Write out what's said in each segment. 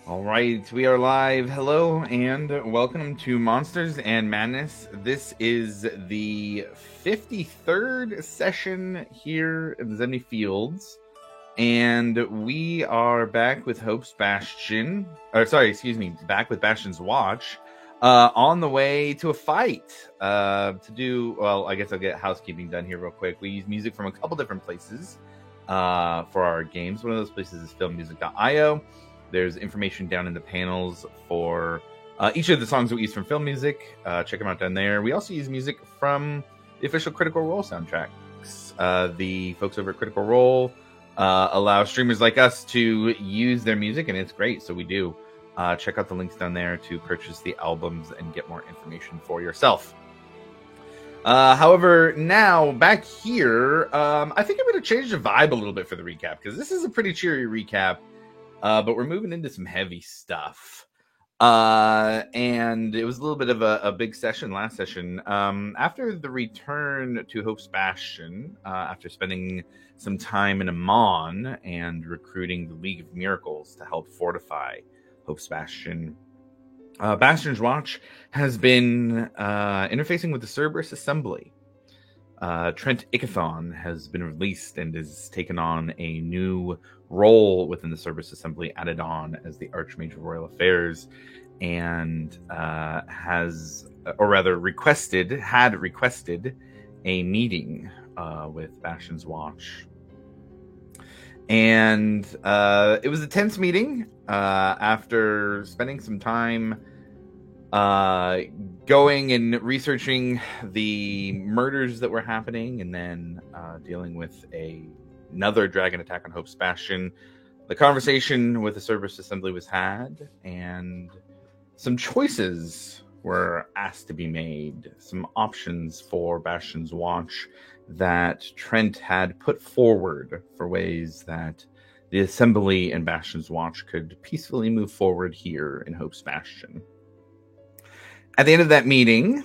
All right, we are live. Hello and welcome to Monsters and Madness. This is the 53rd session here in the Zemny Fields, and we are back with Hope's Bastion. Back with Bastion's Watch. On the way to a fight. I guess I'll get housekeeping done here real quick. We use music from a couple different places for our games. One of those places is filmmusic.io. There's information down in the panels for each of the songs we use from Film Music. Check them out down there. We also use music from the official Critical Role soundtracks. The folks over at Critical Role allow streamers like us to use their music, and it's great, so we do. Check out the links down there to purchase the albums and get more information for yourself. However, now back here, I think I'm going to change the vibe a little bit for the recap, because this is a pretty cheery recap. But we're moving into some heavy stuff. And it was a little bit of a big session last session. After the return to Hope's Bastion, after spending some time in Amon and recruiting the League of Miracles to help fortify Hope's Bastion, Bastion's Watch has been interfacing with the Cerberus Assembly. Trent Ickathon has been released and has taken on a new role within the Cerberus Assembly, added on as the Archmage of Royal Affairs, and had requested a meeting with Bastion's Watch. And it was a tense meeting after spending some time going and researching the murders that were happening, and then dealing with another dragon attack on Hope's Bastion. The conversation with the Cerberus Assembly was had, and some choices were asked to be made. Some options for Bastion's Watch that Trent had put forward for ways that the Assembly and Bastion's Watch could peacefully move forward here in Hope's Bastion. At the end of that meeting,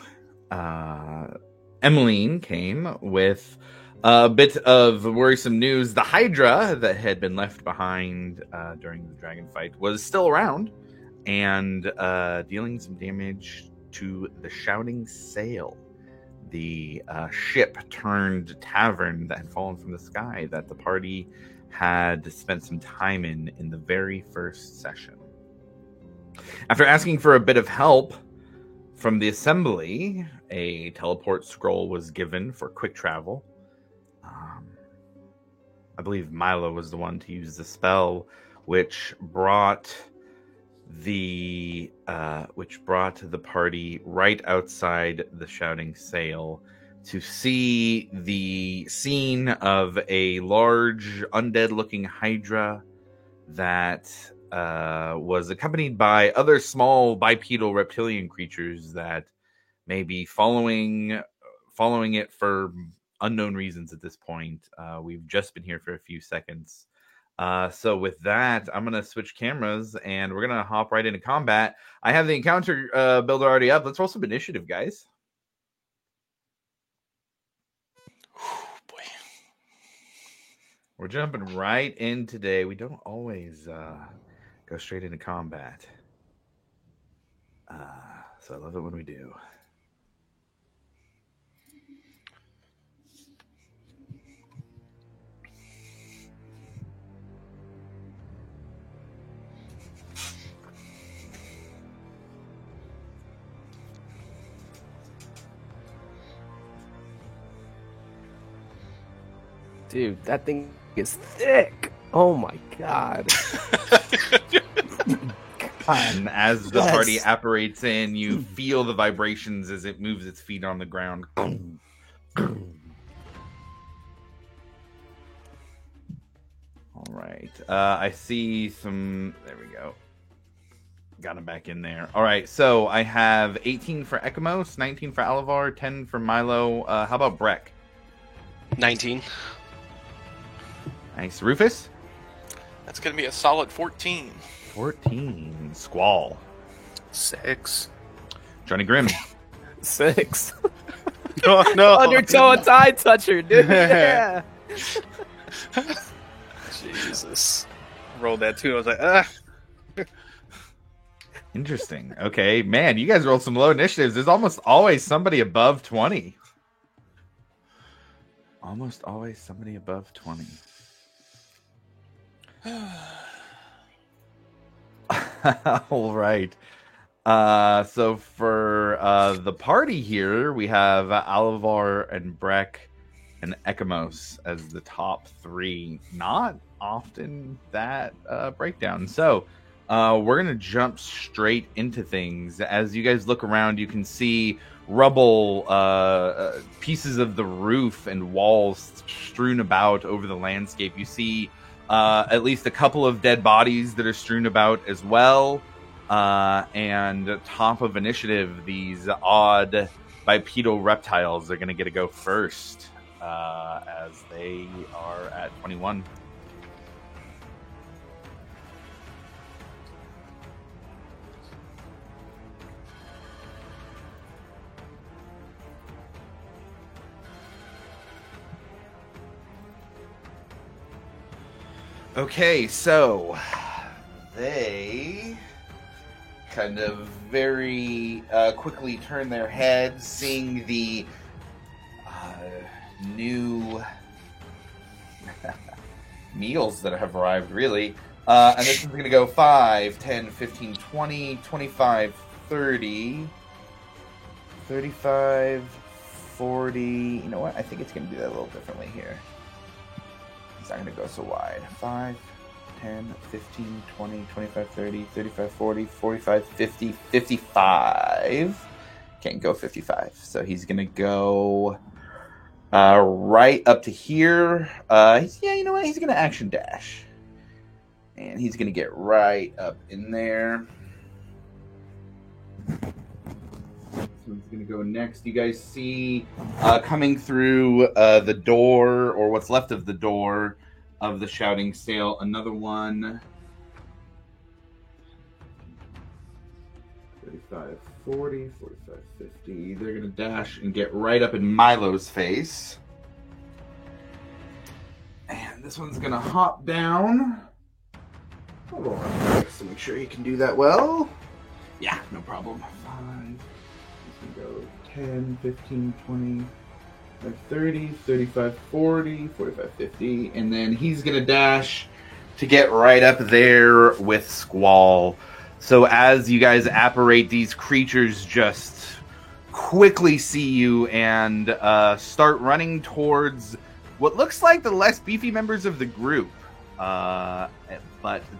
Emmeline came with a bit of worrisome news. The Hydra that had been left behind during the dragon fight was still around and dealing some damage to the Shouting Sail, the ship turned tavern that had fallen from the sky that the party had spent some time in the very first session. After asking for a bit of help from the Assembly, a teleport scroll was given for quick travel. I believe Milo was the one to use the spell, which brought the party right outside the Shouting Sail to see the scene of a large undead-looking Hydra that was accompanied by other small bipedal reptilian creatures that may be following it for unknown reasons at this point. We've just been here for a few seconds. So with that, I'm going to switch cameras and we're going to hop right into combat. I have the encounter builder already up. Let's roll some initiative, guys. Boy. We're jumping right in today. We don't always go straight into combat. So I love it when we do. Dude, that thing is thick. Oh my god. And as the party apparates in, you feel the vibrations as it moves its feet on the ground. All right. I see some... There we go. Got him back in there. All right, so I have 18 for Ekamos, 19 for Alavar, 10 for Milo. How about Breck? 19. Nice. Rufus? That's going to be a solid 14. 14. Squall? 6. Johnny Grimm? 6. No, no. Undertow and tie toucher, dude. Yeah. Jesus. Rolled that too. I was like, Interesting. Okay, man, you guys rolled some low initiatives. There's almost always somebody above 20. Almost always somebody above 20. All right. So for the party here, we have Alavar and Breck and Ekamos as the top three. Not often that breakdown. So we're going to jump straight into things. As you guys look around, you can see rubble, pieces of the roof and walls strewn about over the landscape. You see at least a couple of dead bodies that are strewn about as well. And top of initiative, these odd bipedal reptiles are going to get to go first, as they are at 21. Okay, so they kind of very quickly turn their heads, seeing the new meals that have arrived, really. And this is going to go 5, 10, 15, 20, 25, 30, 35, 40. You know what? I think it's going to do that a little differently here. It's not going to go so wide. 5, 10, 15, 20, 25, 30, 35, 40, 45, 50, 55. Can't go 55. So he's going to go right up to here. You know what? He's going to action dash. And he's going to get right up in there. One's going to go next. You guys see coming through the door, or what's left of the door of the Shouting Sail, another one. 35, 40, 45, 50. They're going to dash and get right up in Milo's face. And this one's going to hop down. Hold on, so make sure you can do that well. Yeah, no problem. 5. Go 10, 15, 20, 30, 35, 40, 45, 50. And then he's going to dash to get right up there with Squall. So as you guys apparate, these creatures just quickly see you and start running towards what looks like the less beefy members of the group. But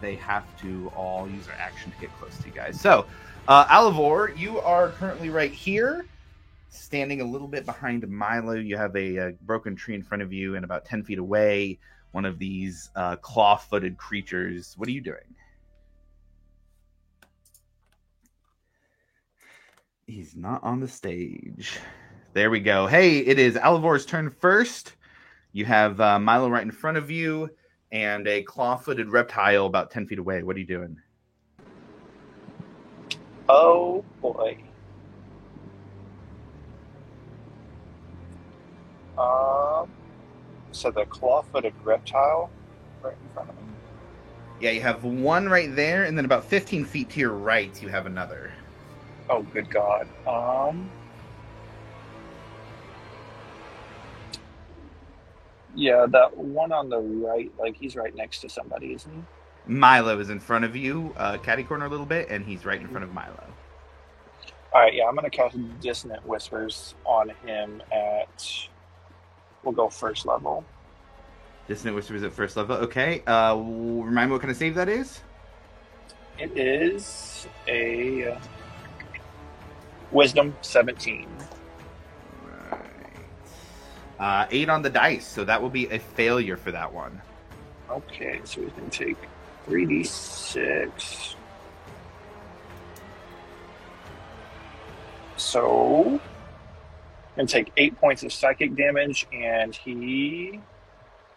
they have to all use their action to get close to you guys. So Alavor, you are currently right here, standing a little bit behind Milo. You have a broken tree in front of you, and about 10 feet away, one of these claw-footed creatures. What are you doing? He's not on the stage. There we go. Hey, it is Alavor's turn first. You have Milo right in front of you, and a claw-footed reptile about 10 feet away. What are you doing? Oh boy. So the claw-footed reptile right in front of me. Yeah, you have one right there, and then about 15 feet to your right, you have another. Oh, good God. Yeah, that one on the right, like he's right next to somebody, isn't he? Milo is in front of you, catty corner a little bit, and he's right in front of Milo. All right, yeah, I'm going to cast Dissonant Whispers on him at, we'll go first level. Dissonant Whispers at first level. Okay, remind me what kind of save that is? It is a Wisdom 17. Right. 8 on the dice, so that will be a failure for that one. Okay, so he's going to take 3d6. So, I'm going to take 8 points of psychic damage, and he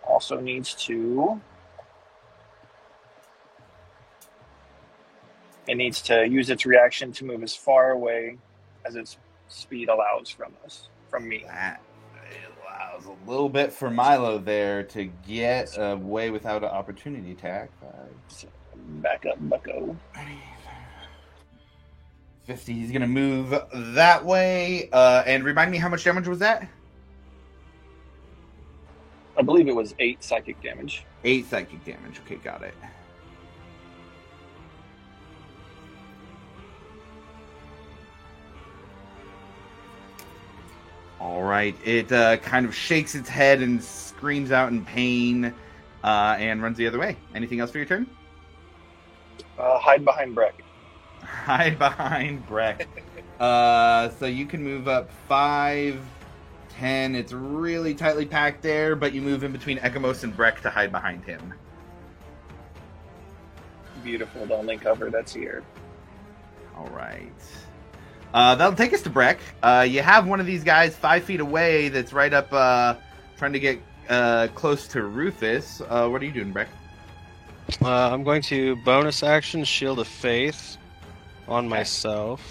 also needs to... It needs to use its reaction to move as far away as its speed allows from me. That allows a little bit for Milo there to get away without an opportunity attack. So, back up, bucko. 50. He's going to move that way. And remind me, how much damage was that? I believe it was 8 psychic damage. 8 psychic damage. Okay, got it. All right. It kind of shakes its head and screams out in pain and runs the other way. Anything else for your turn? Hide behind Breck. Hide behind Breck. So you can move up 5, 10. It's really tightly packed there, but you move in between Ekamos and Breck to hide behind him. Beautiful. The only cover that's here. All right. That'll take us to Breck. You have one of these guys 5 feet away that's right up trying to get close to Rufus. What are you doing, Breck? I'm going to bonus action Shield of Faith on myself.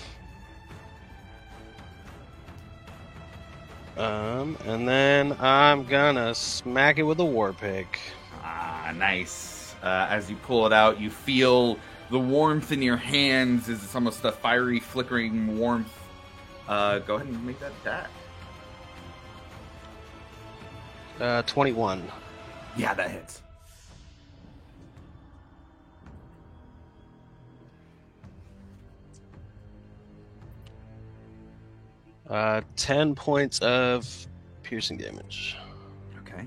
And then I'm gonna smack it with a War Pick. Ah, nice. As you pull it out, you feel the warmth in your hands as it's almost a fiery, flickering warmth. Go ahead and make that attack. 21. Yeah, that hits. Uh, 10 points of piercing damage. Okay.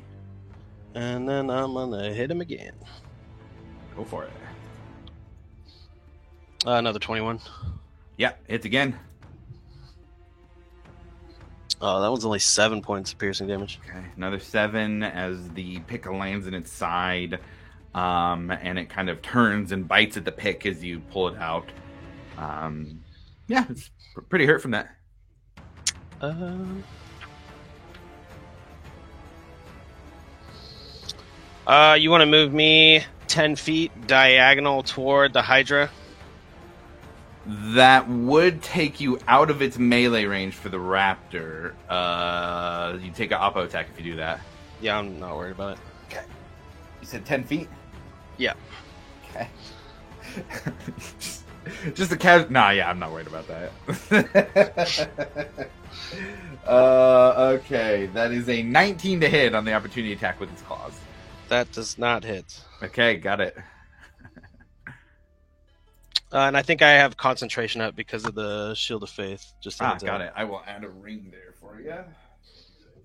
And then I'm gonna hit him again. Go for it. Another 21. Yeah, hits again. Oh, that one's only 7 points of piercing damage. Okay, another 7 as the pick lands in its side, and it kind of turns and bites at the pick as you pull it out. Yeah, it's pretty hurt from that. You want to move me 10 feet diagonal toward the Hydra? That would take you out of its melee range for the raptor. You take an oppo attack if you do that. Yeah, I'm not worried about it. Okay. You said 10 feet? Yeah. Okay. just a casual... Nah, yeah, I'm not worried about that. Okay. That is a 19 to hit on the opportunity attack with its claws. That does not hit. Okay, got it. And I think I have concentration up because of the Shield of Faith. Just got it. I will add a ring there for you. Is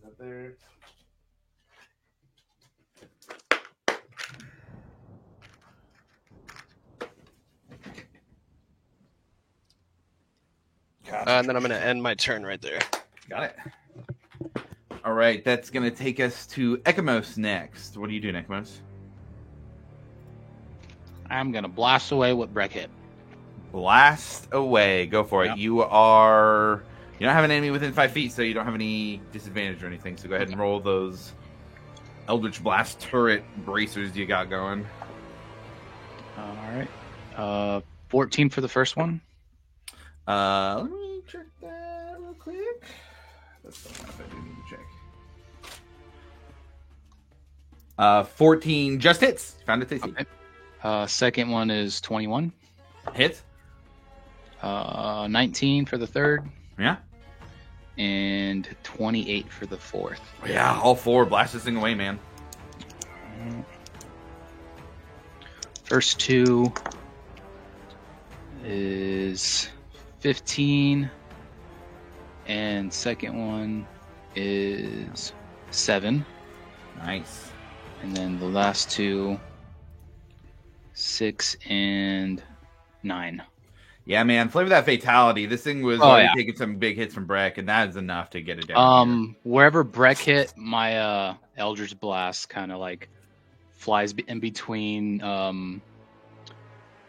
that there? And then I'm going to end my turn right there. Got it. All right, that's going to take us to Ekamos next. What are you doing, Ekamos? I'm going to blast away what Breck hit. Blast away. Go for it. Yep. You don't have an enemy within 5 feet, so you don't have any disadvantage or anything. So go ahead and roll those Eldritch Blast turret bracers you got going. All right. 14 for the first one. Let me check that real quick. That's the one I do need to check. 14 just hits. Found it, Stacy. Okay. Second one is 21. Hit. 19 for the third. Yeah. And 28 for the fourth. Yeah, all 4. Blast this thing away, man. First 2 is 15. And second one is 7. Nice. And then the last 2, 6 and 9. Yeah, man. Flavor that fatality. This thing was already yeah. taking some big hits from Breck, and that is enough to get it down. Wherever Breck hit, my Eldritch Blast kind of like flies in between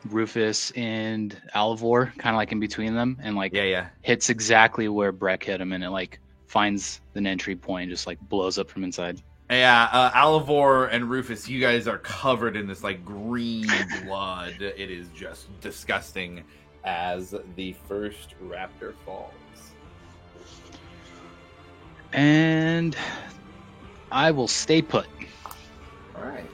Rufus and Alivor, kind of like in between them, and like hits exactly where Breck hit him, and it like finds an entry point, and just like blows up from inside. Yeah, Alivor and Rufus, you guys are covered in this like green blood. It is just disgusting as the first raptor falls. And I will stay put. All right.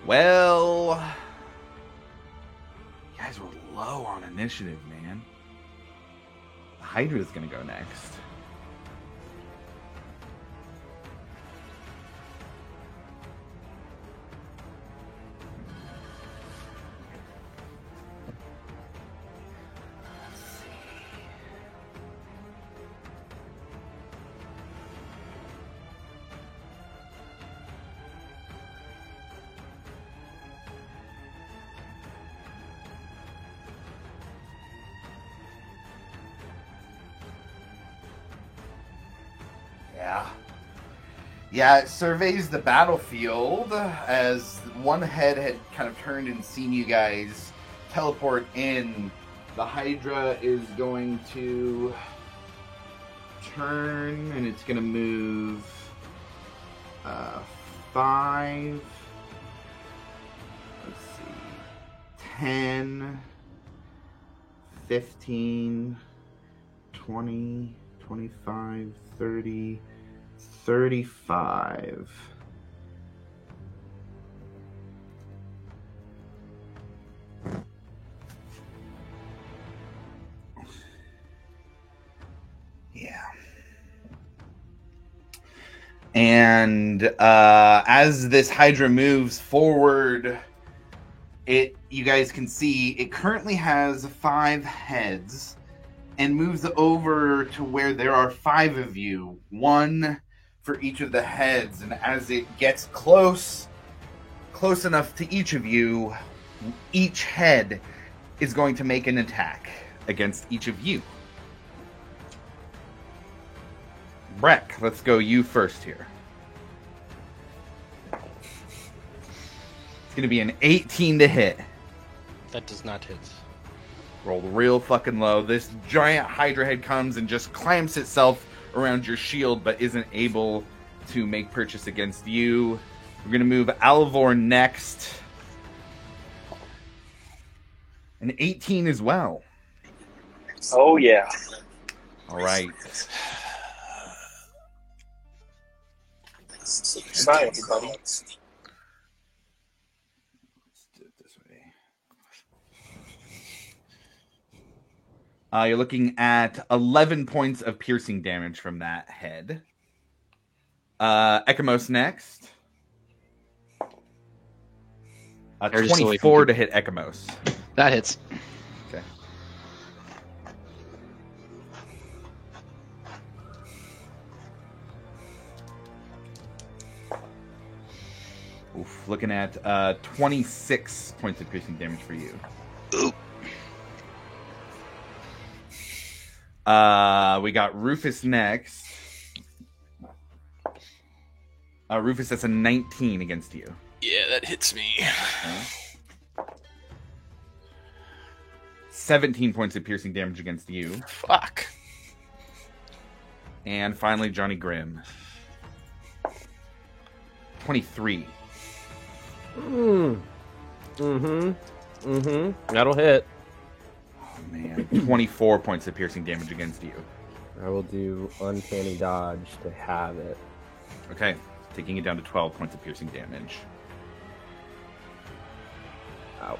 Well, low on initiative, man. Hydra's gonna go next. Yeah, it surveys the battlefield as one head had kind of turned and seen you guys teleport in. The Hydra is going to turn and it's going to move 5, let's see, 10, 15, 20, 25, 30, 35. Yeah. And as this Hydra moves forward, you guys can see it currently has 5 heads and moves over to where there are 5 of you, 1 for each of the heads. And as it gets close enough to each of you, each head is going to make an attack against each of you. Breck, let's go you first here. It's going to be an 18 to hit. That does not hit. Rolled real fucking low. This giant Hydra head comes and just clamps itself around your shield, but isn't able to make purchase against you. We're going to move Alvor next. An 18 as well. Oh, yeah. All right. Bye, everybody. Let's do it this way. You're looking at 11 points of piercing damage from that head. Ekamos next. 24 to hit Ekamos. That hits. Okay. Oof, looking at 26 points of piercing damage for you. Oop. We got Rufus next. Rufus, that's a 19 against you. Yeah, that hits me. Okay. 17 points of piercing damage against you. Fuck. And finally, Johnny Grimm. 23. That'll hit. Oh, man. 24 points of piercing damage against you. I will do Uncanny Dodge to have it. Okay. Taking it down to 12 points of piercing damage. Ouch.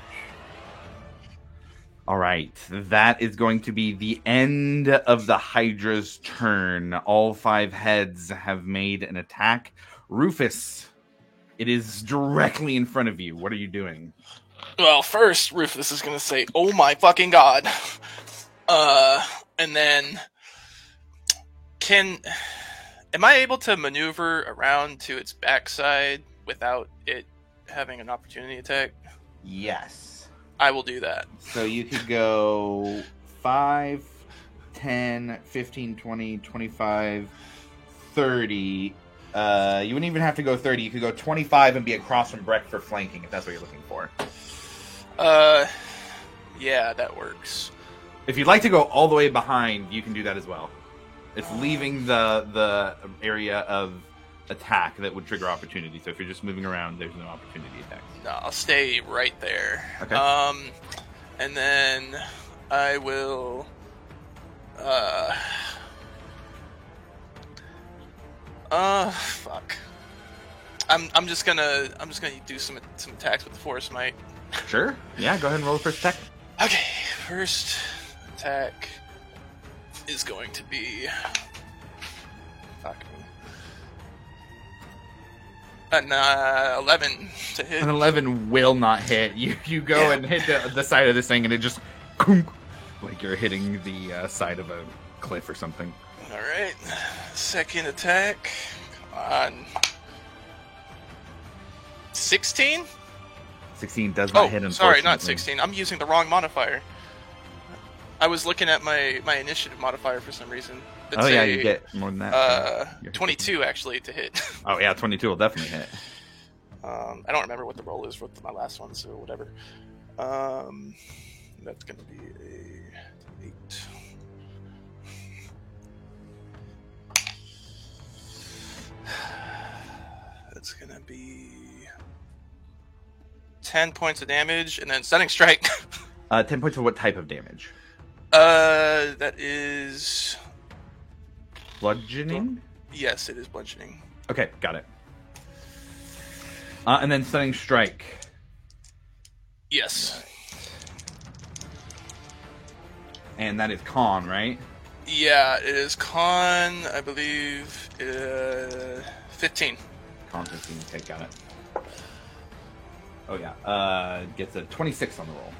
All right. That is going to be the end of the Hydra's turn. All 5 heads have made an attack. Rufus, it is directly in front of you. What are you doing? Well, first, Rufus is gonna say, "Oh my fucking god," and then, am I able to maneuver around to its backside without it having an opportunity attack? Yes. I will do that. So you could go 5, 10, 15, 20, 25, 30. You wouldn't even have to go 30. You could go 25 and be across from Breck for flanking, if that's what you're looking for. Yeah, that works. If you'd like to go all the way behind, you can do that as well. It's leaving the area of attack that would trigger opportunity. So if you're just moving around, there's no opportunity attack. No, I'll stay right there. Okay. And then I will. Fuck. I'm just gonna do some attacks with the Force Might. Sure. Yeah. Go ahead and roll the first attack. Okay, first attack is going to be... Fuck me. An 11 to hit. An 11 will not hit. You go and hit the side of this thing, and it just... like you're hitting the side of a cliff or something. Alright. Second attack. Come on. 16? 16 does not hit, sorry, not 16. I'm using the wrong modifier. I was looking at my initiative modifier for some reason. It's you get more than that. 22 actually to hit. Oh yeah, 22 will definitely hit. I don't remember what the roll is with my last one, so whatever. That's going to be a 8. That's going to be 10 points of damage, and then stunning strike. 10 points of what type of damage? That is bludgeoning. Yes, it is bludgeoning. Okay, got it. And then stunning strike. Yes. And that is con, right? Yeah, it is con, I believe, 15. Con 15, okay, got it. Oh yeah, gets a 26 on the roll.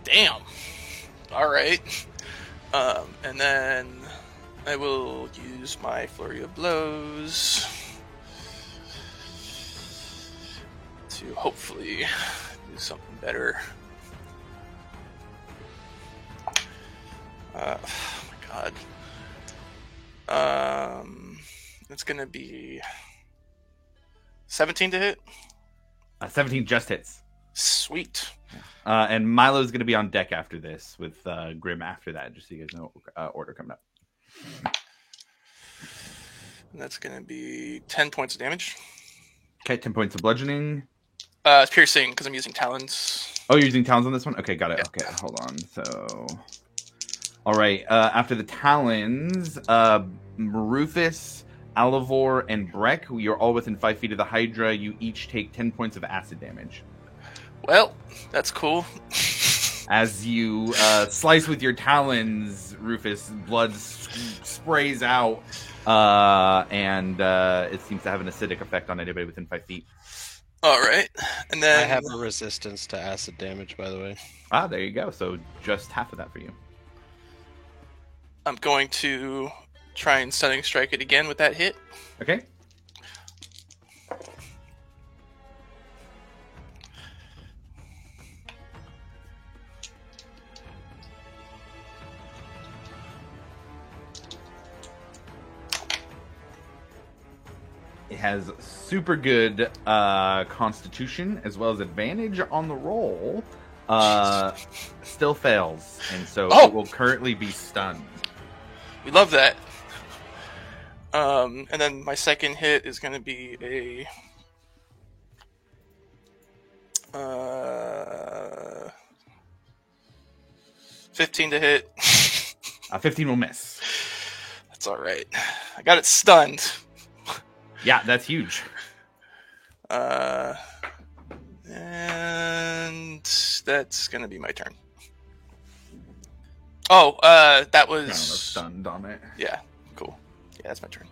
Damn. Alright. And then I will use my Flurry of Blows to hopefully do something better. Oh my god. It's gonna be 17 to hit. 17 just hits. Sweet. And Milo's going to be on deck after this with Grim after that, just so you guys know order coming up. And that's going to be 10 points of damage. Okay, 10 points of bludgeoning. It's piercing because I'm using talons. Oh, you're using talons on this one? Okay, got it. Yeah. Okay, hold on. So, all right. After the talons, Rufus, Alivor, and Breck, you're all within 5 feet of the Hydra. You each take 10 points of acid damage. Well, that's cool. As you slice with your talons, Rufus, blood sprays out, and it seems to have an acidic effect on anybody within 5 feet. All right, and then I have a resistance to acid damage, by the way. Ah, there you go. So just half of that for you. I'm going to try and stunning strike it again with that hit. Okay. It has super good constitution as well as advantage on the roll. Still fails, and so it will currently be stunned. We love that. And then my second hit is going to be a 15 to hit. 15 will miss. That's all right. I got it stunned. Yeah, that's huge. And that's going to be my turn. Oh, that was stunned on it. Yeah, cool. Yeah, that's my turn.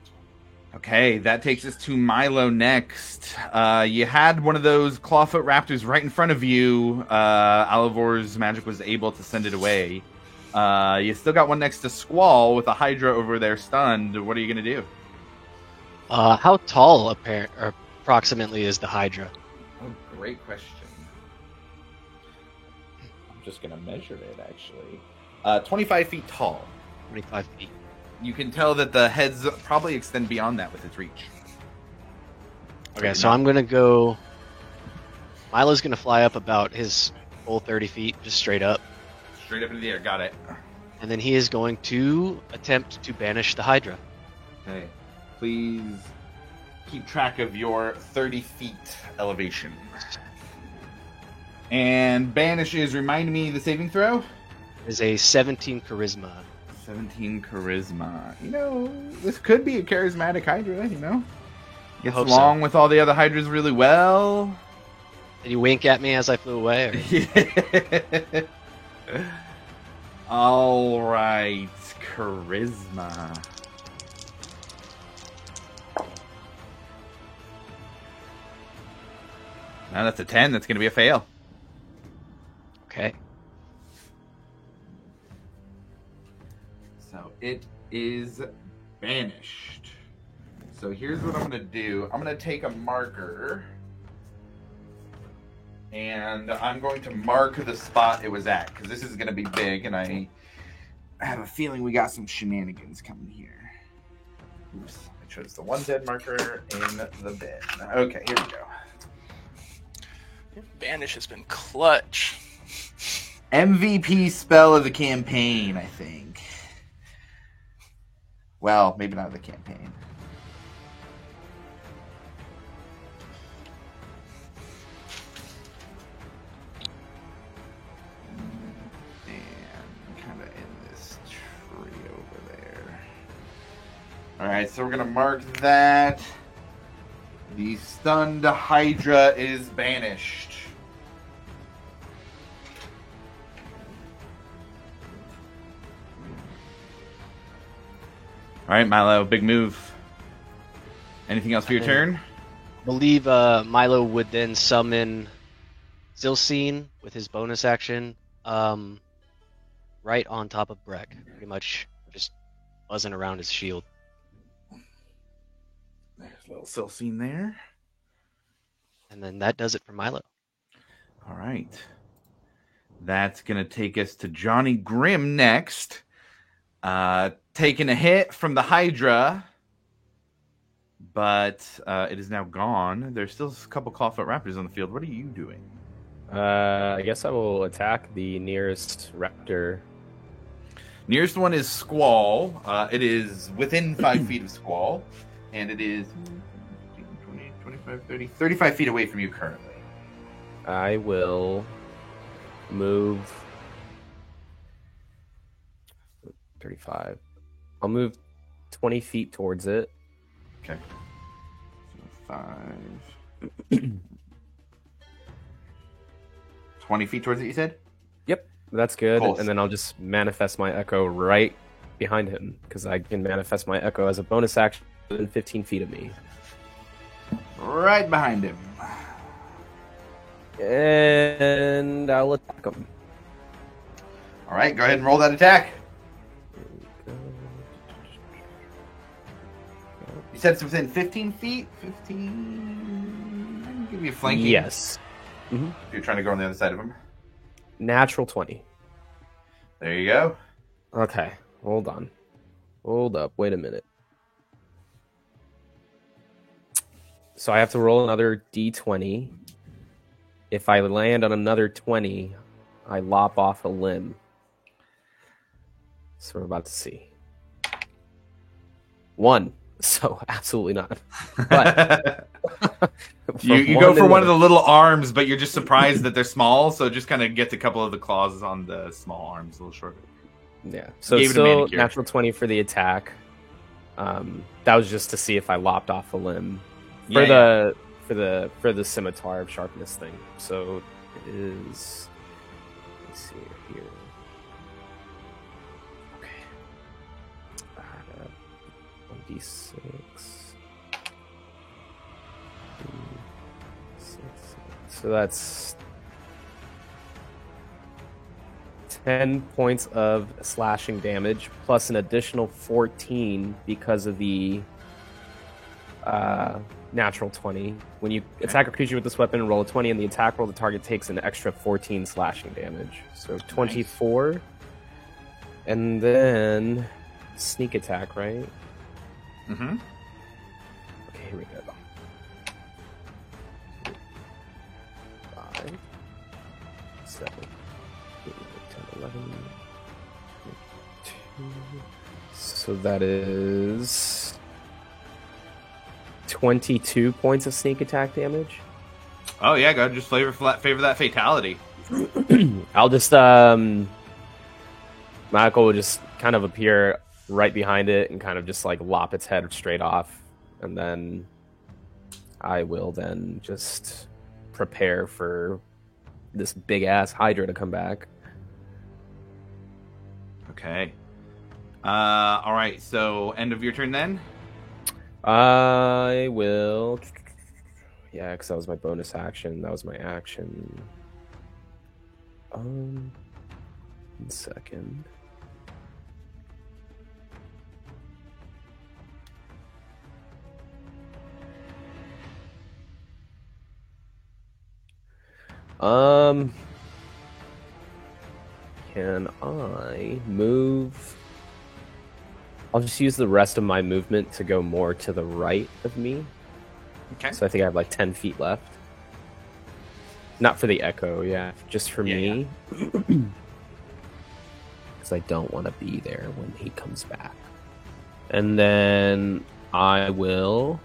Okay, that takes us to Milo next. You had one of those clawfoot raptors right in front of you. Alivor's magic was able to send it away. You still got one next to Squall with a Hydra over there stunned. What are you going to do? How tall approximately is the Hydra? Oh, great question. I'm just going to measure it, actually. 25 feet tall. 25 feet. You can tell that the heads probably extend beyond that with its reach. Okay, so I'm going to go... Milo's going to fly up about his full 30 feet, just straight up. Straight up into the air, got it. And then he is going to attempt to banish the Hydra. Okay. Please keep track of your 30 feet elevation. And banish is, remind me, the saving throw? It is a 17 charisma. 17 charisma. You know, this could be a charismatic Hydra, you know? Gets hope along with all the other Hydras really well. Did you wink at me as I flew away? Or? All right, charisma. Now that's a 10. That's going to be a fail. Okay. So it is banished. So here's what I'm going to do. I'm going to take a marker. And I'm going to mark the spot it was at. Because this is going to be big. And I have a feeling we got some shenanigans coming here. Oops. I chose the one dead marker in the bin. Okay, here we go. Banish has been clutch. MVP spell of the campaign, I think. Well, maybe not of the campaign. And kind of in this tree over there. Alright, so we're going to mark that. The stunned Hydra is banished. All right, Milo, big move. Anything else for your turn? I believe Milo would then summon Zilcine with his bonus action right on top of Breck. Pretty much just buzzing around his shield. There's a little Zilcine there. And then that does it for Milo. All right. That's going to take us to Johnny Grimm next. Taking a hit from the Hydra, but it is now gone. There's still a couple Clawfoot Raptors on the field. What are you doing? I guess I will attack the nearest raptor. Nearest one is Squall. It is within 5 feet of Squall, and it is 20, 25, 30, 35 feet away from you currently. I will move 35. I'll move 20 feet towards it. Okay. So 5. 20 feet towards it, you said? Yep, that's good. Cool. And then I'll just manifest my echo right behind him, because I can manifest my echo as a bonus action within 15 feet of me. Right behind him. And I'll attack him. All right, go ahead and roll that attack. You said it's within 15 feet? 15... Give me a flanking. Yes. If you're trying to go on the other side of him. Natural 20. There you go. Okay, hold on. Hold up, wait a minute. So I have to roll another d20. If I land on another 20, I lop off a limb. So we're about to see. 1. So absolutely not. But you go for one of the little arms, but you're just surprised that they're small, so just kind of get a couple of the claws on the small arms a little shorter. Yeah. So it's still natural 20 for the attack. That was just to see if I lopped off a limb for the scimitar of sharpness thing. So it is. Let's see here. Okay. 1d6. 6. So that's 10 points of slashing damage, plus an additional 14 because of the natural 20. When you attack a creature with this weapon, roll a 20, and the attack roll, the target takes an extra 14 slashing damage. So 24. Nice. And then sneak attack, right? Mm-hmm. Okay, here we go. 5, 7, 8, 10, 11, 12. So that is 22 points of sneak attack damage. Oh yeah, go ahead, just favor that fatality. I'll just Michael will just kind of appear right behind it and kind of just like lop its head straight off, and then I will then just prepare for this big ass Hydra to come back. Okay. All right. So end of your turn then. I will. Yeah, because that was my bonus action. That was my action. 1 second. Can I move? I'll just use the rest of my movement to go more to the right of me. Okay. So I think I have like 10 feet left. Not for the echo, yeah. Just for me. Because I don't want to be there when he comes back. And then I will...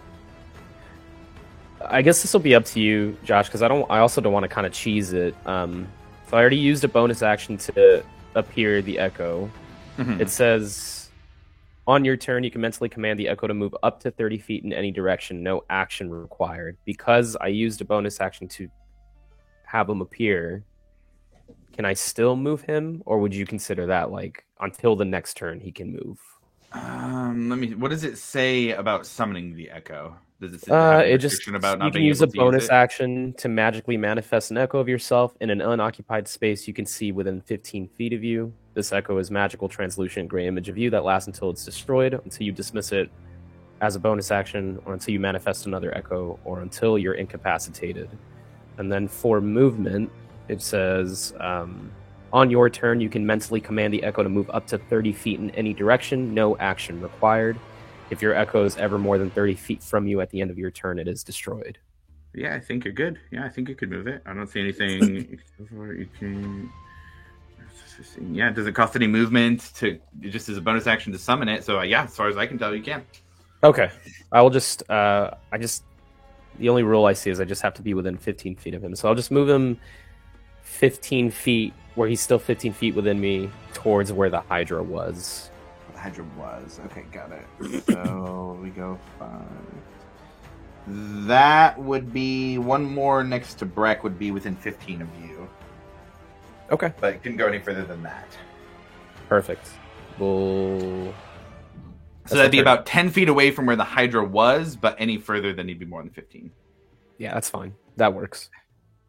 I guess this will be up to you, Josh, because I also don't want to kind of cheese it. So I already used a bonus action to appear the echo. Mm-hmm. It says, on your turn, you can mentally command the echo to move up to 30 feet in any direction. No action required. Because I used a bonus action to have him appear, can I still move him? Or would you consider that like until the next turn he can move? What does it say about summoning the echo? Does it say about not you can use a bonus action to magically manifest an echo of yourself in an unoccupied space you can see within 15 feet of you. This echo is magical, translucent gray image of you that lasts until it's destroyed, until you dismiss it as a bonus action, or until you manifest another echo, or until you're incapacitated. And then for movement, it says, on your turn, you can mentally command the echo to move up to 30 feet in any direction. No action required. If your echo is ever more than 30 feet from you at the end of your turn, it is destroyed. Yeah, I think you're good. Yeah, I think you could move it. I don't see anything. Yeah, does it cost any movement to just as a bonus action to summon it? So yeah, as far as I can tell, you can. Okay, I will just. The only rule I see is I just have to be within 15 feet of him. So I'll just move him 15 feet, where he's still 15 feet within me, towards where the Hydra was. Hydra was. Okay, got it. So we go 5. That would be one more next to Breck would be within 15 of you. Okay. But it couldn't go any further than that. Perfect. So that'd be about 10 feet away from where the Hydra was, but any further than he'd be more than 15. Yeah, that's fine. That works.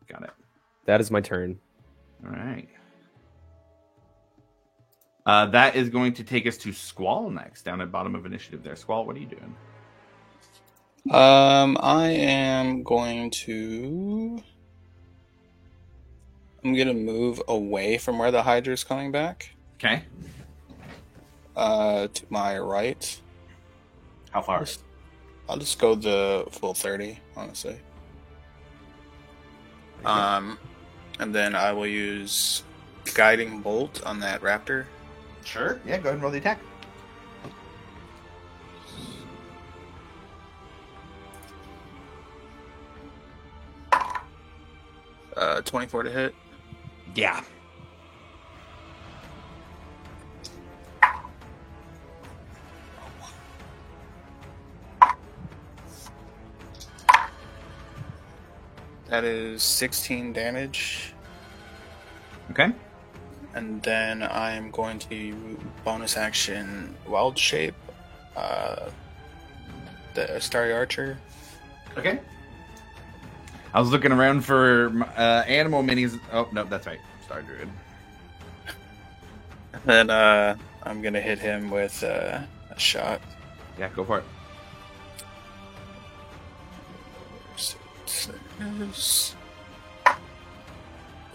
Got it. That is my turn. All right. That is going to take us to Squall next, down at bottom of initiative there. Squall, what are you doing? I am going to... I'm going to move away from where the Hydra is coming back. Okay. To my right. How far? I'll just go the full 30, honestly. And then I will use Guiding Bolt on that raptor. Sure. Yeah, go ahead and roll the attack. Uh, 24 to hit. Yeah. That is 16 damage. Okay. And then I'm going to bonus action Wild Shape, the Starry Archer. Okay. I was looking around for animal minis. Oh, no, that's right. Star Druid. And then I'm going to hit him with a shot. Yeah, go for it.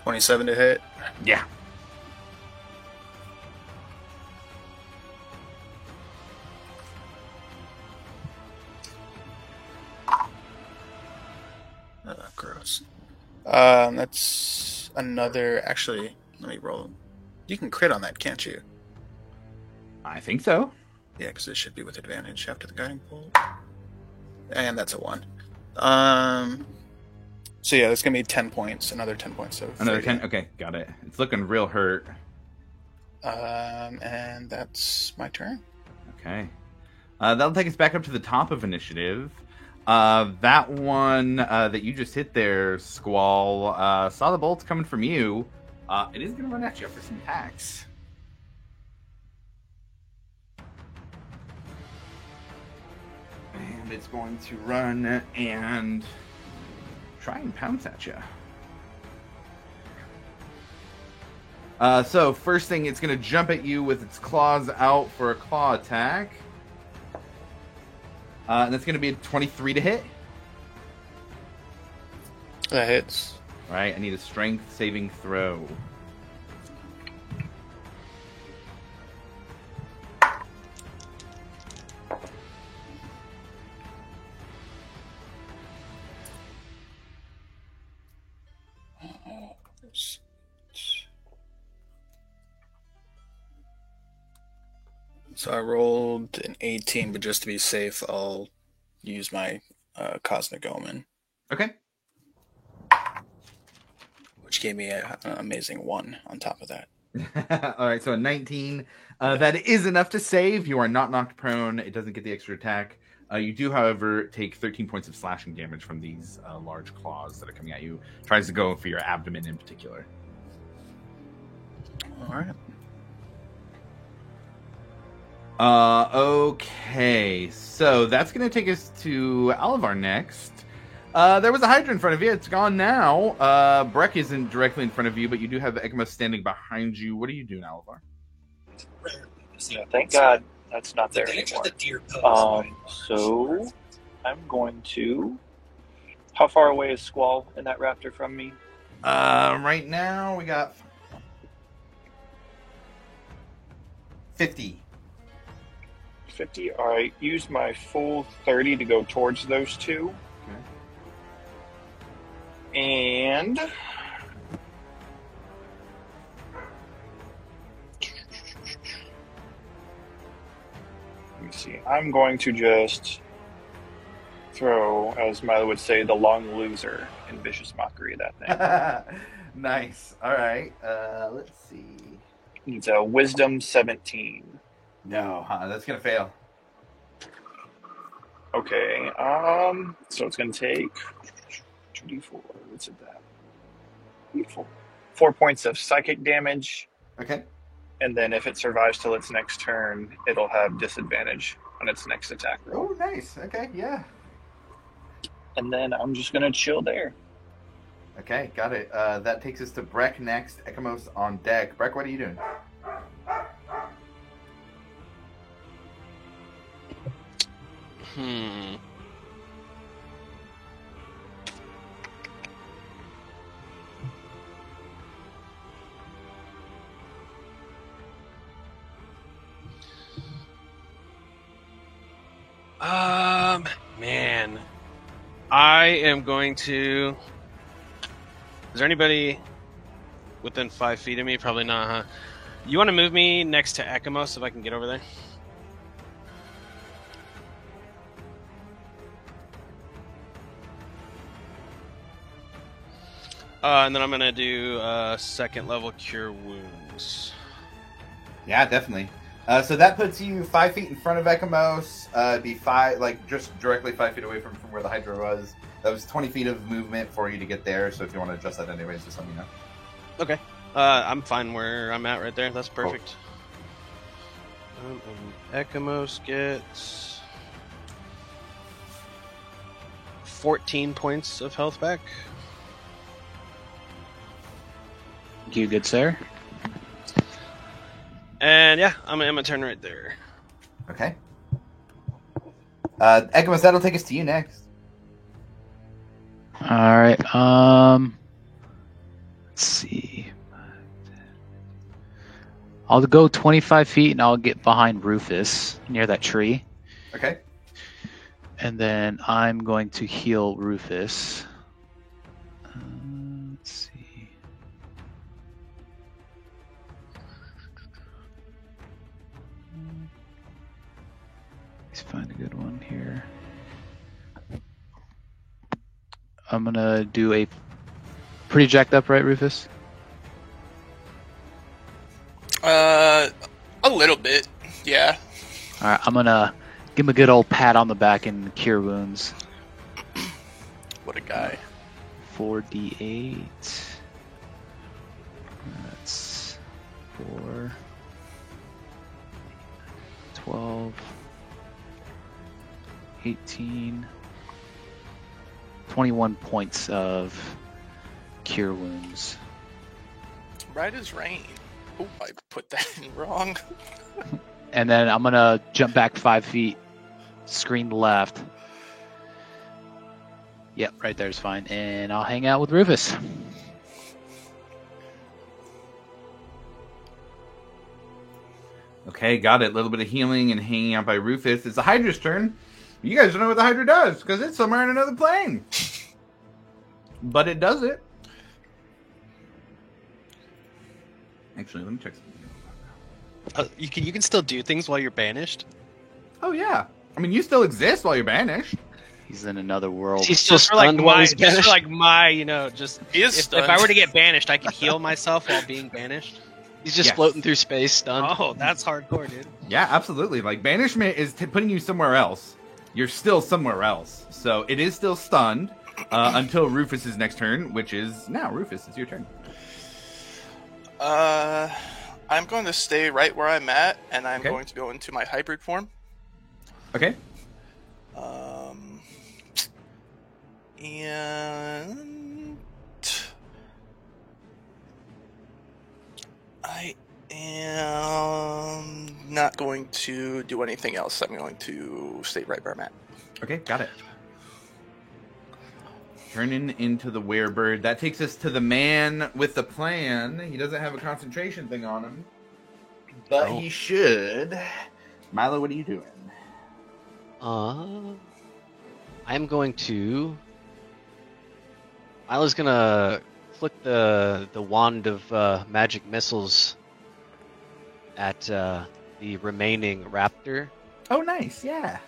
27 to hit. Yeah. Gross. That's another. Actually, let me roll. You can crit on that, can't you? I think so. Yeah, because it should be with advantage after the guiding bolt. And that's a 1. So yeah, that's gonna be 10 points. Another 10 points of. Another 10. Okay, got it. It's looking real hurt. And that's my turn. Okay. That'll take us back up to the top of initiative. That one that you just hit there, Squall, saw the bolts coming from you. It is going to run at you for some attacks. and it's going to run and try and pounce at you. So first thing, it's going to jump at you with its claws out for a claw attack. And that's going to be a 23 to hit. That hits. All right, I need a strength saving throw. So I rolled an 18, but just to be safe, I'll use my Cosmic Omen. Okay. Which gave me an amazing 1 on top of that. All right, so a 19. That is enough to save. You are not knocked prone. It doesn't get the extra attack. You do, however, take 13 points of slashing damage from these large claws that are coming at you. Tries to go for your abdomen in particular. All right. Okay, so that's going to take us to Alavar next. There was a Hydra in front of you. It's gone now. Breck isn't directly in front of you, but you do have Ekamos standing behind you. What are you doing, Alavar? Yeah, thank God that's not there anymore. So I'm going to... How far away is Squall and that raptor from me? Right now we got 50. 50. All right, use my full 30 to go towards those two. Okay. And let me see. I'm going to just throw, as Milo would say, the long loser in vicious mockery of that thing. Nice. All right. Let's see. It's a wisdom 17. No, that's gonna fail. Okay, so it's gonna take 2d4. What's it that? 4 points of psychic damage. Okay. And then if it survives till its next turn, it'll have disadvantage on its next attack roll. Oh, nice. Okay, yeah. And then I'm just gonna chill there. Okay, got it. That takes us to Breck next. Ekamos on deck. Breck, what are you doing? Man, I am going to. Is there anybody within 5 feet of me? Probably not, huh? You want to move me next to Ekamos if I can get over there? And then I'm going to do second level Cure Wounds. Yeah, definitely. So that puts you 5 feet in front of Ekamos. Be just directly 5 feet away from where the Hydra was. That was 20 feet of movement for you to get there. So if you want to adjust that anyways, just let me know. Okay. I'm fine where I'm at right there. That's perfect. Cool. Ekamos gets 14 points of health back. Thank you, good sir. And yeah, I'm gonna turn right there. Okay. Ekamos, that'll take us to you next. All right. Let's see. I'll go 25 feet and I'll get behind Rufus near that tree. Okay. And then I'm going to heal Rufus. Let's see. Let's find a good one here. I'm gonna do a pretty jacked up, right, Rufus? A little bit, yeah. All right, I'm gonna give him a good old pat on the back and cure wounds. What a guy. 4d8. That's 4. 12. 18, 21 points of cure wounds. Right as rain. Oh, I put that in wrong. And then I'm gonna jump back 5 feet, screen left. Yep, right there's fine. And I'll hang out with Rufus. Okay, got it. A little bit of healing and hanging out by Rufus. It's the Hydra's turn. You guys don't know what the Hydra does, because it's somewhere in another plane. But it does it. Actually, let me check something. You can still do things while you're banished? Oh, yeah. I mean, you still exist while you're banished. He's in another world. He's still stunned while he's banished? If I were to get banished, I could heal myself while being banished. He's just floating through space, stunned. Oh, that's hardcore, dude. Yeah, absolutely. Like, banishment is putting you somewhere else. You're still somewhere else. So it is still stunned until Rufus's next turn, which is now. Rufus, it's your turn. I'm going to stay right where I'm at, and I'm going to go into my hybrid form. Okay. And I am not going to do anything else. I'm going to stay right where I'm at. Okay, got it. Turning into the werebird. That takes us to the man with the plan. He doesn't have a concentration thing on him, but he should. Milo, what are you doing? I'm going to... Milo's gonna flick the wand of magic missiles at the remaining raptor. Oh, nice, yeah.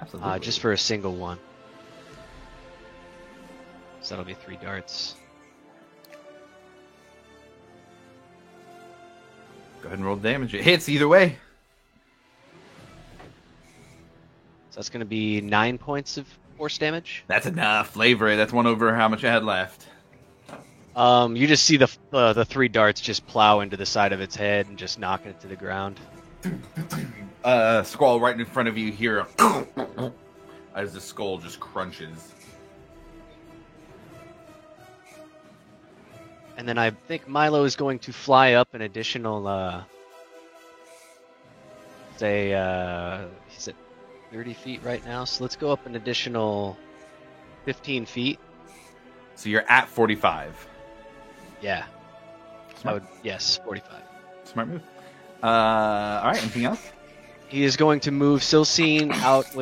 Absolutely. Just for a single one. So that'll be 3 darts. Go ahead and roll the damage. It hits either way. So that's going to be 9 points of force damage. That's enough. Flavor it. That's one over how much I had left. You just see the 3 darts just plow into the side of its head and just knocking it to the ground. Squall right in front of you here as the skull just crunches. And then I think Milo is going to fly up an additional, he's at 30 feet right now, so let's go up an additional 15 feet. So you're at 45. Yeah. Yes, 45. Smart move. All right, anything else? He is going to move Silcine out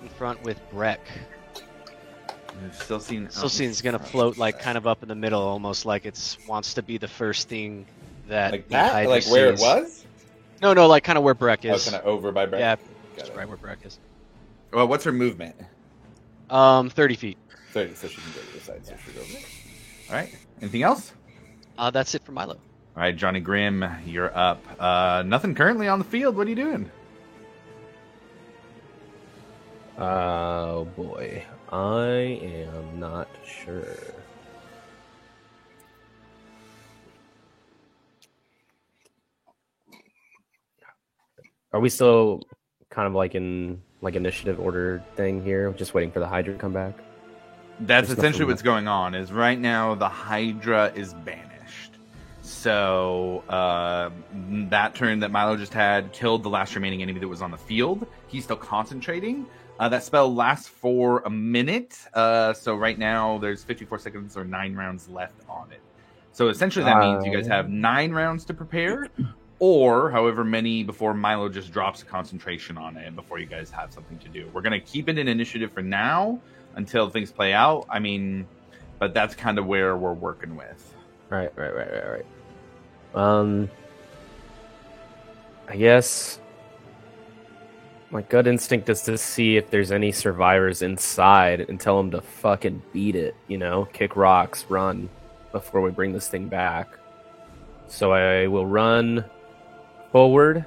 in front with Breck. Silcine's going to float like kind of up in the middle, almost like it wants to be the first thing that like that, like where it was. No, like kind of where Breck is. Oh, kind of over by Breck. Yeah, just right where Breck is. Well, what's her movement? 30 feet. 30, so she can go to the side. So she'll go over there. All right. Anything else? That's it for Milo. All right, Johnny Grimm, you're up. Nothing currently on the field. What are you doing? Oh boy, I am not sure. Are we still kind of like in like initiative order thing here, just waiting for the Hydra to come back? That's essentially what's going on. Is right now the Hydra is banished. So that turn that Milo just had killed the last remaining enemy that was on the field. He's still concentrating. That spell lasts for a minute. So right now there's 54 seconds or 9 rounds left on it. So essentially that means you guys have 9 rounds to prepare, or however many before Milo just drops a concentration on it before you guys have something to do. We're going to keep it in initiative for now until things play out. I mean, but that's kind of where we're working with. Right. I guess my gut instinct is to see if there's any survivors inside and tell them to fucking beat it, kick rocks, run before we bring this thing back. So I will run forward.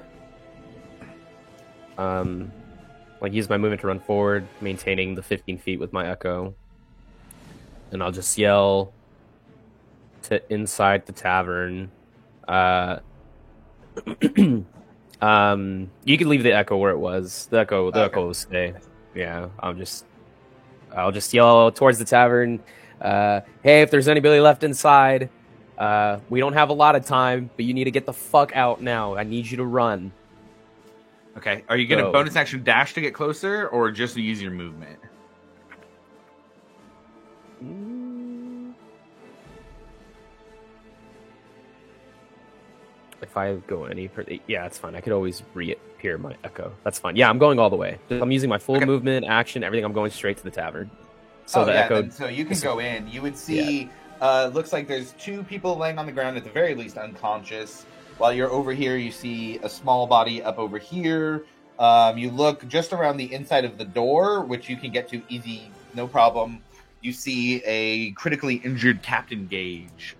Use my movement to run forward, maintaining the 15 feet with my echo. And I'll just yell to inside the tavern. You can leave the echo where it was. The echo will stay. Yeah, I'll just yell towards the tavern. Hey, if there's anybody left inside, we don't have a lot of time, but you need to get the fuck out now. I need you to run. Okay. Are you going to bonus action dash to get closer, or just use your movement? If I go yeah, it's fine. I could always reappear my echo. That's fine. Yeah, I'm going all the way. I'm using my full movement, action, everything. I'm going straight to the tavern. So echo. So you can go in. You would see. Looks like there's 2 people laying on the ground, at the very least unconscious. While you're over here, you see a small body up over here. You look just around the inside of the door, which you can get to easy, no problem. You see a critically injured Captain Gage.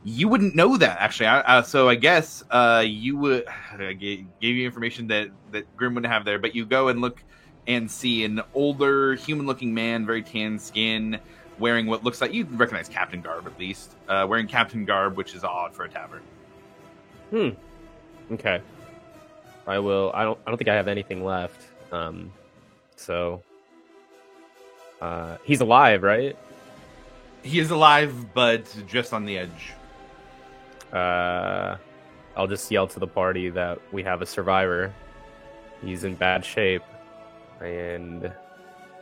You wouldn't know that, actually. So I guess you would... I gave you information that Grim wouldn't have there, but you go and look and see an older, human-looking man, very tan skin, wearing what looks like... You'd recognize Captain garb, at least. Wearing Captain garb, which is odd for a tavern. Okay. I will... I don't think I have anything left. He's alive, right? He is alive, but just on the edge. I'll just yell to the party that we have a survivor. He's in bad shape, and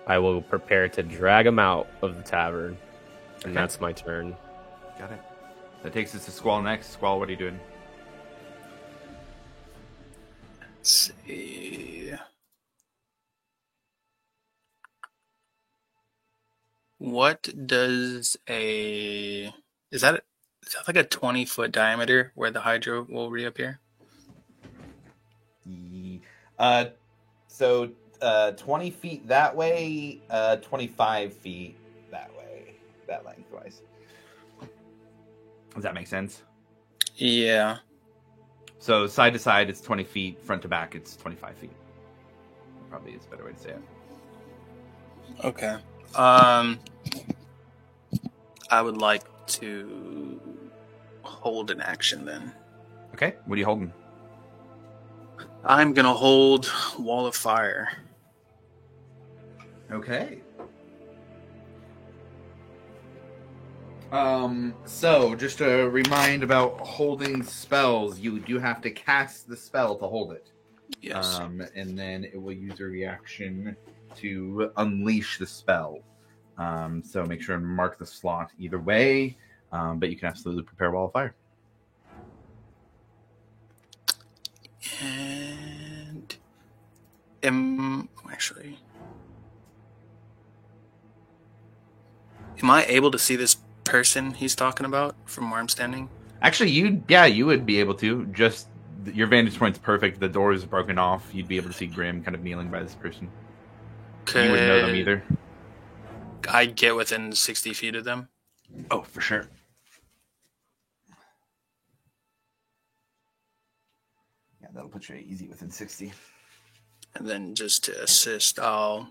I will prepare to drag him out of the tavern. And that's my turn. Got it. That takes us to Squall next. Squall, what are you doing? Let's see. What does is that like a 20-foot diameter where the Hydra will reappear? 20 feet that way, 25 feet that way, that lengthwise. Does that make sense? Yeah. So side to side, it's 20 feet. Front to back, it's 25 feet. Probably is a better way to say it. Okay. I would like to hold an action then. Okay. What are you holding? I'm going to hold Wall of Fire. Okay. So just a remind about holding spells, you do have to cast the spell to hold it. Yes. And then it will use a reaction to unleash the spell. So make sure and mark the slot either way, but you can absolutely prepare Wall of Fire. And am I able to see this person he's talking about from where I'm standing? Actually, you would be able to. Just your vantage point's perfect. The door is broken off. You'd be able to see Grim kind of kneeling by this person. You wouldn't know them either. I'd get within 60 feet of them. Oh, for sure. Yeah, that'll put you easy within 60. And then just to assist, I'll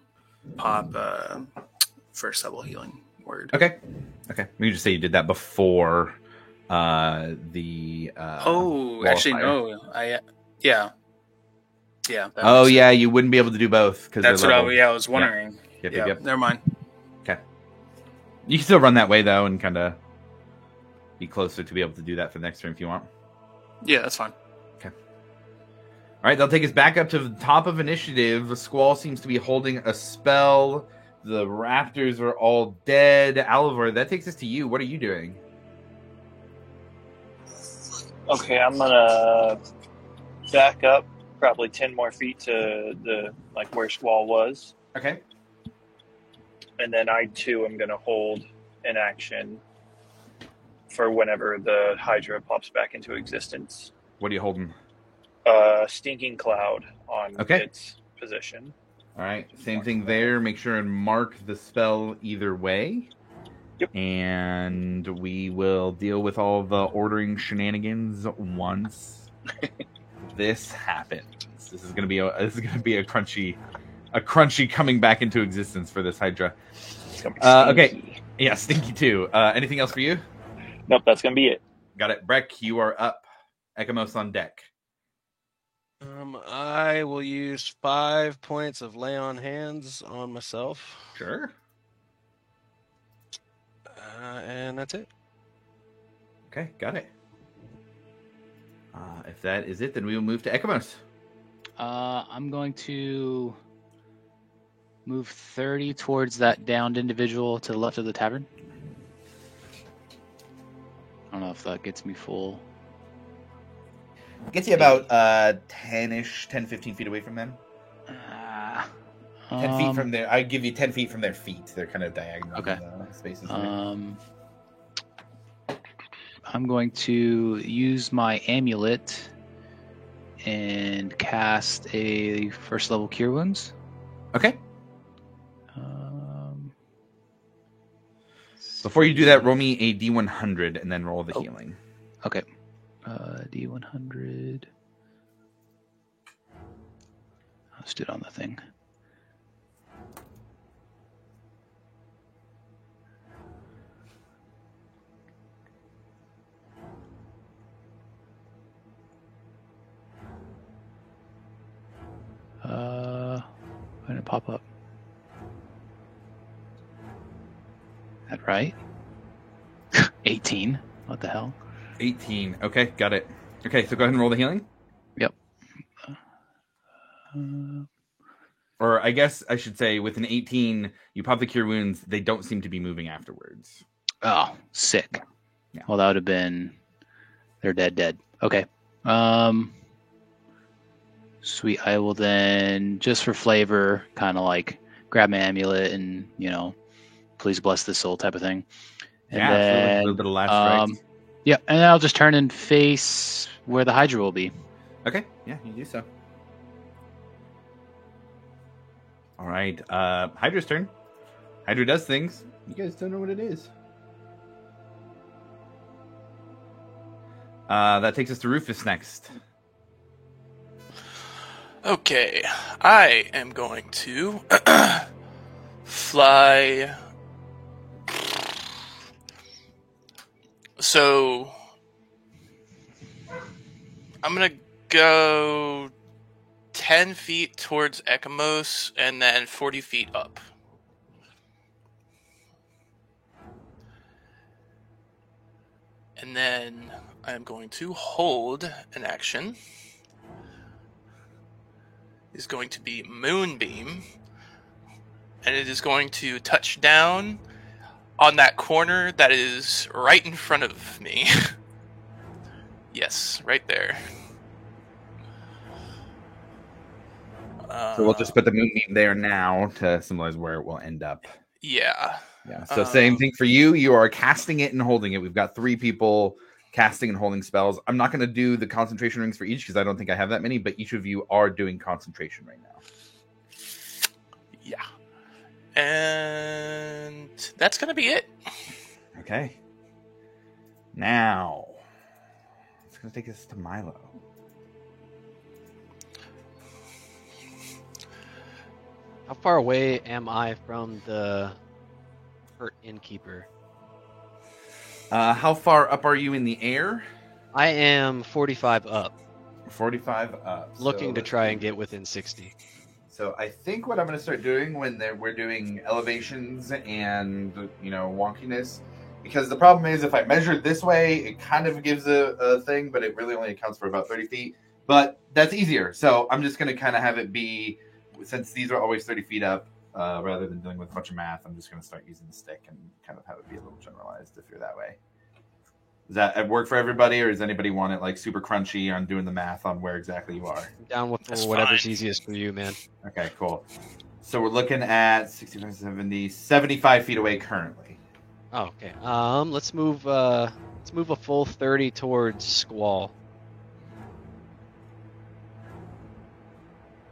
pop first level healing word. Okay. We can just say you did that before the. Actually, no. Yeah. You wouldn't be able to do both because that's what I was wondering. Yep. Never mind. Okay. You can still run that way though, and kind of be closer to be able to do that for the next turn if you want. Yeah, that's fine. Okay. All right, they'll take us back up to the top of initiative. Squall seems to be holding a spell. The raptors are all dead. Alivor, that takes us to you. What are you doing? Okay, I'm gonna back up probably 10 more feet to the where Squall was. Okay. And then I too am gonna hold an action for whenever the Hydra pops back into existence. What are you holding? Stinking Cloud on its position. All right, same thing there. Make sure and mark the spell either way. Yep. And we will deal with all the ordering shenanigans once this happens. This is gonna be a crunchy coming back into existence for this Hydra. Okay, yeah, stinky too. Anything else for you? Nope, that's gonna be it. Got it. Breck, you are up. Ekamos on deck. I will use 5 points of lay on hands on myself. Sure. And that's it. Okay, got it. If that is it, then we will move to Ekamos. I'm going to move 30 towards that downed individual to the left of the tavern. I don't know if that gets me full. Gets you about 10-ish, 10, 15 feet away from them. 10 feet from there. I give you 10 feet from their feet. They're kind of diagonal spaces. I'm going to use my amulet and cast a first level Cure Wounds. Okay. Before you do that, roll me a D100 and then roll the healing. Okay. D100. Let's do it on the thing. When it pop up? That right? 18. What the hell? 18. Okay, got it. Okay, so go ahead and roll the healing. Yep. Or I guess I should say with an 18, you pop the Cure Wounds, they don't seem to be moving afterwards. Oh, sick. Yeah. Well, that would have been... They're dead. Okay. Sweet. I will then, just for flavor, kind of like grab my amulet and, please bless this soul type of thing. And then, a little bit of last strike. Yeah, and then I'll just turn and face where the Hydra will be. Okay, yeah, you do so. All right, Hydra's turn. Hydra does things. You guys don't know what it is. That takes us to Rufus next. Okay, I am going to fly. So I'm going to go 10 feet towards Ekamos and then 40 feet up. And then I'm going to hold an action. Is going to be Moonbeam, and it is going to touch down on that corner that is right in front of me. Yes, right there. So we'll just put the Moonbeam there now to symbolize where it will end up. Yeah. Yeah. So same thing for you. You are casting it and holding it. We've got 3 people casting and holding spells. I'm not going to do the concentration rings for each because I don't think I have that many, but each of you are doing concentration right now. Yeah. And that's going to be it. Okay. Now, it's going to take us to Milo. How far away am I from the hurt innkeeper? How far up are you in the air? I am 45 up. 45 up. Looking to try and get within 60. So I think what I'm going to start doing when we're doing elevations and, wonkiness, because the problem is if I measure this way, it kind of gives a thing, but it really only accounts for about 30 feet. But that's easier. So I'm just going to kind of have it be, since these are always 30 feet up, rather than dealing with a bunch of math, I'm just going to start using the stick and kind of have it be a little generalized if you're that way. Does that work for everybody, or does anybody want it like super crunchy on doing the math on where exactly you are? Down with whatever's easiest for you, man. Okay, cool. So we're looking at 65, 70, 75 feet away currently. Oh, okay. Let's move a full 30 towards Squall.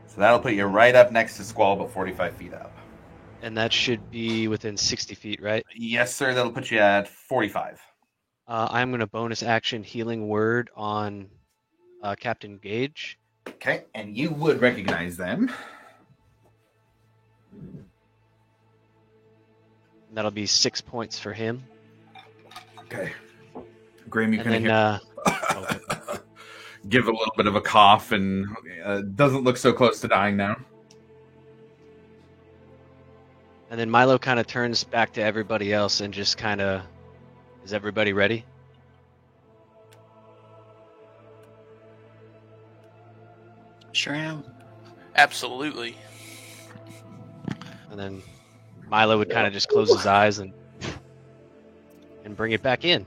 So that'll put you right up next to Squall, but 45 feet up. And that should be within 60 feet, right? Yes, sir. That'll put you at 45. I'm going to bonus action Healing Word on Captain Gage. Okay, and you would recognize them. That'll be 6 points for him. Okay. Graham, you can hear. give a little bit of a cough and doesn't look so close to dying now. And then Milo kind of turns back to everybody else and just kind of, is everybody ready? Sure am. Absolutely. And then Milo would kind of just close his eyes and bring it back in.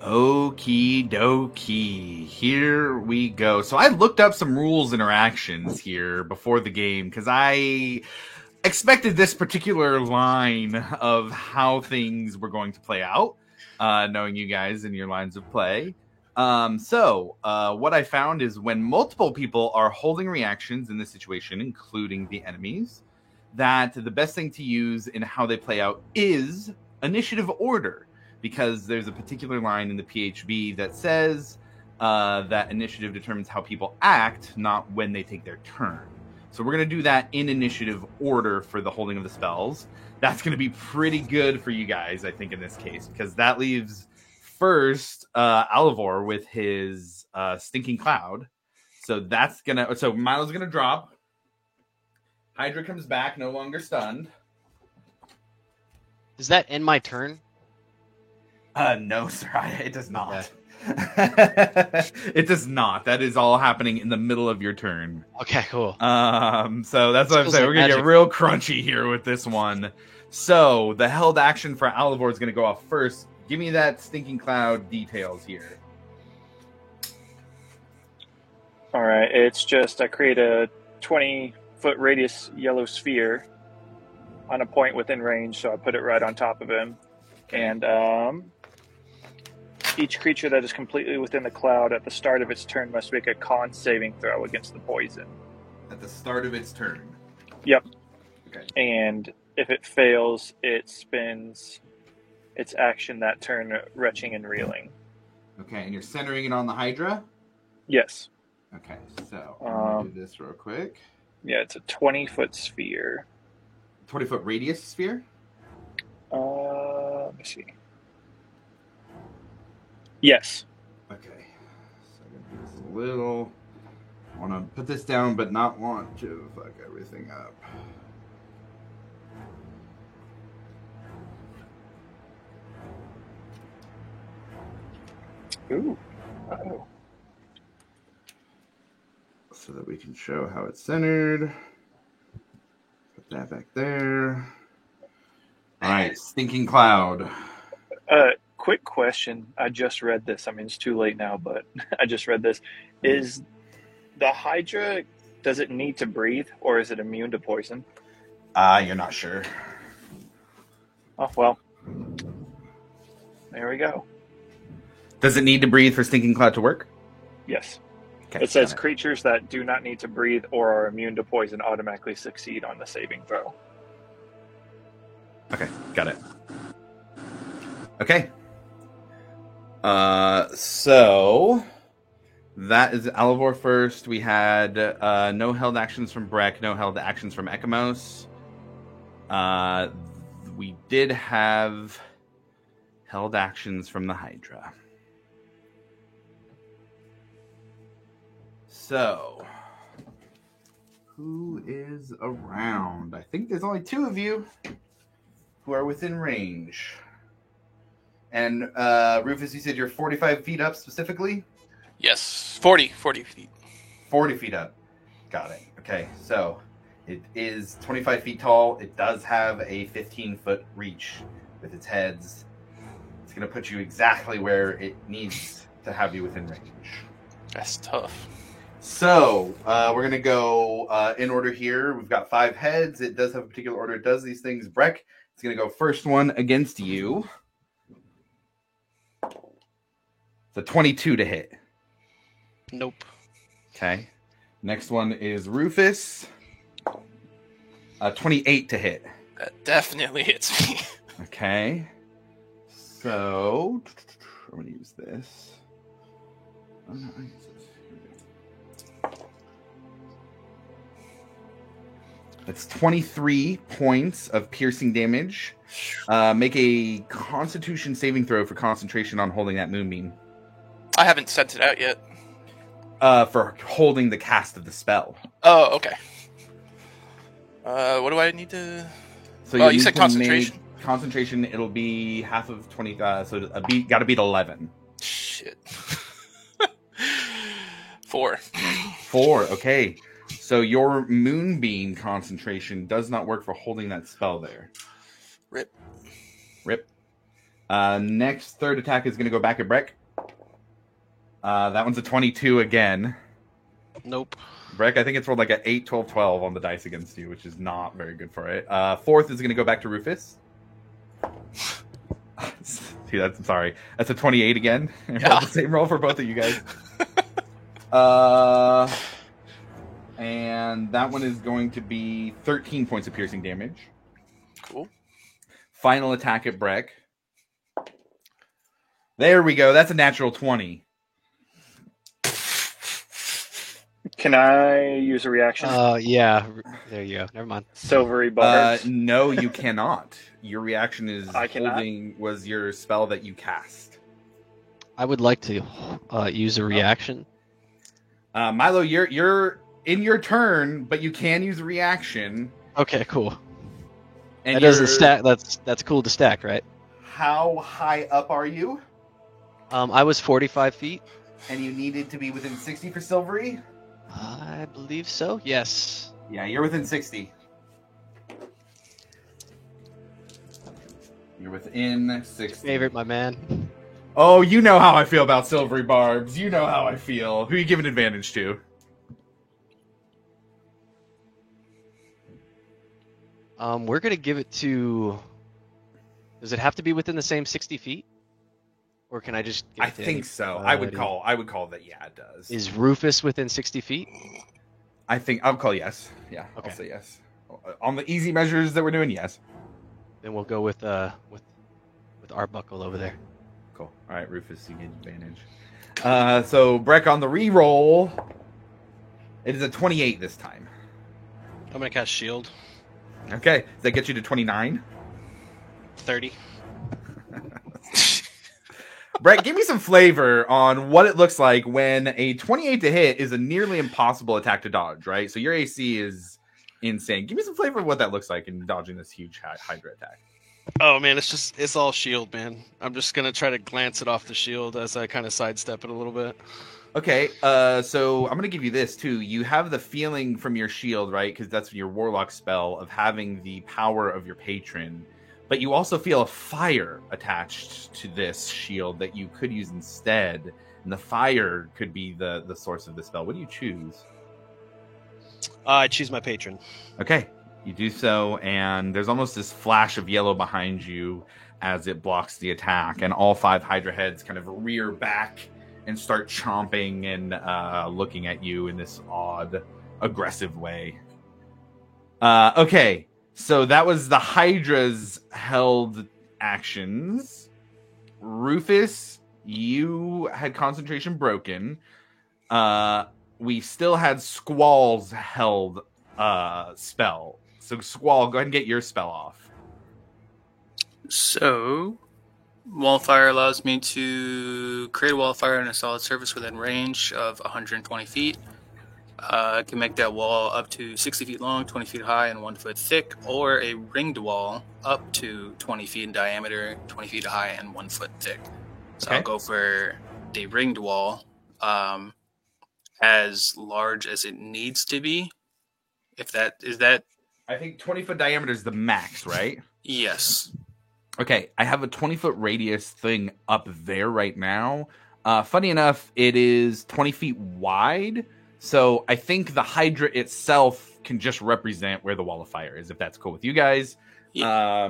Okie dokie. Here we go. So I looked up some rules interactions here before the game because I expected this particular line of how things were going to play out, knowing you guys and your lines of play. So what I found is when multiple people are holding reactions in this situation, including the enemies, that the best thing to use in how they play out is initiative order, because there's a particular line in the PHB that says that initiative determines how people act, not when they take their turn. So we're going to do that in initiative order for the holding of the spells. That's going to be pretty good for you guys, I think, in this case, because that leaves first Alivor with his Stinking Cloud. So that's going to... So Milo's going to drop. Hydra comes back, no longer stunned. Does that end my turn? No, sir. It does not. Okay. It does not. That is all happening in the middle of your turn. Okay, cool. So that's what I'm saying. We're going to get real crunchy here with this one. So the held action for Alivor is going to go off first. Give me that Stinking Cloud details here. All right. It's just I create a 20-foot radius yellow sphere on a point within range, so I put it right on top of him. And each creature that is completely within the cloud at the start of its turn must make a con saving throw against the poison. At the start of its turn? Yep. Okay. And if it fails, it spends its action that turn retching and reeling. Okay, and you're centering it on the Hydra? Yes. Okay, so I'm going to do this real quick. Yeah, it's a 20-foot sphere. 20-foot radius sphere? Let me see. Yes. Okay. So I'm going to do this a little... I want to put this down, but not want to fuck everything up. Ooh. Uh-oh. So that we can show how it's centered. Put that back there. All right, Stinking Cloud. Quick question. I just read this. I mean, it's too late now, but I just read this. Is the Hydra, does it need to breathe, or is it immune to poison? You're not sure. Oh, well. There we go. Does it need to breathe for Stinking Cloud to work? Yes. Okay, it says creatures that do not need to breathe or are immune to poison automatically succeed on the saving throw. Okay, got it. Okay. So that is Alivor first. We had no held actions from Breck, no held actions from Ekamos. We did have held actions from the Hydra. So, who is around? I think there's only two of you who are within range. And Rufus, you said you're 45 feet up specifically? Yes, 40 feet. 40 feet up. Got it. Okay, so it is 25 feet tall. It does have a 15-foot reach with its heads. It's going to put you exactly where it needs to have you within range. That's tough. So, we're going to go in order here. We've got 5 heads. It does have a particular order. It does these things. Breck, it's going to go first one against you. It's a 22 to hit. Nope. Okay. Next one is Rufus. 28 to hit. That definitely hits me. Okay. So, I'm going to use this. Oh, no, I use this. That's 23 points of piercing damage. Make a Constitution saving throw for concentration on holding that moonbeam. I haven't sent it out yet. For holding the cast of the spell. Oh, okay. What do I need to? So you said concentration. Concentration. It'll be half of 20. So got to beat 11. Shit. 4. 4. Okay. So your moonbeam concentration does not work for holding that spell there. Rip. Next third attack is going to go back at Breck. That one's a 22 again. Nope. Breck, I think it's rolled like an 8, 12, 12 on the dice against you, which is not very good for it. Fourth is going to go back to Rufus. See, I'm sorry. That's a 28 again. Yeah. The same roll for both of you guys. And that one is going to be 13 points of piercing damage. Cool. Final attack at Breck. There we go. That's a natural 20. Can I use a reaction? Yeah. There you go. Never mind. Silvery barbs. No, you cannot. Your reaction is was your spell that you cast. I would like to use a reaction. Milo, you're in your turn, but you can use a reaction. Okay, cool. And that doesn't stack. That's cool to stack, right? How high up are you? I was 45 feet. And you needed to be within 60 for Silvery? I believe so, yes. Yeah, you're within 60. You're within 60. Favorite, my man. Oh, you know how I feel about Silvery Barbs. You know how I feel. Who are you giving advantage to? We're going to give it to... Does it have to be within the same 60 feet? Or can I just give it to think so. I would call that, yeah, it does. Is Rufus within 60 feet? I'll call yes. Yeah, okay. I'll say yes. On the easy measures that we're doing, yes. Then we'll go with Arbuckle over there. Cool. All right, Rufus, you get advantage. So Breck on the re-roll. It is a 28 this time. I'm gonna cast shield. Okay, does that get you to 29? 30. Brett, give me some flavor on what it looks like when a 28 to hit is a nearly impossible attack to dodge, right? So your AC is insane. Give me some flavor of what that looks like in dodging this huge Hydra attack. Oh, man, it's all shield, man. I'm just going to try to glance it off the shield as I kind of sidestep it a little bit. Okay, so I'm going to give you this, too. You have the feeling from your shield, right? Because that's your Warlock spell of having the power of your patron. But you also feel a fire attached to this shield that you could use instead. And the fire could be the source of the spell. What do you choose? I choose my patron. Okay, you do so. And there's almost this flash of yellow behind you as it blocks the attack. And all 5 Hydra heads kind of rear back and start chomping and looking at you in this odd, aggressive way. Okay. So that was the Hydra's held actions. Rufus, you had concentration broken. We still had Squall's held spell. So Squall, go ahead and get your spell off. So, Wallfire allows me to create a wallfire in a solid surface within range of 120 feet. I can make that wall up to 60 feet long, 20 feet high, and 1 foot thick, or a ringed wall up to 20 feet in diameter, 20 feet high, and 1 foot thick. So I'll go for the ringed wall, as large as it needs to be. If that is that, I think 20-foot diameter is the max, right? Yes. Okay, I have a 20-foot radius thing up there right now. Funny enough, it is 20 feet wide. So I think the Hydra itself can just represent where the wall of fire is, if that's cool with you guys. Yeah.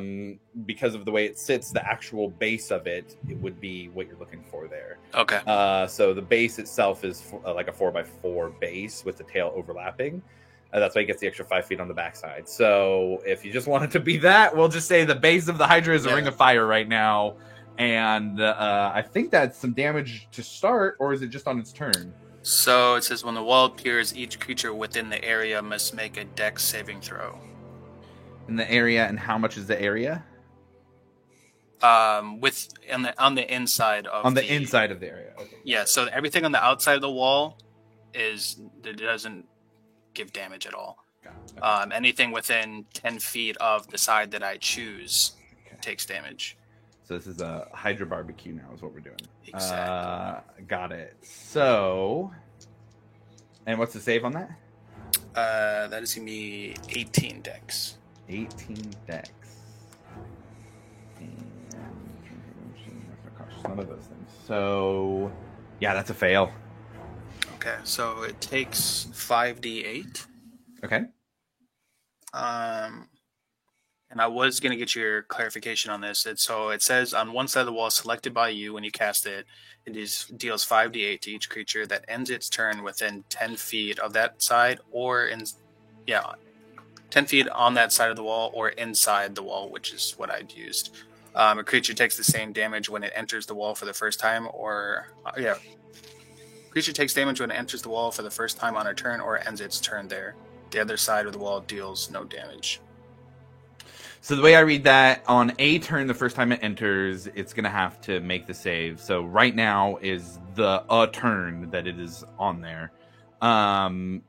Because of the way it sits, the actual base of it would be what you're looking for there. Okay. So the base itself is like a 4x4 base with the tail overlapping. That's why it gets the extra 5 feet on the backside. So if you just want it to be that, we'll just say the base of the Hydra is a ring of fire right now. And I think that's some damage to start, or is it just on its turn? So it says when the wall appears, each creature within the area must make a dex saving throw. In the area, and how much is the area? On the inside of inside of the area. Okay. Yeah, so everything on the outside of the wall doesn't give damage at all. Anything within 10 feet of the side that I choose takes damage. So this is a Hydra barbecue now is what we're doing. Exactly. Got it. So, and what's the save on that? That is going to be 18 dex. 18 dex. And none of those things. So, yeah, that's a fail. Okay, so it takes 5d8. Okay. And I was going to get your clarification on this. So it says on one side of the wall selected by you when you cast it, it deals 5d8 to each creature that ends its turn within 10 feet of that side 10 feet on that side of the wall or inside the wall, which is what I'd used. A creature takes the same damage when it enters the wall for the first time creature takes damage when it enters the wall for the first time on a turn or ends its turn there. The other side of the wall deals no damage. So the way I read that, on a turn, the first time it enters, it's going to have to make the save. So right now is a turn that it is on there. The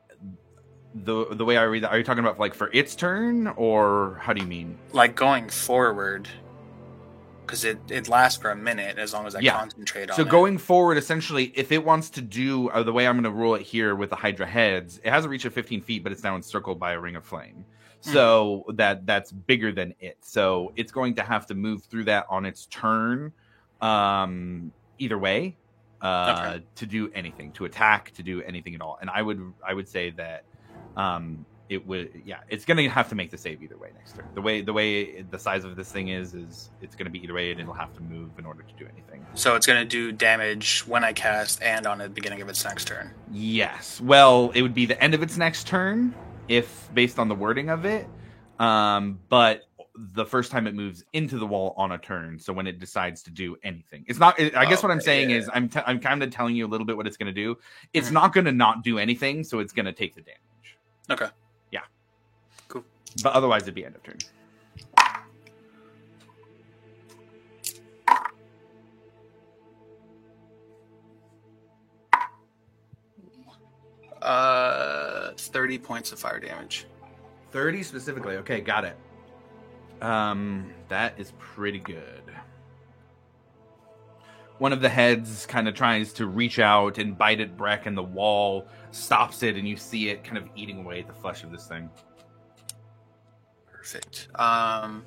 way I read that, are you talking about like for its turn, or how do you mean? Like going forward, because it lasts for a minute as long as I concentrate on it. So going forward, essentially, if it wants to do the way I'm going to rule it here with the Hydra heads, it has a reach of 15 feet, but it's now encircled by a ring of flame. So that's bigger than it. So it's going to have to move through that on its turn, either way, to do anything, to attack, to do anything at all. And I would say that it's going to have to make the save either way next turn. The way the size of this thing is it's going to be either way, and it'll have to move in order to do anything. So it's going to do damage when I cast and on the beginning of its next turn. Yes. Well, it would be the end of its next turn, if based on the wording of it, but the first time it moves into the wall on a turn. So when it decides to do anything, it's not. I guess what I'm saying is I'm kind of telling you a little bit what it's going to do. It's not going to not do anything, so it's going to take the damage. Okay. Yeah. Cool. But otherwise, it'd be end of turn. Uh, 30 points of fire damage. 30 specifically. Okay, got it. That is pretty good. One of the heads kind of tries to reach out and bite at Breck, and the wall stops it, and you see it kind of eating away at the flesh of this thing. Perfect. And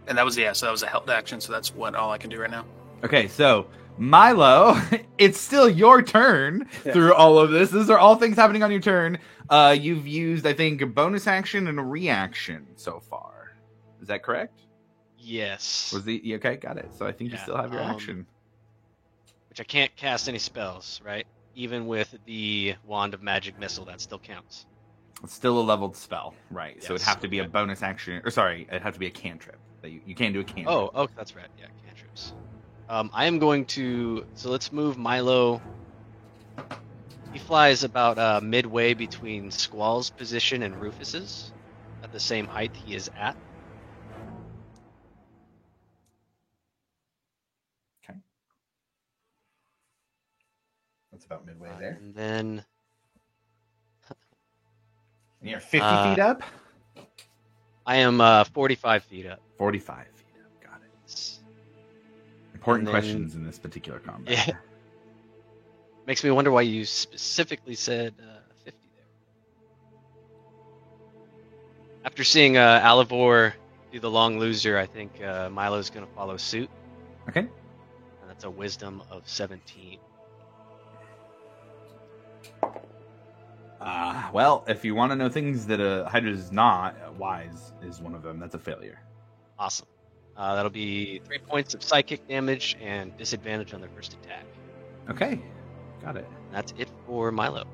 that was so that was a held action, so that's all I can do right now. Okay, so Milo, it's still your turn through all of this. These are all things happening on your turn. You've used, I think, a bonus action and a reaction so far. Is that correct? Yes. Okay? Got it. So I think you still have your action. Which I can't cast any spells, right? Even with the Wand of Magic Missile, that still counts. It's still a leveled spell, right? Yes. So it'd have to be a bonus action, it'd have to be a cantrip. That you can't do a cantrip. Oh, that's right. Yeah, cantrips. I am going to... So let's move Milo. He flies about midway between Squall's position and Rufus's, at the same height he is at. Okay. That's about midway there. And then... And you're 50 feet up? I am 45 feet up. 45 feet up. Got it. Important questions in this particular combat. Yeah. Makes me wonder why you specifically said 50 there. After seeing Alivor do the long loser, I think Milo's going to follow suit. Okay. And that's a wisdom of 17. Well, if you want to know things that a Hydra is not, wise is one of them. That's a failure. Awesome. That'll be 3 points of psychic damage and disadvantage on their first attack. Okay. Got it. And that's it for Milo.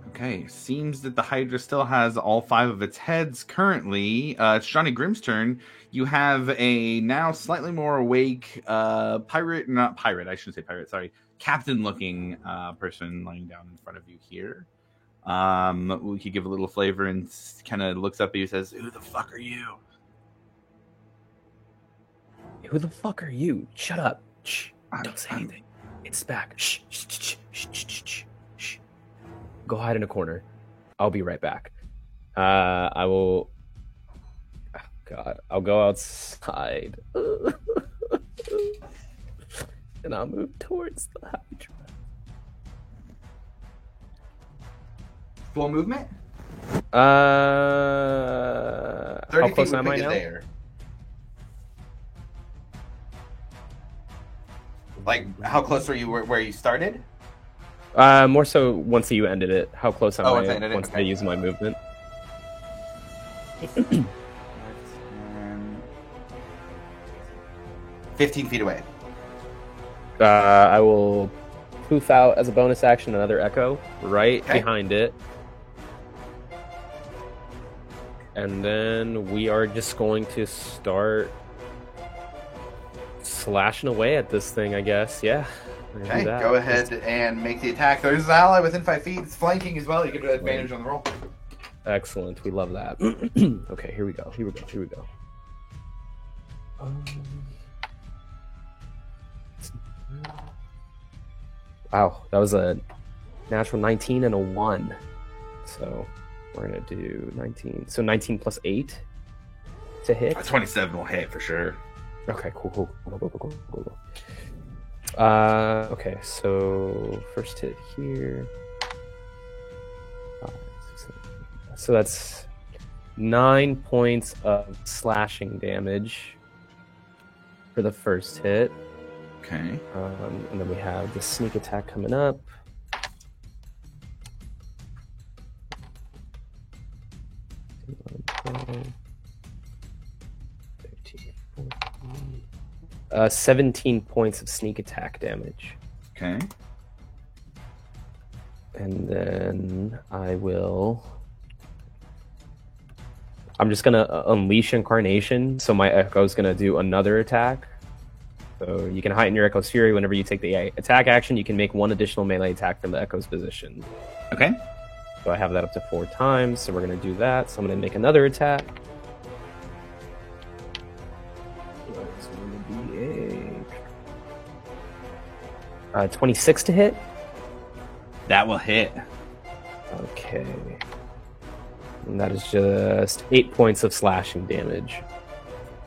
Okay. Seems that the Hydra still has all 5 of its heads currently. It's Johnny Grimm's turn. You have a now slightly more awake captain-looking person lying down in front of you here. We could give a little flavor and kind of looks up at you and says, "Who the fuck are you?" Who the fuck are you? Shut up. Shh. Don't say anything. It's back. Shh. Shh. Shh. Shh. Shh. Shh. go hide in a corner. I'll be right back. I will. Oh, God, I'll go outside. And I'll move towards the Hydra. Full movement? 30 how close am I now? There. Like, how close were you where you started? More so once you ended it. How close am I once I use my movement? 15 feet away. I will poof out as a bonus action another echo right behind it. And then we are just going to start slashing away at this thing, I guess. Yeah. Okay, go ahead and make the attack. There's an ally within 5 feet. It's flanking as well. You get an advantage on the roll. Excellent. We love that. Okay, here we go. Wow, that was a natural 19 and a 1. So we're going to do 19. So 19 plus 8 to hit. 27 will hit for sure. Okay, cool. Okay, so first hit here. So that's 9 points of slashing damage for the first hit. Okay. And then we have the sneak attack coming up. $13, $14, 17 points of sneak attack damage. Okay. And then I'm just gonna unleash Incarnation, so my Echo's gonna do another attack. So you can heighten your Echo's Fury whenever you take the attack action. You can make one additional melee attack from the Echo's position. Okay. So I have that up to 4 times, so we're going to do that. So I'm going to make another attack. It's going to be a 26 to hit. That will hit. Okay. And that is just 8 points of slashing damage.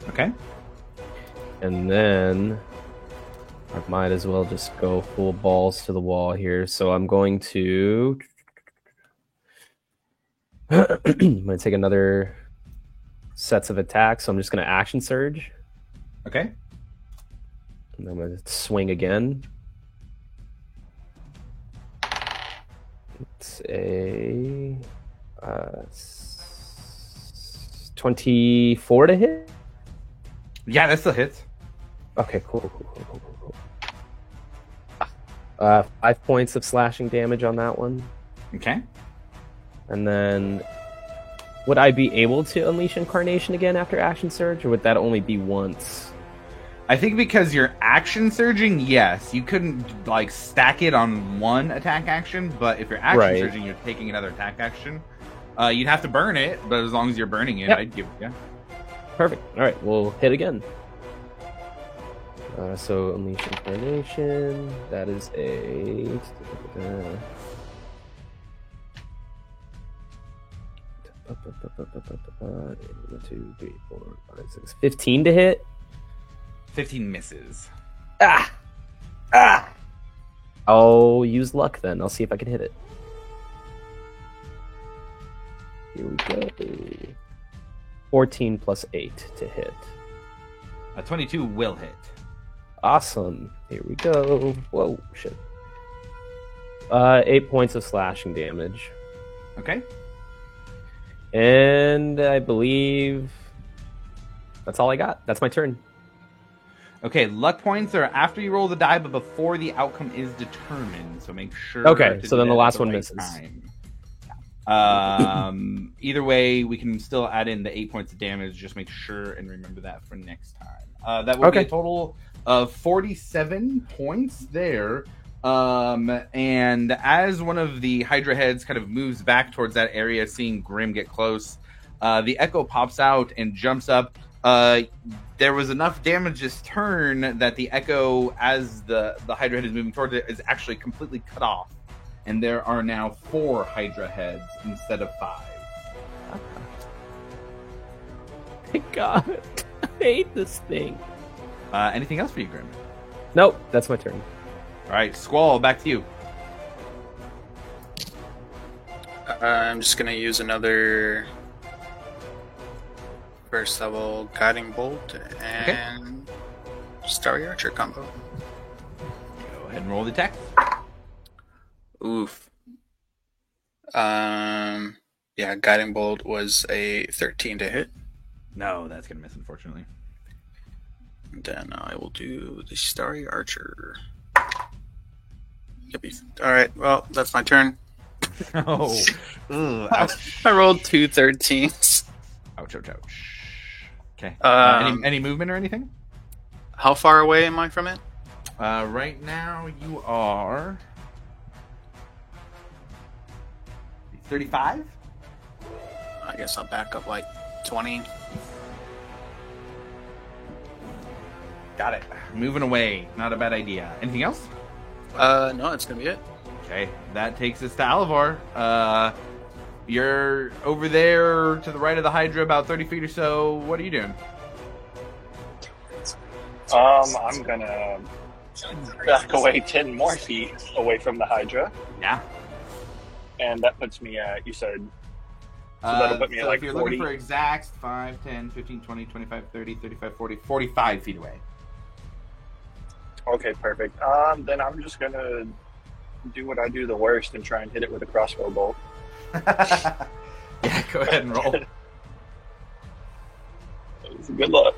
Okay. And then I might as well just go full balls to the wall here. So I'm going to take another sets of attacks. So I'm just going to action surge. Okay. And I'm going to swing again. It's a 24 to hit. Yeah, that still hits. Okay, cool. 5 points of slashing damage on that one. Okay. And then, would I be able to unleash Incarnation again after action surge, or would that only be once? I think because you're action surging, yes. You couldn't, stack it on one attack action, but if you're action surging, you're taking another attack action. You'd have to burn it, but as long as you're burning it, I'd give it, yeah. Perfect. All right, we'll hit again. So unleash Incarnation. That is a 15 to hit. 15 misses. I'll use luck then. I'll see if I can hit it. Here we go. 14 plus 8 to hit. A 22 will hit. Awesome. Here we go. Whoa, shit. 8 points of slashing damage. Okay. And I believe that's all I got. That's my turn. Okay, luck points are after you roll the die, but before the outcome is determined. So make sure. Okay, so then the last one misses. Either way, we can still add in the 8 points of damage. Just make sure and remember that for next time. That will be a total of 47 points there. And as one of the Hydra heads kind of moves back towards that area, seeing Grim get close, the Echo pops out and jumps up. There was enough damage this turn that the Echo, as the Hydra head is moving towards it, is actually completely cut off and there are now 4 Hydra heads instead of 5. My God, I hate this thing. Anything else for you, Grim? Nope, that's my turn. All right, Squall, back to you. I'm just gonna use another first level guiding bolt and Starry Archer combo. Go ahead and roll the attack. Oof. Yeah, guiding bolt was a 13 to hit. No, that's gonna miss, unfortunately. Then I will do the Starry Archer. Yippee. All right, well, that's my turn. Oh, I rolled 2 13s. Ouch, ouch, ouch. Okay. Any movement or anything? How far away am I from it? Right now you are 35. I guess I'll back up like 20. Got it. Moving away. Not a bad idea. Anything else? No, that's gonna be it. Okay, that takes us to Alivar. You're over there to the right of the Hydra, about 30 feet or so. What are you doing? I'm gonna back away 10 more feet away from the Hydra. Yeah. And that puts me at, you said, so that'll put me at like if you're 40. looking for exacts, 5, 10, 15, 20, 25, 30, 35, 40, 45 feet away. Okay, perfect. Then I'm just gonna do what I do the worst and try and hit it with a crossbow bolt. Yeah, go ahead and roll. Good luck.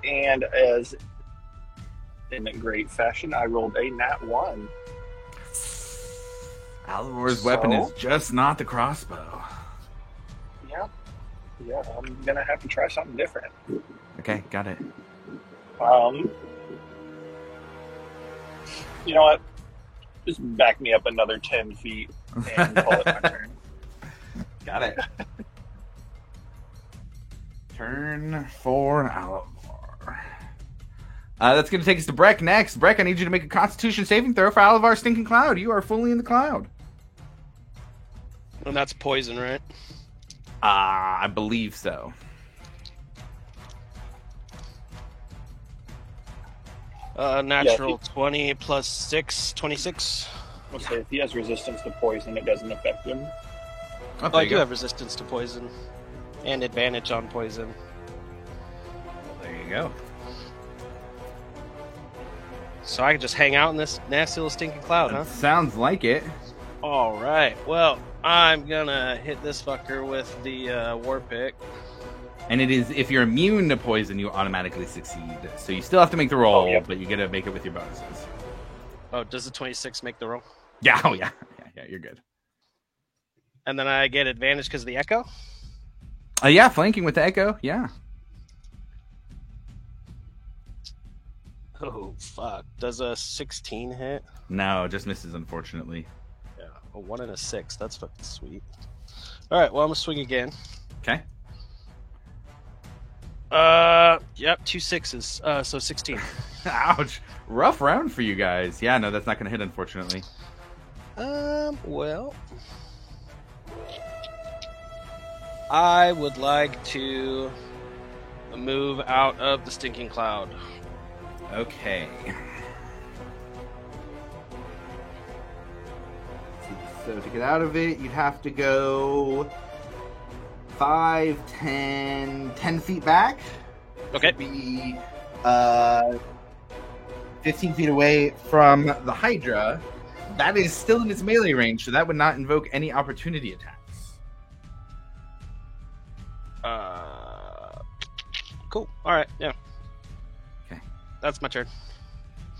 And as in great fashion, I rolled a nat 1. Alivar's weapon is just not the crossbow. Yeah, I'm gonna have to try something different. Okay, got it. You know what? Just back me up another 10 feet and call it my turn. Got it. Turn for Alivar. That's going to take us to Breck next. Breck, I need you to make a Constitution saving throw for Alivar's Stinking Cloud. You are fully in the cloud. And that's poison, right? I believe so. Natural 20 plus 6, 26. I'll say if he has resistance to poison, it doesn't affect him. Oh, I do have resistance to poison. And advantage on poison. There you go. So I can just hang out in this nasty little stinking cloud, huh? Sounds like it. Alright, well, I'm gonna hit this fucker with the war pick. And it is, if you're immune to poison, you automatically succeed. So you still have to make the roll, but you get to make it with your bonuses. Oh, does the 26 make the roll? Yeah, oh yeah. Yeah, you're good. And then I get advantage because of the echo? Yeah, flanking with the echo, yeah. Oh, fuck. Does a 16 hit? No, just misses, unfortunately. Yeah, a 1 and a 6. That's fucking sweet. Alright, well, I'm gonna swing again. Okay. Yep, 2 6s. So 16. Ouch. Rough round for you guys. Yeah, no, that's not gonna hit, unfortunately. Well, I would like to move out of the stinking cloud. Okay. So to get out of it, you'd have to go 5, 10 feet back. Okay. Be 15 feet away from the Hydra. That is still in its melee range, so that would not invoke any opportunity attacks. Cool. Alright, yeah. Okay. That's my turn.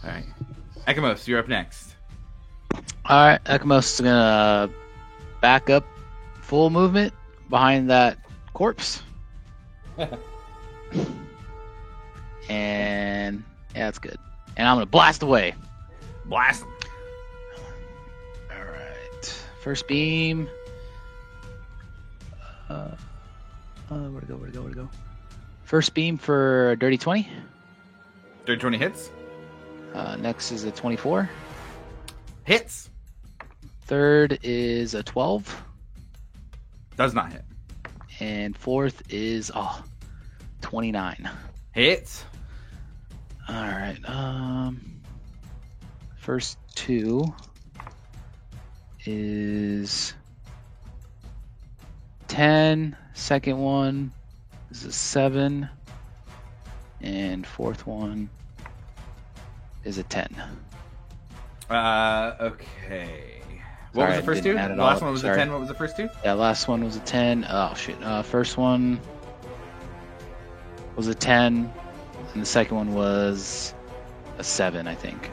Alright. Ekamos, you're up next. Alright, Ekamos is gonna back up full movement behind that corpse. And yeah, that's good. And I'm gonna blast away. Blast. Alright. First beam. Where'd it go? First beam for a dirty 20. Dirty 20 hits. Next is a 24. Hits. Third is a 12. Does not hit. And fourth is 29. Hits. All right. First two is 10. Second one is a 7. And fourth one is a 10. Okay. What was the first two? The last one was a 10. What was the first two? Yeah, last one was a 10. Oh, shit. First one was a 10. And the second one was a 7, I think.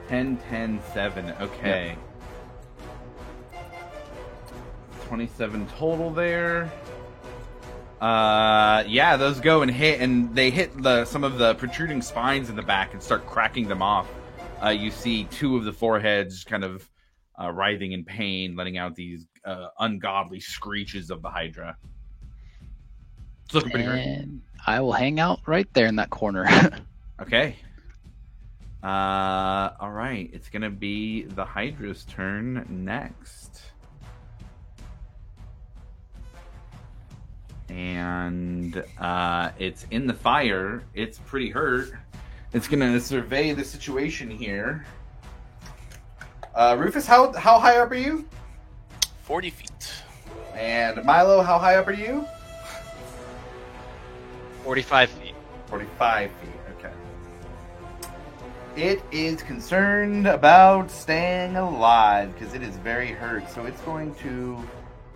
10, 10, 7. Okay. Yep. 27 total there. Yeah, those go and hit, and they hit some of the protruding spines in the back and start cracking them off. You see two of the foreheads kind of writhing in pain, letting out these ungodly screeches of the Hydra. It's looking pretty great. I will hang out right there in that corner. Okay. All right. It's going to be the Hydra's turn next. And it's in the fire. It's pretty hurt. It's going to survey the situation here. Rufus, how high up are you? 40 feet. And Milo, how high up are you? 45 feet. 45 feet, okay. It is concerned about staying alive because it is very hurt. So it's going to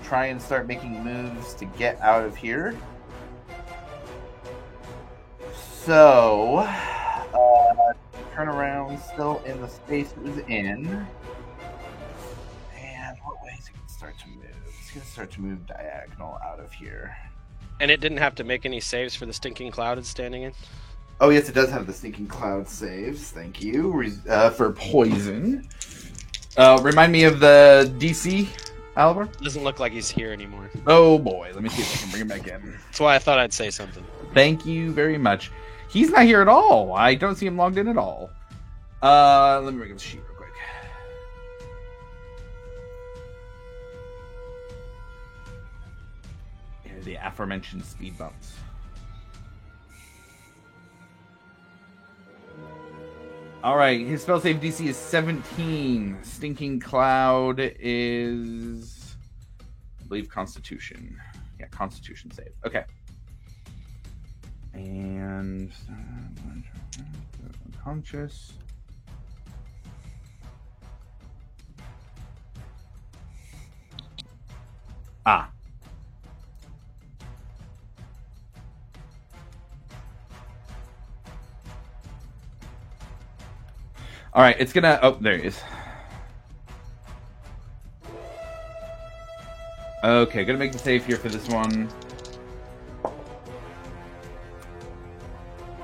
try and start making moves to get out of here. So, turn around, still in the space it was in. And what way is it going to start to move? It's going to start to move diagonal out of here. And it didn't have to make any saves for the stinking cloud it's standing in? Oh, yes, it does have the stinking cloud saves. Thank you. For poison. Remind me of the DC, Oliver? Doesn't look like he's here anymore. Oh, boy. Let me see if I can bring him back in. That's why I thought I'd say something. Thank you very much. He's not here at all. I don't see him logged in at all. Let me bring up the sheet real quick. Here are the aforementioned speed bumps. Alright, his spell save DC is 17. Stinking Cloud is, I believe, Constitution. Yeah, Constitution save. Okay. And unconscious. Ah. All right, it's gonna. Oh, there he is. Okay, gonna make the save here for this one.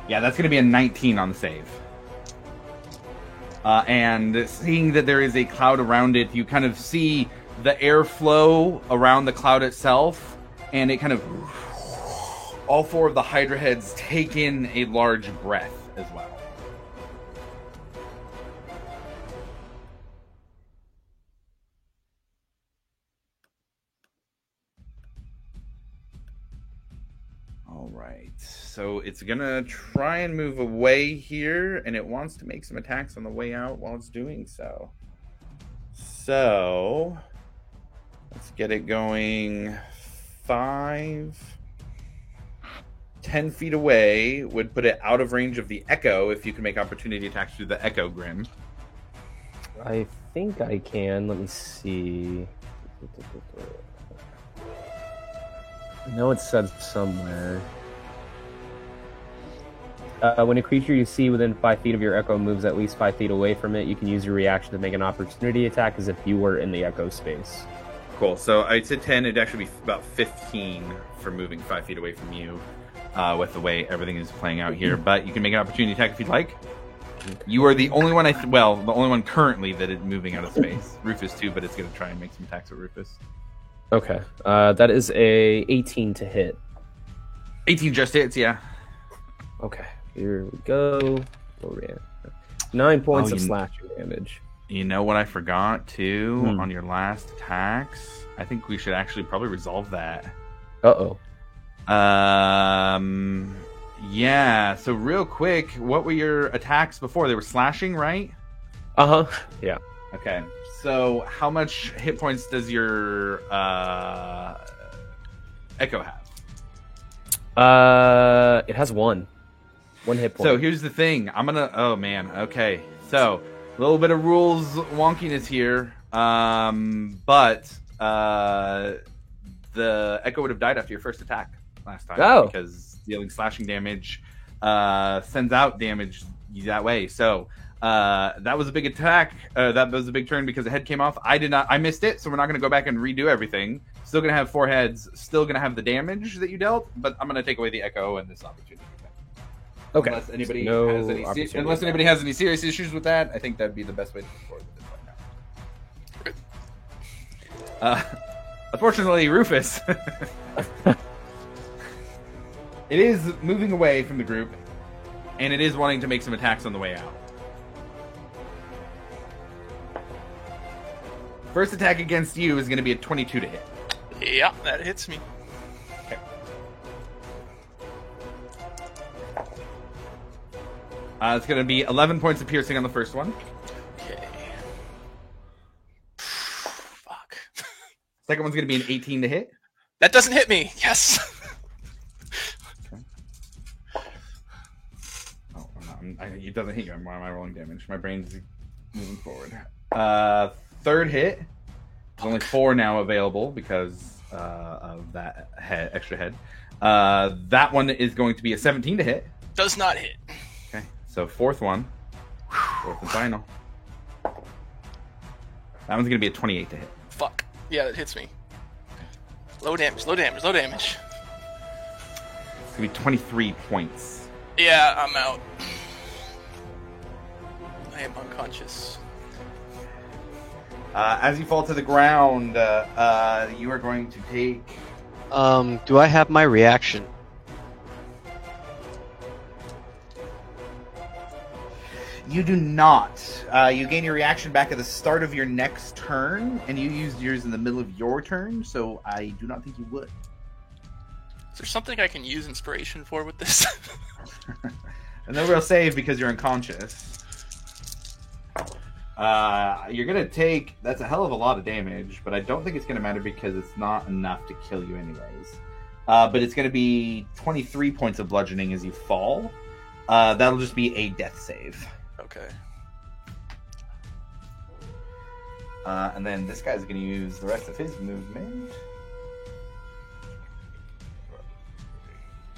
Yeah, that's going to be a 19 on the save. And seeing that there is a cloud around it, you kind of see the airflow around the cloud itself, and it kind of... all four of the Hydra heads take in a large breath as well. All right, so it's gonna try and move away here, and it wants to make some attacks on the way out while it's doing so. So let's get it going 5, 10 feet away would put it out of range of the Echo if you can make opportunity attacks through the Echo Grim. I think I can. Let me see. I know it said somewhere. When a creature you see within 5 feet of your Echo moves at least 5 feet away from it, you can use your reaction to make an opportunity attack as if you were in the Echo space. Cool. So I said 10. It'd actually be about 15 for moving 5 feet away from you with the way everything is playing out here. But you can make an opportunity attack if you'd like. You are the only one, the only one currently that is moving out of space. Rufus too, but it's going to try and make some attacks with Rufus. Okay. That is a 18 to hit. 18 just hits, yeah. Okay. Here we go. 9 points of slashing damage. You know what I forgot too on your last attacks? I think we should actually probably resolve that. Uh-oh. Yeah, so real quick, what were your attacks before? They were slashing, right? Uh-huh. Yeah. Okay. So how much hit points does your Echo have? It has one hit point. So here's the thing. Oh man. Okay. So a little bit of rules wonkiness here. But the Echo would have died after your first attack last time. Oh. Because dealing slashing damage sends out damage that way. So that was a big attack. That was a big turn because the head came off. I missed it, so we're not going to go back and redo everything. Still going to have 4 heads. Still going to have the damage that you dealt, but I'm going to take away the Echo and this opportunity. Okay. Unless anybody has any serious issues with that, I think that'd be the best way to move forward with this right now. Unfortunately, Rufus, it is moving away from the group, and it is wanting to make some attacks on the way out. First attack against you is going to be a 22 to hit. Yeah, that hits me. Okay. It's going to be 11 points of piercing on the first one. Okay. Fuck. Second one's going to be an 18 to hit. That doesn't hit me. Yes. Okay. Oh, it doesn't hit you. Why am I rolling damage? My brain's moving forward. Third hit. There's only 4 now available because of that extra head. That one is going to be a 17 to hit. Does not hit. Okay, so fourth one. Fourth and final. That one's going to be a 28 to hit. Fuck. Yeah, that hits me. Low damage, low damage, low damage. It's going to be 23 points. Yeah, I'm out. I am unconscious. As you fall to the ground, you are going to take... Do I have my reaction? You do not. You gain your reaction back at the start of your next turn, and you used yours in the middle of your turn, so I do not think you would. Is there something I can use inspiration for with this? And no real save because you're unconscious. You're going to take... That's a hell of a lot of damage, but I don't think it's going to matter because it's not enough to kill you anyways. But it's going to be 23 points of bludgeoning as you fall. That'll just be a death save. Okay. And then this guy's going to use the rest of his movement.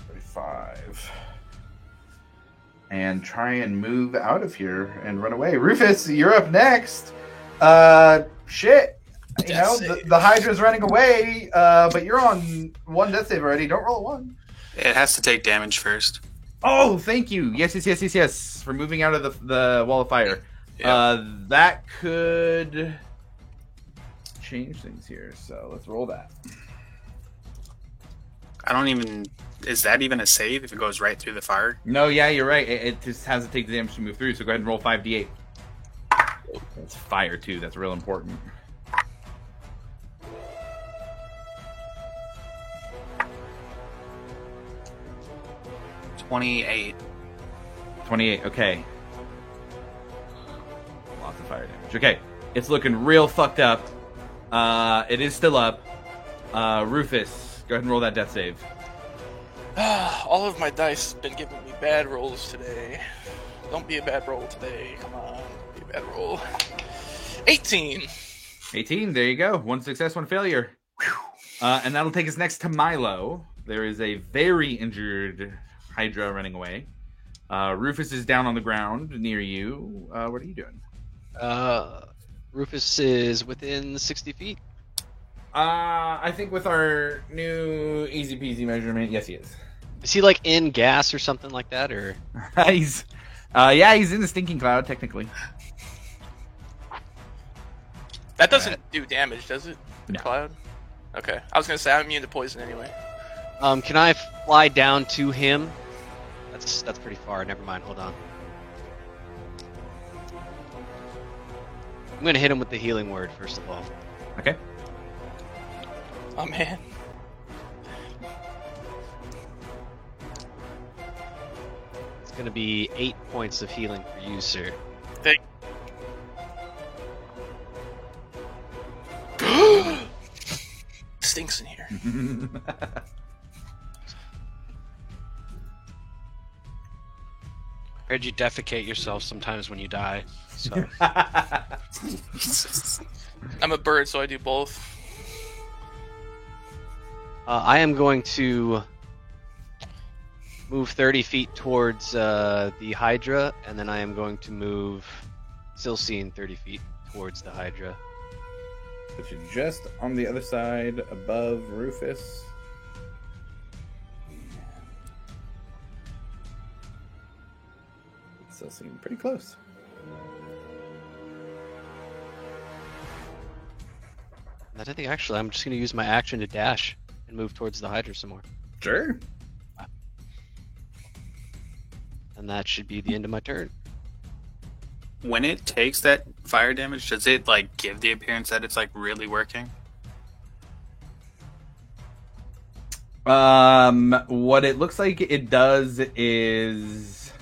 35. And try and move out of here and run away. Rufus, you're up next. Shit. You know, the Hydra's running away, but you're on 1 death save already. Don't roll a 1. It has to take damage first. Oh, thank you. Yes. For moving out of the wall of fire. Yeah. That could change things here. So let's roll that. Is that even a save if it goes right through the fire? No, yeah, you're right. It just has to take the damage to move through. So go ahead and roll 5d8. It's fire too. That's real important. $28. 28. Okay. Lots of fire damage. Okay, it's looking real fucked up. It is still up. Rufus, go ahead and roll that death save. All of my dice have been giving me bad rolls today. Don't be a bad roll today. Come on, be a bad roll. 18. 18. There you go. 1 success, 1 failure. And that'll take us next to Milo. There is a very injured Hydra running away. Rufus is down on the ground near you. What are you doing? Rufus is within 60 feet. I think with our new easy peasy measurement, yes, he is. Is he like in gas or something like that, or? he's in the stinking cloud technically. That doesn't do damage, does it? No. Cloud. Okay, I was gonna say I'm immune to poison anyway. Can I fly down to him? That's pretty far. Never mind. Hold on. I'm going to hit him with the healing word, first of all. Okay. Oh, man. It's going to be 8 points of healing for you, sir. Stinks in here. Heard you defecate yourself sometimes when you die. So. I'm a bird, so I do both. I am going to move 30 feet towards the Hydra, and then I am going to move Silcine 30 feet towards the Hydra. But you're just on the other side above Rufus. It still seems pretty close. I think actually I'm just going to use my action to dash and move towards the Hydra some more. Sure. And that should be the end of my turn. When it takes that fire damage, does it like give the appearance that it's like really working? What it looks like it does is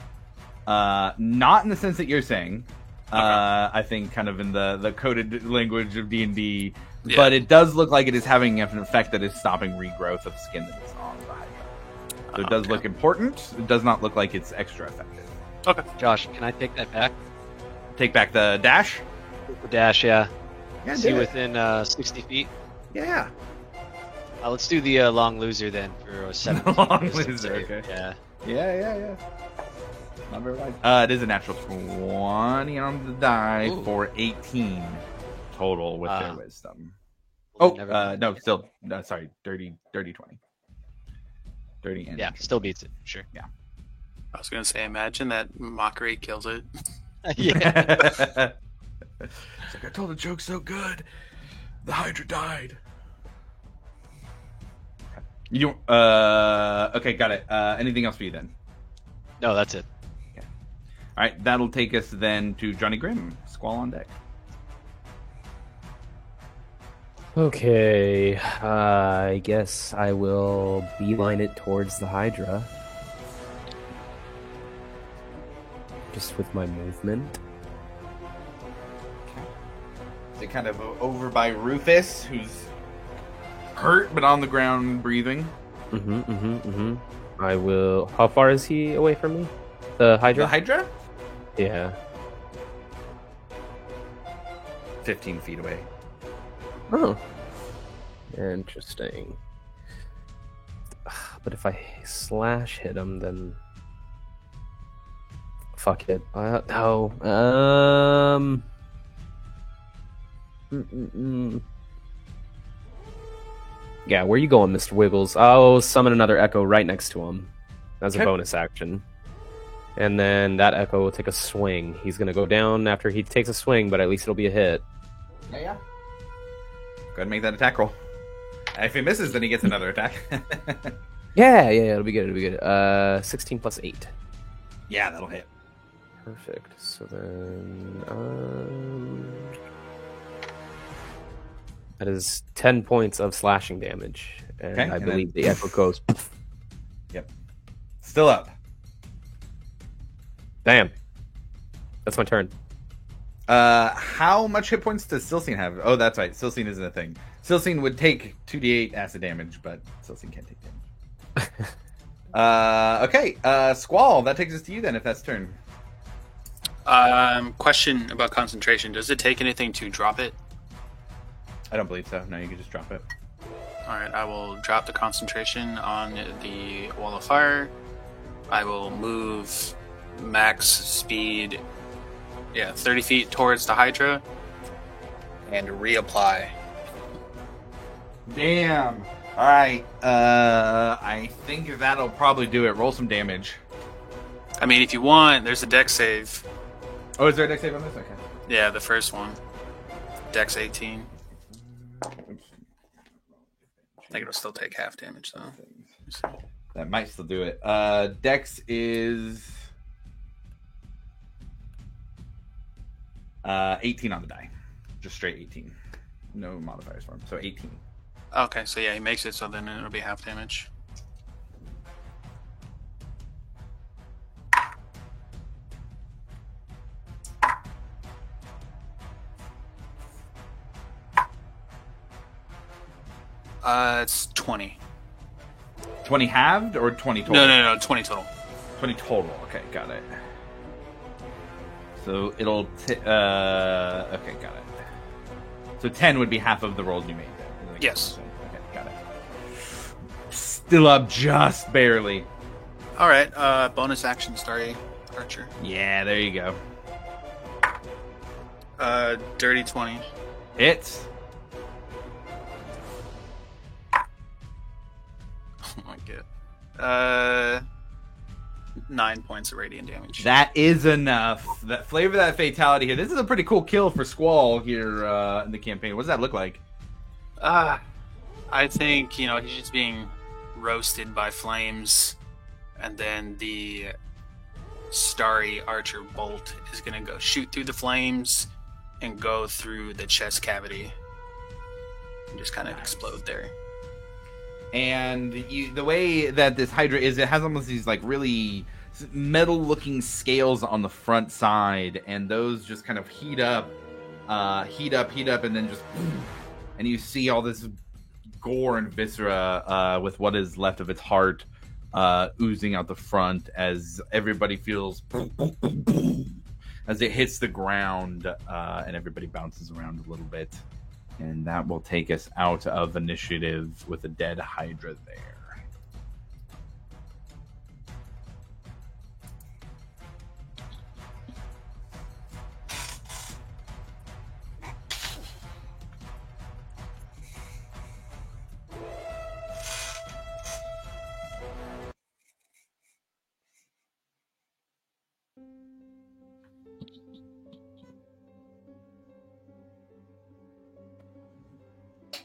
not in the sense that you're saying. Okay. I think kind of in the coded language of D&D, yeah. But it does look like it is having an effect that is stopping regrowth of skin that is on the Hydra. So it does look important. It does not look like it's extra effective. Okay. Josh, can I take that back? Take back the dash? The dash, yeah. Yeah, see within 60 feet? Yeah. Let's do the long loser then for a 7. Long loser, okay. Yeah. Yeah. Not very wide. It is a natural 20 on the die. Ooh. For 18 total with their wisdom. No, still. No, sorry, dirty 20. 30 and yeah, still beats it, sure. Yeah. I was going to say, imagine that mockery kills it. Yeah. It's like, I told the joke so good. The Hydra died. You okay, got it. Anything else for you then? No, that's it. Okay. All right, that'll take us then to Johnny Grimm. Squall on deck. Okay, I guess I will beeline it towards the Hydra. Just with my movement. Is it kind of over by Rufus, who's hurt but on the ground breathing? I will. How far is he away from me? The Hydra? The Hydra? Yeah. 15 feet away. Oh. Interesting. But if I slash hit him, then... Fuck it. No. Yeah, where you going, Mr. Wiggles? I'll summon another Echo right next to him as a bonus action. And then that Echo will take a swing. He's going to go down after he takes a swing, but at least it'll be a hit. Yeah. Go ahead and make that attack roll. If he misses, then he gets another attack. Yeah, it'll be good. 16 plus 8. Yeah, that'll hit. Perfect. So then... that is 10 points of slashing damage. And I believe the Echo goes... Yep. Still up. Damn. That's my turn. How much hit points does Silcine have? Oh, that's right. Silcine isn't a thing. Silcine would take 2d8 acid damage, but Silcine can't take damage. Okay. Squall, that takes us to you then, if that's turn. Question about concentration. Does it take anything to drop it? I don't believe so. No, you can just drop it. Alright, I will drop the concentration on the wall of fire. I will move max speed 30 feet towards the Hydra and reapply. Damn. Alright. I think that'll probably do it. Roll some damage. I mean, if you want, there's a dex save. Oh, is there a dex save on this? Okay. Yeah, the first one. Dex 18. I think it'll still take half damage, though. That might still do it. Dex is 18 on the die. Just straight 18. No modifiers for him. So 18. Okay, so yeah, he makes it, so then it'll be half damage. It's 20. 20 halved or 20 total? No, 20 total. 20 total. Okay, got it. So it'll okay, got it. So 10 would be half of the rolls you made then. Yes. Okay, got it. Still up just barely. All right, bonus action Starry Archer. Yeah, there you go. Dirty 20. Hits. Oh my god. 9 points of radiant damage. That is enough. That flavor that fatality here. This is a pretty cool kill for Squall here in the campaign. What does that look like? I think, he's just being roasted by flames, and then the Starry Archer bolt is going to go shoot through the flames and go through the chest cavity and just kind of explode there. And the way that this Hydra is, it has almost these like really metal-looking scales on the front side, and those just kind of heat up, and then just, and you see all this gore and viscera with what is left of its heart oozing out the front as everybody feels as it hits the ground, and everybody bounces around a little bit. And that will take us out of initiative with a dead Hydra there.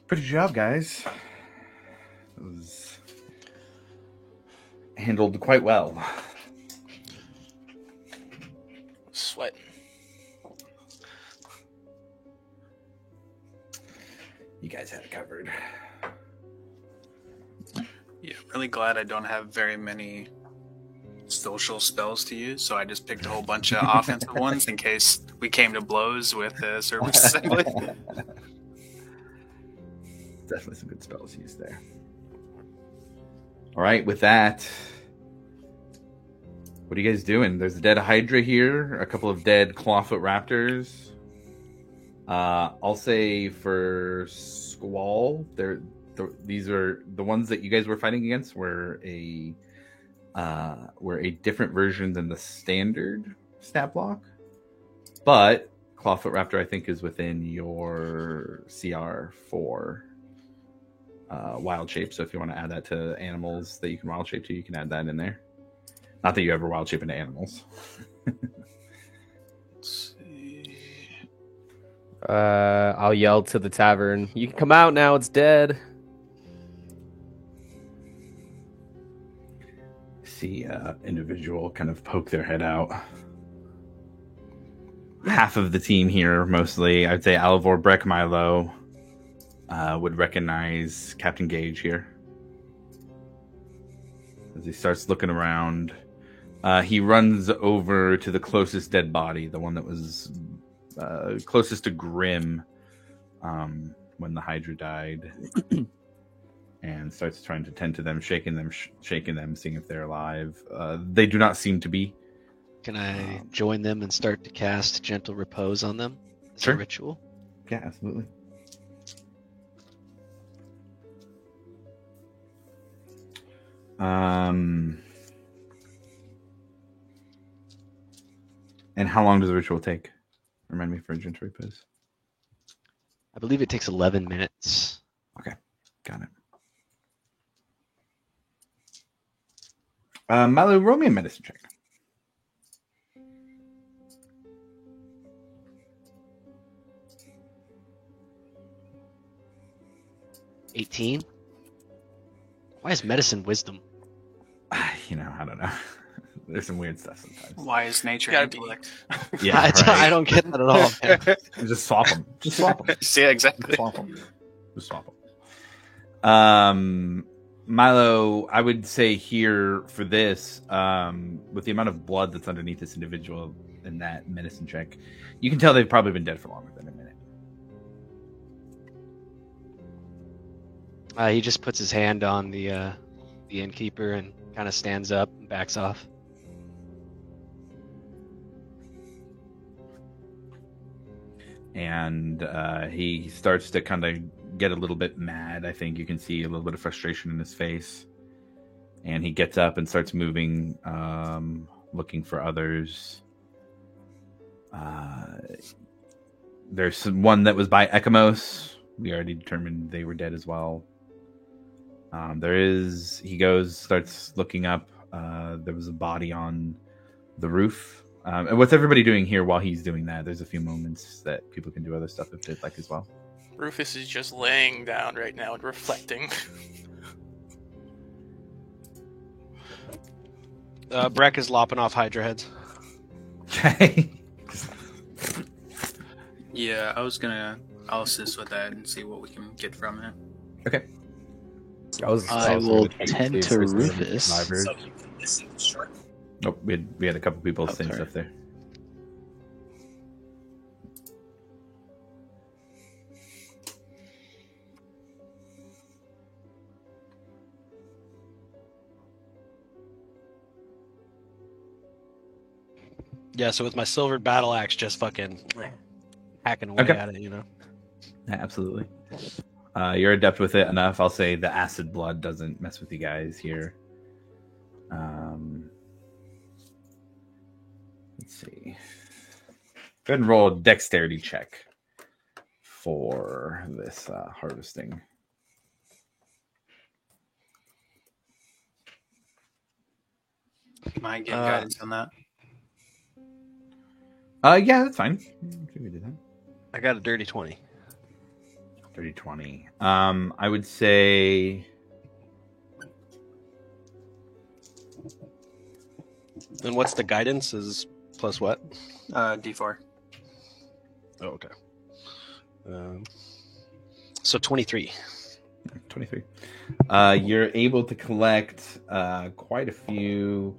Pretty good job, guys. It was handled quite well. Sweating. You guys had it covered. Yeah, really glad I don't have very many social spells to use, so I just picked a whole bunch of offensive ones in case we came to blows with the service assembly. Definitely some good spells used there. All right, with that, what are you guys doing? There's a dead Hydra here, a couple of dead Clawfoot Raptors. I'll say for Squall, these are the ones that you guys were fighting against were a different version than the standard stat block, but Clawfoot Raptor I think is within your CR4. Wild shape, so if you want to add that to animals that you can wild shape to, you can add that in there. Not that you ever wild shape into animals. Let's see. I'll yell to the tavern, you can come out now, it's dead. See individual kind of poke their head out. Half of the team here, mostly, I'd say Alivor, Breck, Milo, would recognize Captain Gage here. As he starts looking around, he runs over to the closest dead body, the one that was closest to Grim when the Hydra died, and starts trying to tend to them, shaking them, seeing if they're alive. They do not seem to be. Can I join them and start to cast Gentle Repose on them as Sure. a ritual? Yeah, absolutely. And how long does the ritual take? Remind me for a Gentle Repose. I believe it takes 11 minutes. Okay, got it. Milo, roll me a medicine check. Why is medicine wisdom? I don't know. There's some weird stuff sometimes. Why is nature intellect? Yeah, I don't get that at all. Just swap them. Yeah, exactly. Just swap them. Milo, I would say here for this, with the amount of blood that's underneath this individual in that medicine check, you can tell they've probably been dead for longer than a minute. He just puts his hand on the innkeeper and kind of stands up and backs off. And he starts to kind of get a little bit mad. I think you can see a little bit of frustration in his face. And he gets up and starts moving, looking for others. There's one that was by Ekamos. We already determined they were dead as well. He goes, starts looking up. There was a body on the roof. And what's everybody doing here while he's doing that? There's a few moments that people can do other stuff if they'd like as well. Rufus is just laying down right now and reflecting. Breck is lopping off Hydra heads. Okay. Yeah, I'll assist with that and see what we can get from it. Okay. I will tend to Rufus. Nope, we had a couple people saying stuff there. Yeah, so with my silvered battle axe, just fucking hacking away at it, you know. Yeah, absolutely. You're adept with it enough. I'll say the acid blood doesn't mess with you guys here. Let's see. Go ahead and roll a dexterity check for this harvesting. Can I get guidance on that? Yeah, that's fine. We can do that. I got a dirty 20. Dirty 20. I would say. And what's the guidance? Is plus what? D4. Oh, okay. So 23. 23. You're able to collect quite a few.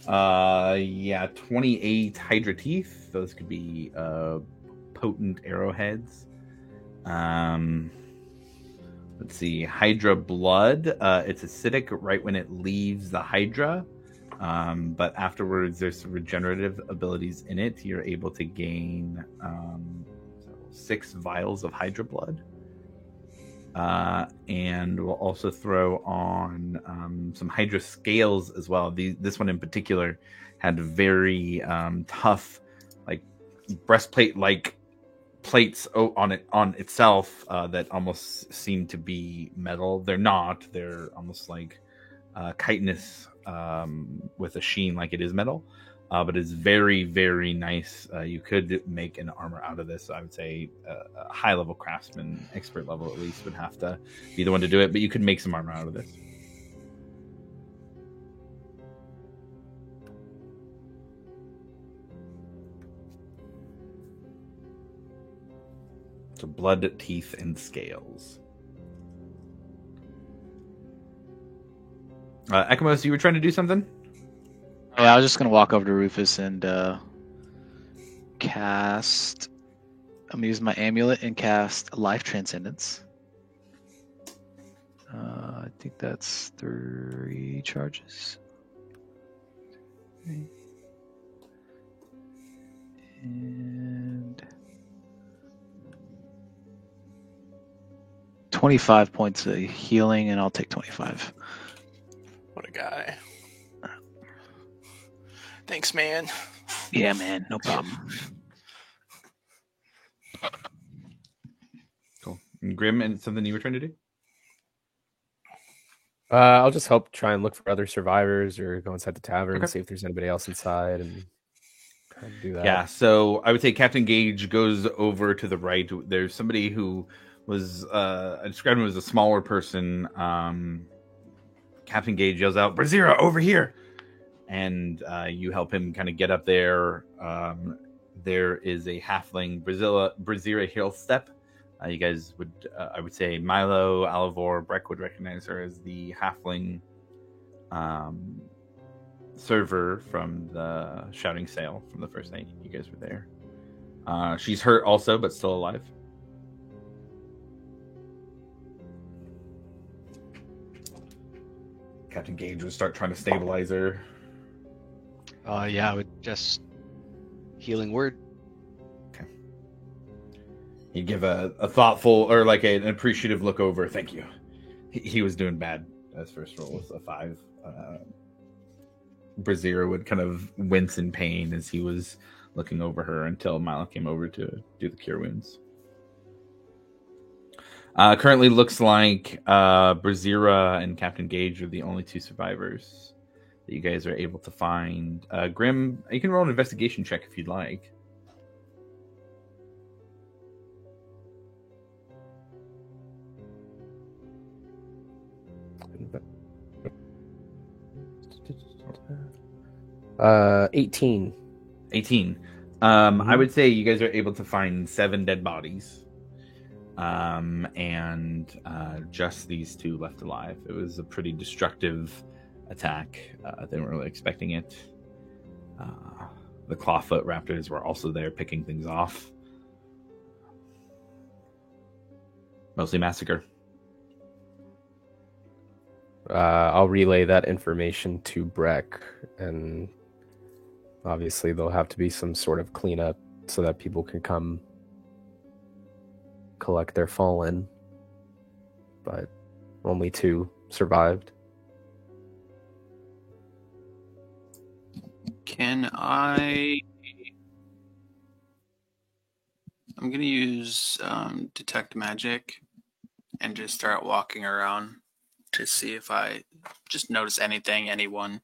28 Hydra teeth. Those could be potent arrowheads. Let's see. Hydra blood. It's acidic right when it leaves the Hydra. But afterwards, there's regenerative abilities in it. You're able to gain 6 vials of Hydra blood. And we'll also throw on some Hydra scales as well. This one in particular had very tough, like breastplate-like plates on itself that almost seem to be metal. They're not. They're almost like chitinous with a sheen like it is metal. But it's very, very nice. You could make an armor out of this. I would say a high-level craftsman, expert level at least, would have to be the one to do it. But you could make some armor out of this. So blood, teeth, and scales. Ekamos, you were trying to do something? Yeah, I was just going to walk over to Rufus and cast... I'm going to use my amulet and cast Life Transcendence. I think that's 3 charges. And 25 points of healing, and I'll take 25. What a guy. Thanks, man. Yeah, man, no problem. Cool. And Grim, and something you were trying to do? I'll just try and look for other survivors or go inside the tavern and see if there's anybody else inside and try to do that. Yeah, so I would say Captain Gage goes over to the right. There's somebody who was, I described him as a smaller person. Captain Gage yells out, "Braziera, over here!" and you help him kind of get up there. There is a halfling Brazira heel step. You guys would, I would say, Milo, Alivor, Breck would recognize her as the halfling server from the Shouting Sail from the first night you guys were there. She's hurt also, but still alive. Captain Gage would start trying to stabilize her. Yeah, with just healing word. Okay. He'd give a thoughtful or like an appreciative look over. Thank you. He was doing bad. His first roll was a 5. Brazira would kind of wince in pain as he was looking over her until Milo came over to do the cure wounds. Currently looks like Brazira and Captain Gage are the only 2 survivors that you guys are able to find. Grim, you can roll an investigation check if you'd like. Uh, 18. 18. I would say you guys are able to find 7 dead bodies. And just these 2 left alive. It was a pretty destructive attack. They weren't really expecting it. The clawfoot raptors were also there picking things off. Mostly massacre. I'll relay that information to Breck, and obviously there'll have to be some sort of cleanup so that people can come collect their fallen, but only 2 survived. I'm gonna use detect magic and just start walking around to see if I just notice anything, anyone.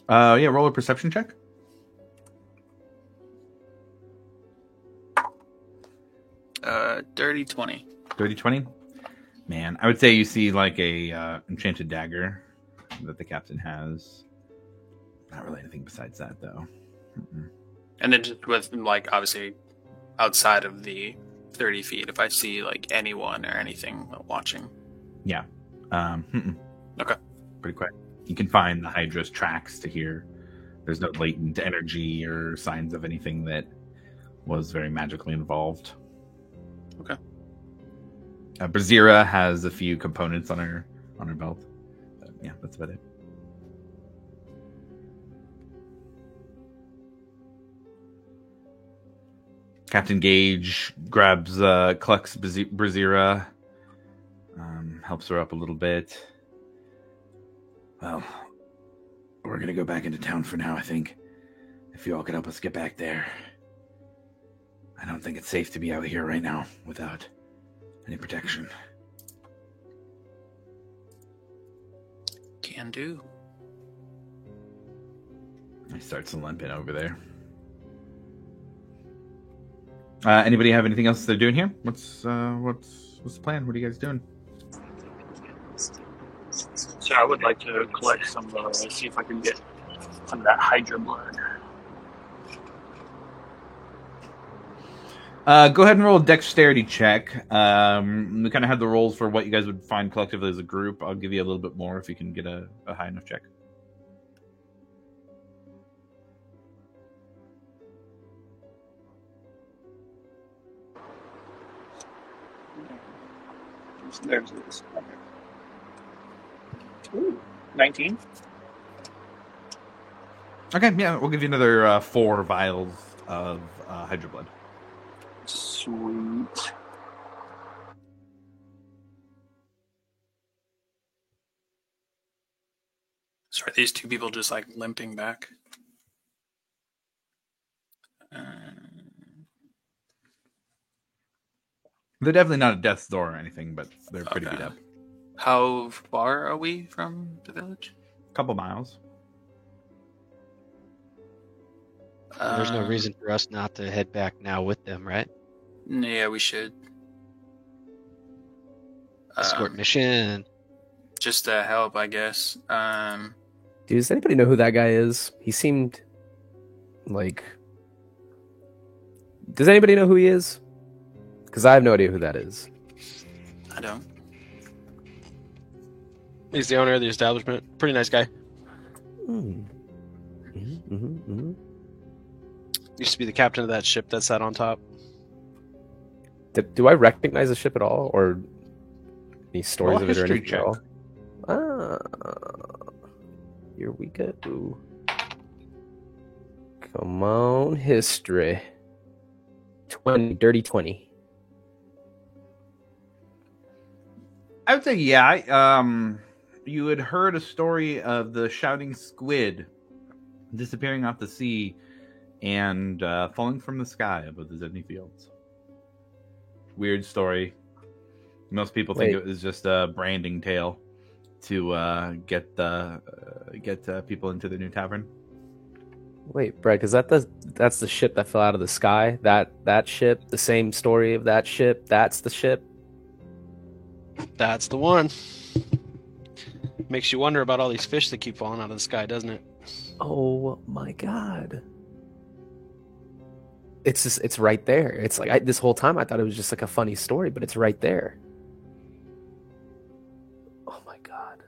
Yeah, roll a perception check. Dirty 20. Dirty 20? Man, I would say you see like a enchanted dagger that the captain has. Not really anything besides that, though. Mm-mm. And then just with, like, obviously outside of the 30 feet, if I see, like, anyone or anything watching. Yeah. Okay. Pretty quick. You can find the Hydra's tracks to here. There's no latent energy or signs of anything that was very magically involved. Okay. Brazira has a few components on her belt. But yeah, that's about it. Captain Gage grabs, collects Brazira, helps her up a little bit. Well, we're going to go back into town for now, I think. If you all could help us get back there. I don't think it's safe to be out here right now without any protection. Can do. He starts limping over there. Anybody have anything else they're doing here? What's the plan? What are you guys doing? So I would like to collect some, see if I can get some of that Hydra blood. Go ahead and roll a dexterity check. We kind of had the rolls for what you guys would find collectively as a group. I'll give you a little bit more if you can get a high enough check. There's this. Ooh, 19. Okay, yeah, we'll give you another 4 vials of Hydra blood. Sweet. So are these 2 people just like limping back? They're definitely not at death's door or anything, but they're pretty beat up. How far are we from the village? A couple miles. There's no reason for us not to head back now with them, right? Yeah, we should. Escort mission. Just to help, I guess. Does anybody know who that guy is? He seemed like... Does anybody know who he is? Because I have no idea who that is. I don't. He's the owner of the establishment. Pretty nice guy. Used to be the captain of that ship that sat on top. Do I recognize the ship at all, or any stories of it or anything check. at all? Here we go. Come on, history. 20, dirty 20. I would say, yeah. You had heard a story of the shouting squid disappearing off the sea and falling from the sky above the Zedney Fields. Weird story. Most people think it was just a branding tale to get people into the new tavern. Wait, Brett, because that's the ship that fell out of the sky. That ship, the same story of that ship. That's the ship. That's the one. Makes you wonder about all these fish that keep falling out of the sky, doesn't it? Oh my god! It's right there. It's like this whole time I thought it was just like a funny story, but it's right there. Oh my god!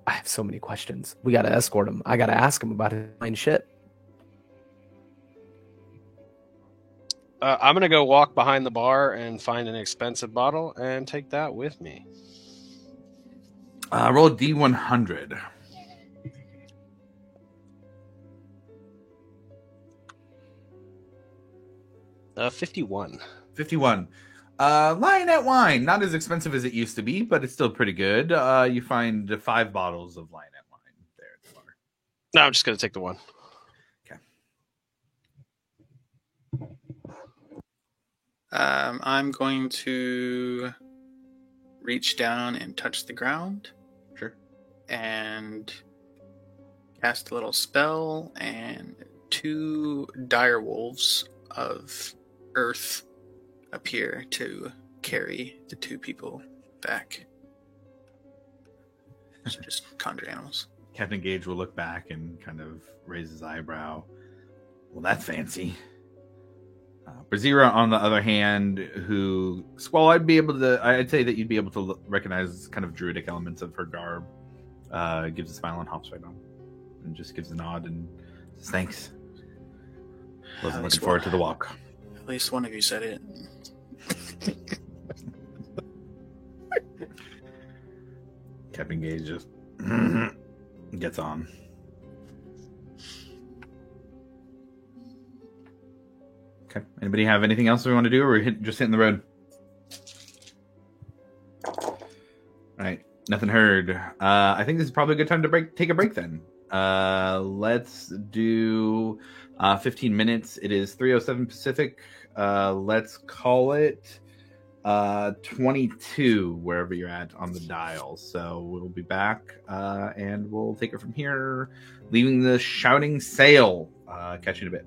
I have so many questions. We gotta escort him. I gotta ask him about his fine ship. I'm gonna go walk behind the bar and find an expensive bottle and take that with me. Roll a D100. Uh, 51. 51. Lionette wine, not as expensive as it used to be, but it's still pretty good. You find 5 bottles of Lionette wine there at the bar. No, I'm just gonna take the one. Okay. I'm going to reach down and touch the ground. Sure. And cast a little spell, and 2 dire wolves of earth appear to carry the 2 people back. So just conjure animals. Captain Gage will look back and kind of raise his eyebrow. Well, that's fancy. Brazira, on the other hand, who... Squall, I'd say that you'd be able to recognize kind of druidic elements of her garb. Gives a smile and hops right on. And just gives a nod and says, thanks. Wasn't looking forward to the walk. At least one of you said it. Captain Gage just gets on. Okay. Anybody have anything else we want to do, or we're just hitting the road? All right. Nothing heard. I think this is probably a good time to take a break then. Let's do 15 minutes. It is 3:07 Pacific. Let's call it 22 wherever you're at on the dial. So we'll be back and we'll take it from here, leaving the shouting sail. Catch you in a bit.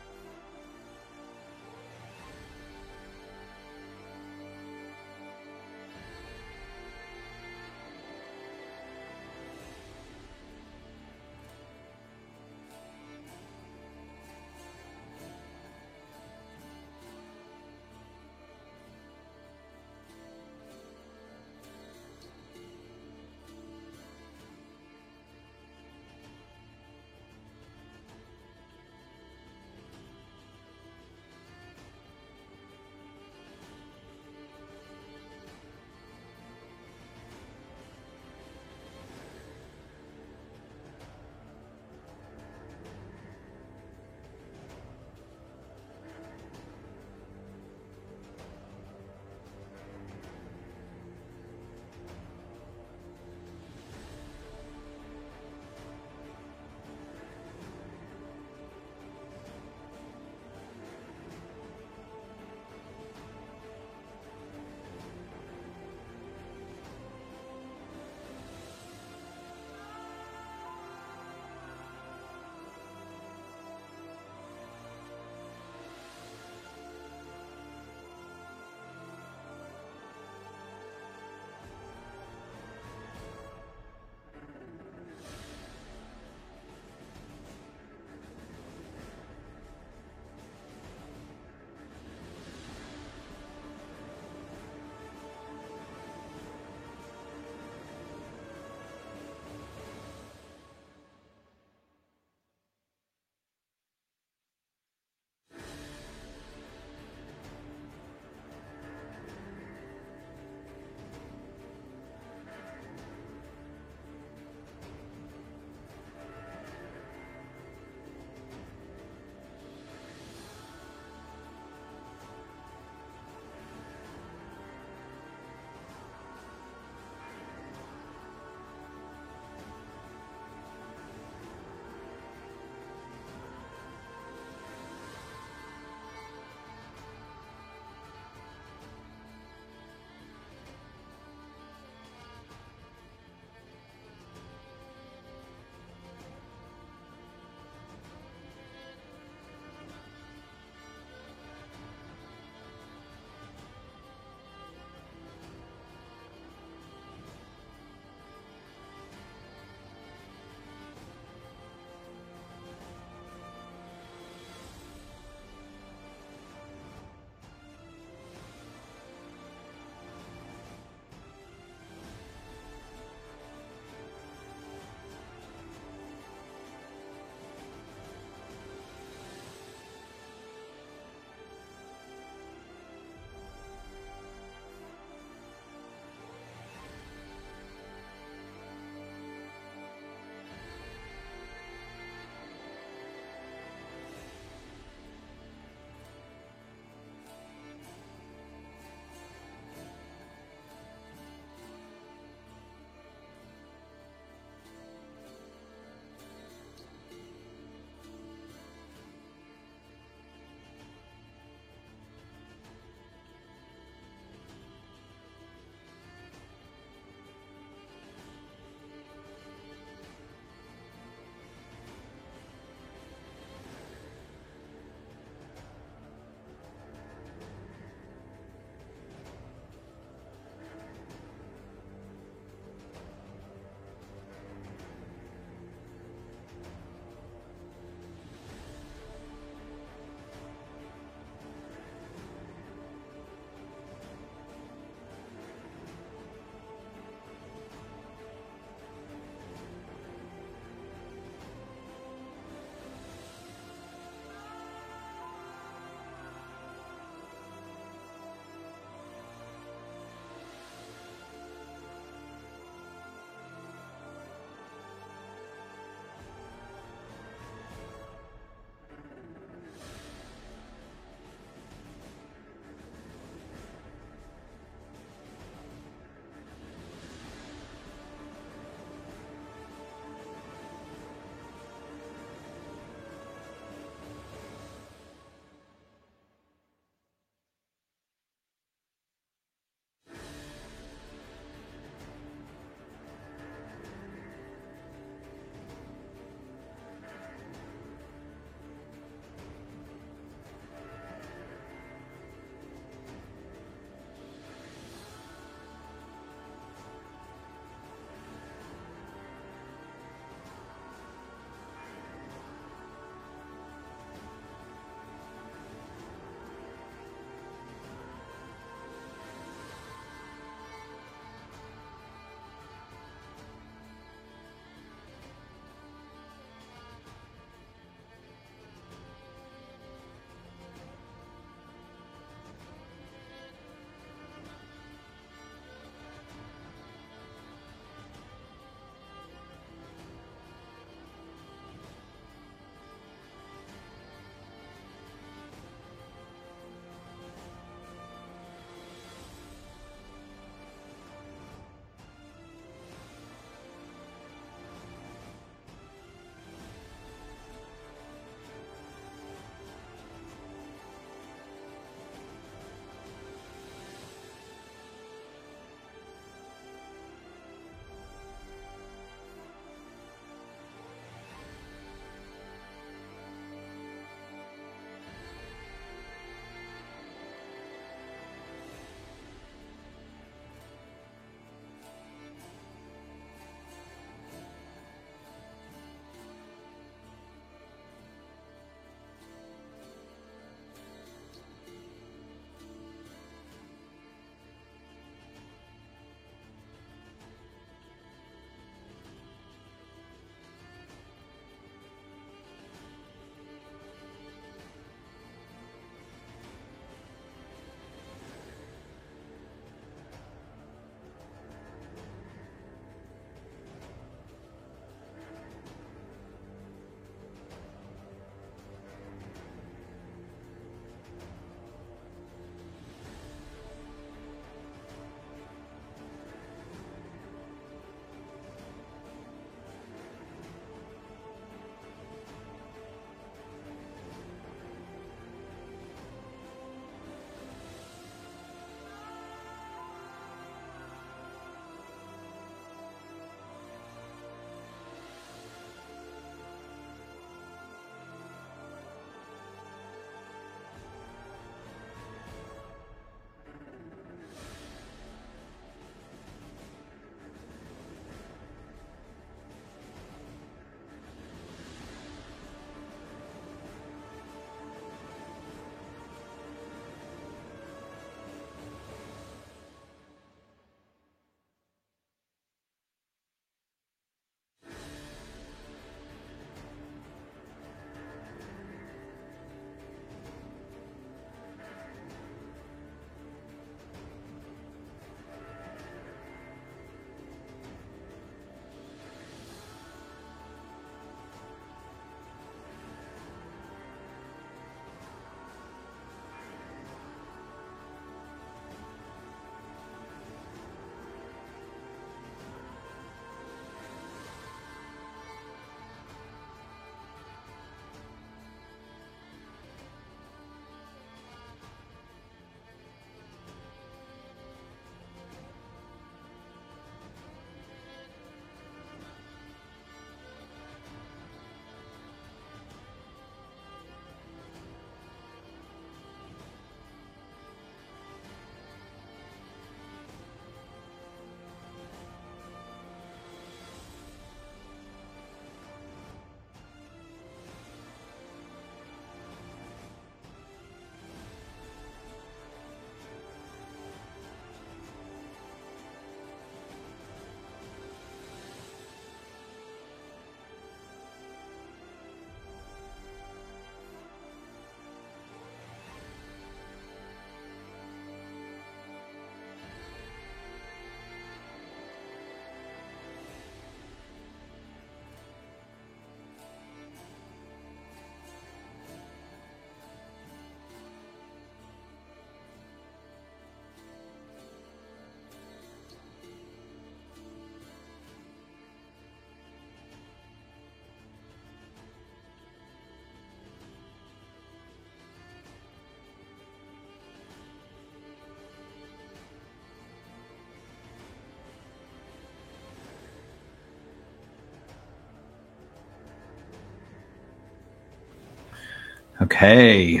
Okay.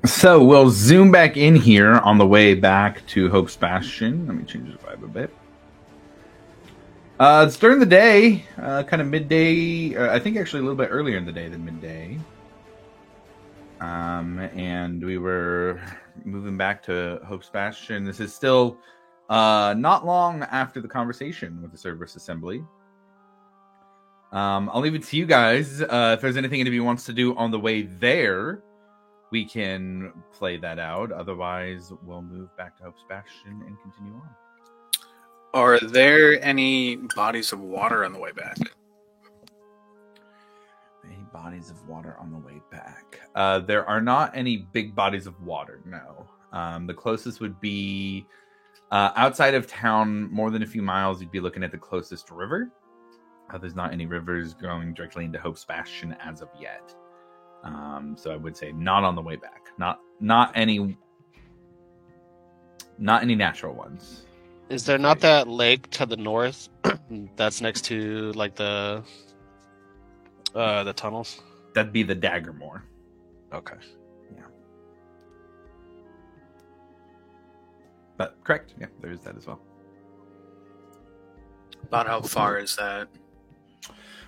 So we'll zoom back in here on the way back to Hope's Bastion. Let me change the vibe a bit. It's during the day, kind of midday. I think actually a little bit earlier in the day than midday. And we were moving back to Hope's Bastion. This is still not long after the conversation with the Cerberus Assembly. I'll leave it to you guys. If there's anything anybody wants to do on the way there, we can play that out. Otherwise, we'll move back to Hope's Bastion and continue on. Are there any bodies of water on the way back? Any bodies of water on the way back? There are not any big bodies of water, no. The closest would be outside of town, more than a few miles, you'd be looking at the closest river. There's not any rivers going directly into Hope's Bastion as of yet. So I would say not on the way back. Not any natural ones. Is there not that lake to the north that's next to like the tunnels? That'd be the Daggermore. Okay. Yeah. But correct. Yeah, there is that as well. About how far is that?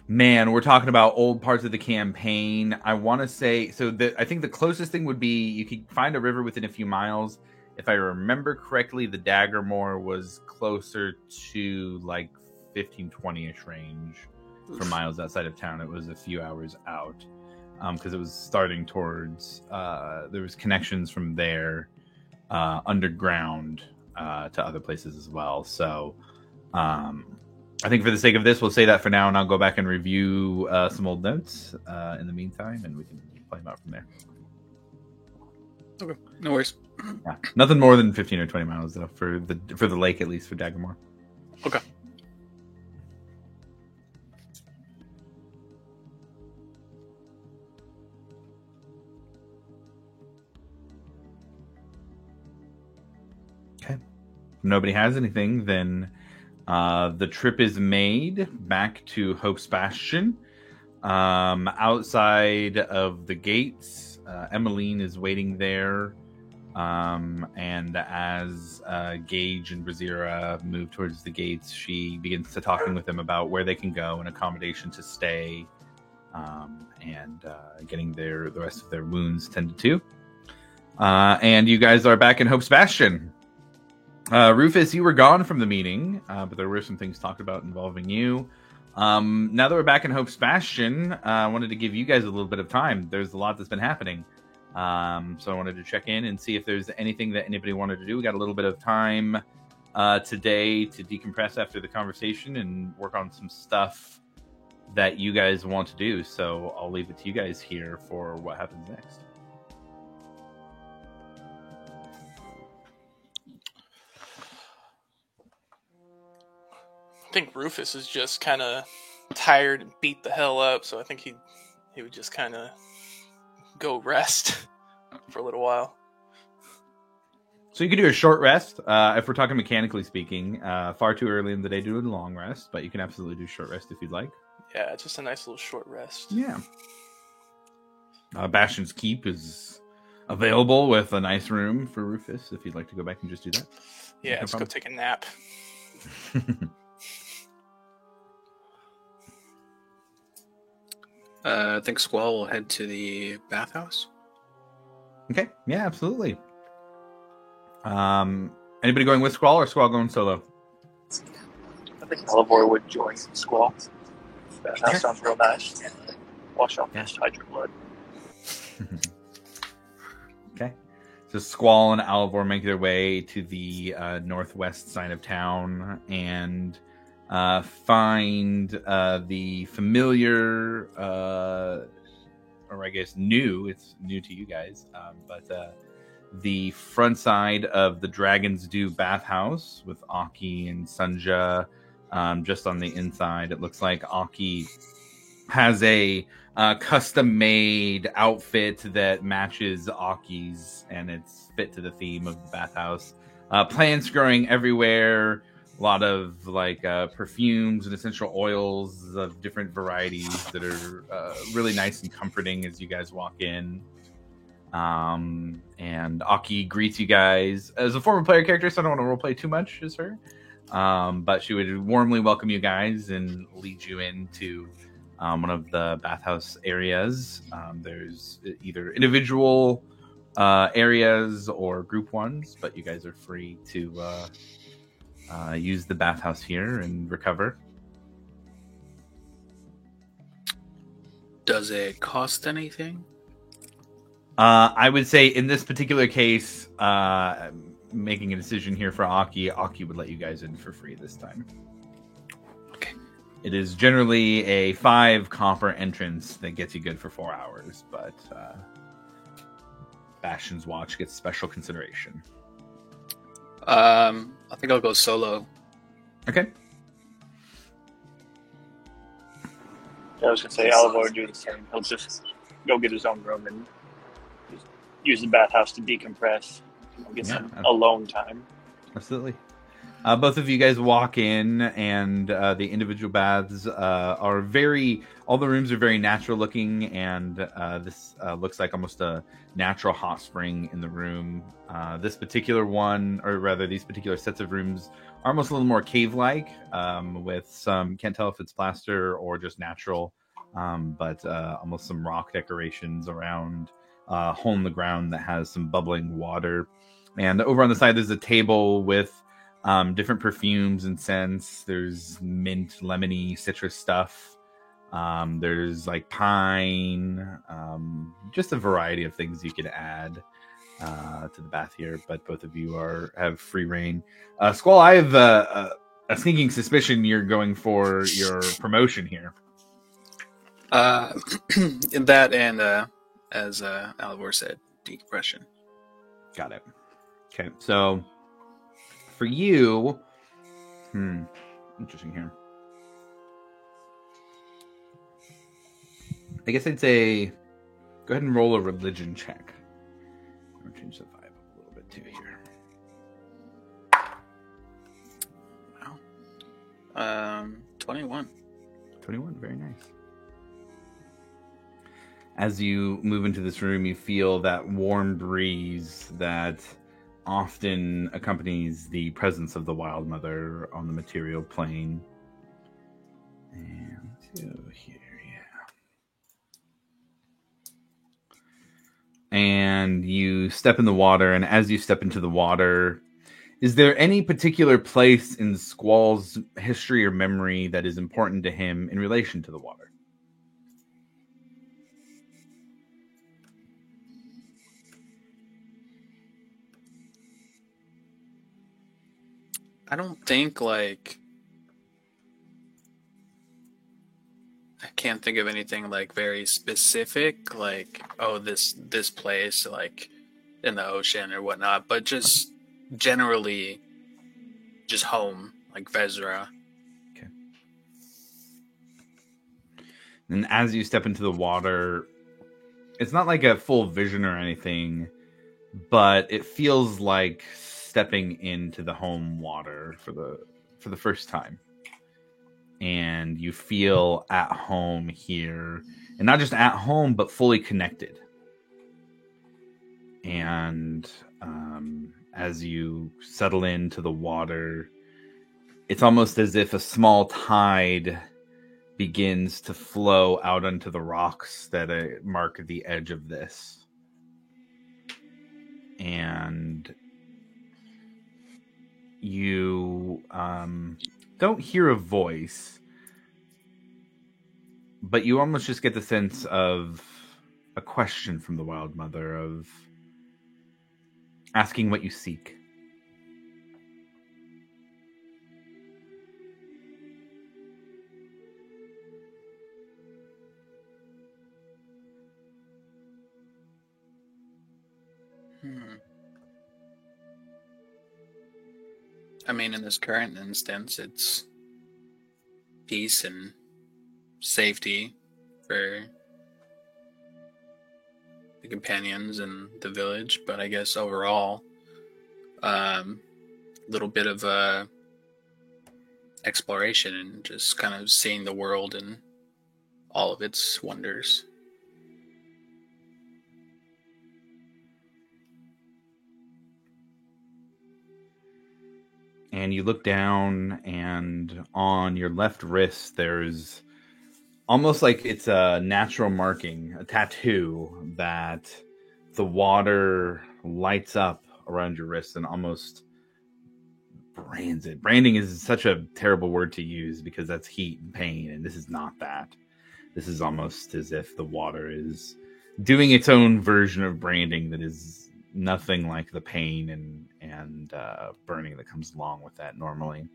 Man, we're talking about old parts of the campaign. I want to say, I think the closest thing would be you could find a river within a few miles. If I remember correctly, the Daggermore was closer to like 15, 20-ish range for miles outside of town. It was a few hours out because it was starting towards, there was connections from there underground to other places as well. So I think for the sake of this, we'll say that for now, and I'll go back and review some old notes in the meantime, and we can play them out from there. Okay, no worries. Yeah, nothing more than 15 or 20 miles though for the lake, at least for Daggermore. Okay. Okay. If nobody has anything, then the trip is made back to Hope's Bastion. Outside of the gates, Emmeline is waiting there. And as Gage and Brazira move towards the gates, she begins to talking with them about where they can go and accommodation to stay, and getting the rest of their wounds tended to. And you guys are back in Hope's Bastion. Rufus, you were gone from the meeting, but there were some things talked about involving you. Now that we're back in Hope's Bastion, I wanted to give you guys a little bit of time. There's a lot that's been happening. So I wanted to check in and see if there's anything that anybody wanted to do. We got a little bit of time today to decompress after the conversation and work on some stuff that you guys want to do. So I'll leave it to you guys here for what happens next. I think Rufus is just kind of tired and beat the hell up, so I think he would just kind of go rest for a little while. So you can do a short rest. If we're talking mechanically speaking, far too early in the day to do a long rest, but you can absolutely do short rest if you'd like. Yeah, just a nice little short rest. Yeah. Bastion's Keep is available with a nice room for Rufus if you'd like to go back and just do that. Yeah, let's go take a nap. I think Squall will head to the bathhouse. Okay, yeah, absolutely. Anybody going with Squall or Squall going solo? I think Alivor would join Squall. That sounds real nice. Wash off his Hydra blood. Okay. So Squall and Alivor make their way to the northwest side of town and find the familiar, or I guess new, it's new to you guys, but the front side of the Dragon's Dew bathhouse with Aki and Sunja. Just on the inside, it looks like Aki has a custom-made outfit that matches Aki's, and it's fit to the theme of the bathhouse. Plants growing everywhere, A lot of like perfumes and essential oils of different varieties that are really nice and comforting as you guys walk in. And Aki greets you guys as a former player character, so I don't want to roleplay too much as her. But she would warmly welcome you guys and lead you into one of the bathhouse areas. There's either individual areas or group ones, but you guys are free to use the bathhouse here and recover. Does it cost anything? I would say in this particular case, making a decision here for Aki would let you guys in for free this time. Okay. It is generally a 5 copper entrance that gets you good for 4 hours, but Bastion's watch gets special consideration. I think I'll go solo. Okay. I was gonna say Alivor would do the same. He'll just go get his own room and just use the bathhouse to decompress. Get some alone time. Absolutely. Both of you guys walk in, and the individual baths are all the rooms are very natural looking, and this looks like almost a natural hot spring in the room. This particular one, or rather these particular sets of rooms, are almost a little more cave-like, with some, can't tell if it's plaster or just natural, but almost some rock decorations around, hole in the ground that has some bubbling water. And over on the side, there's a table with different perfumes and scents. There's mint, lemony, citrus stuff. There's like pine, just a variety of things you could add to the bath here. But both of you have free reign. Squall, I have a sneaking suspicion you're going for your promotion here. That and as Alivor said, decompression. Got it. Okay, so for you, interesting here. I guess I'd say go ahead and roll a religion check. I'm gonna change the vibe up a little bit too here. Wow. 21. 21, very nice. As you move into this room, you feel that warm breeze that often accompanies the presence of the Wild Mother on the material plane. And here, and you step in the water, and as you step into the water, is there any particular place in Squall's history or memory that is important to him in relation to the water? I don't think I can't think of anything very specific, this place in the ocean or whatnot, but just generally just home, like Vezra. Okay. And as you step into the water, it's not like a full vision or anything, but it feels like stepping into the home water for the first time. And you feel at home here, and not just at home, but fully connected. And as you settle into the water, it's almost as if a small tide begins to flow out onto the rocks that mark the edge of this. And you don't hear a voice, but you almost just get the sense of a question from the Wild Mother, of asking what you seek. I mean, in this current instance, it's peace and safety for the companions and the village, but I guess overall, little bit of exploration and just kind of seeing the world and all of its wonders. And you look down, and on your left wrist, there's almost like it's a natural marking, a tattoo that the water lights up around your wrist and almost brands it. Branding is such a terrible word to use because that's heat and pain, and this is not that. This is almost as if the water is doing its own version of branding that is nothing like the pain and burning that comes along with that normally.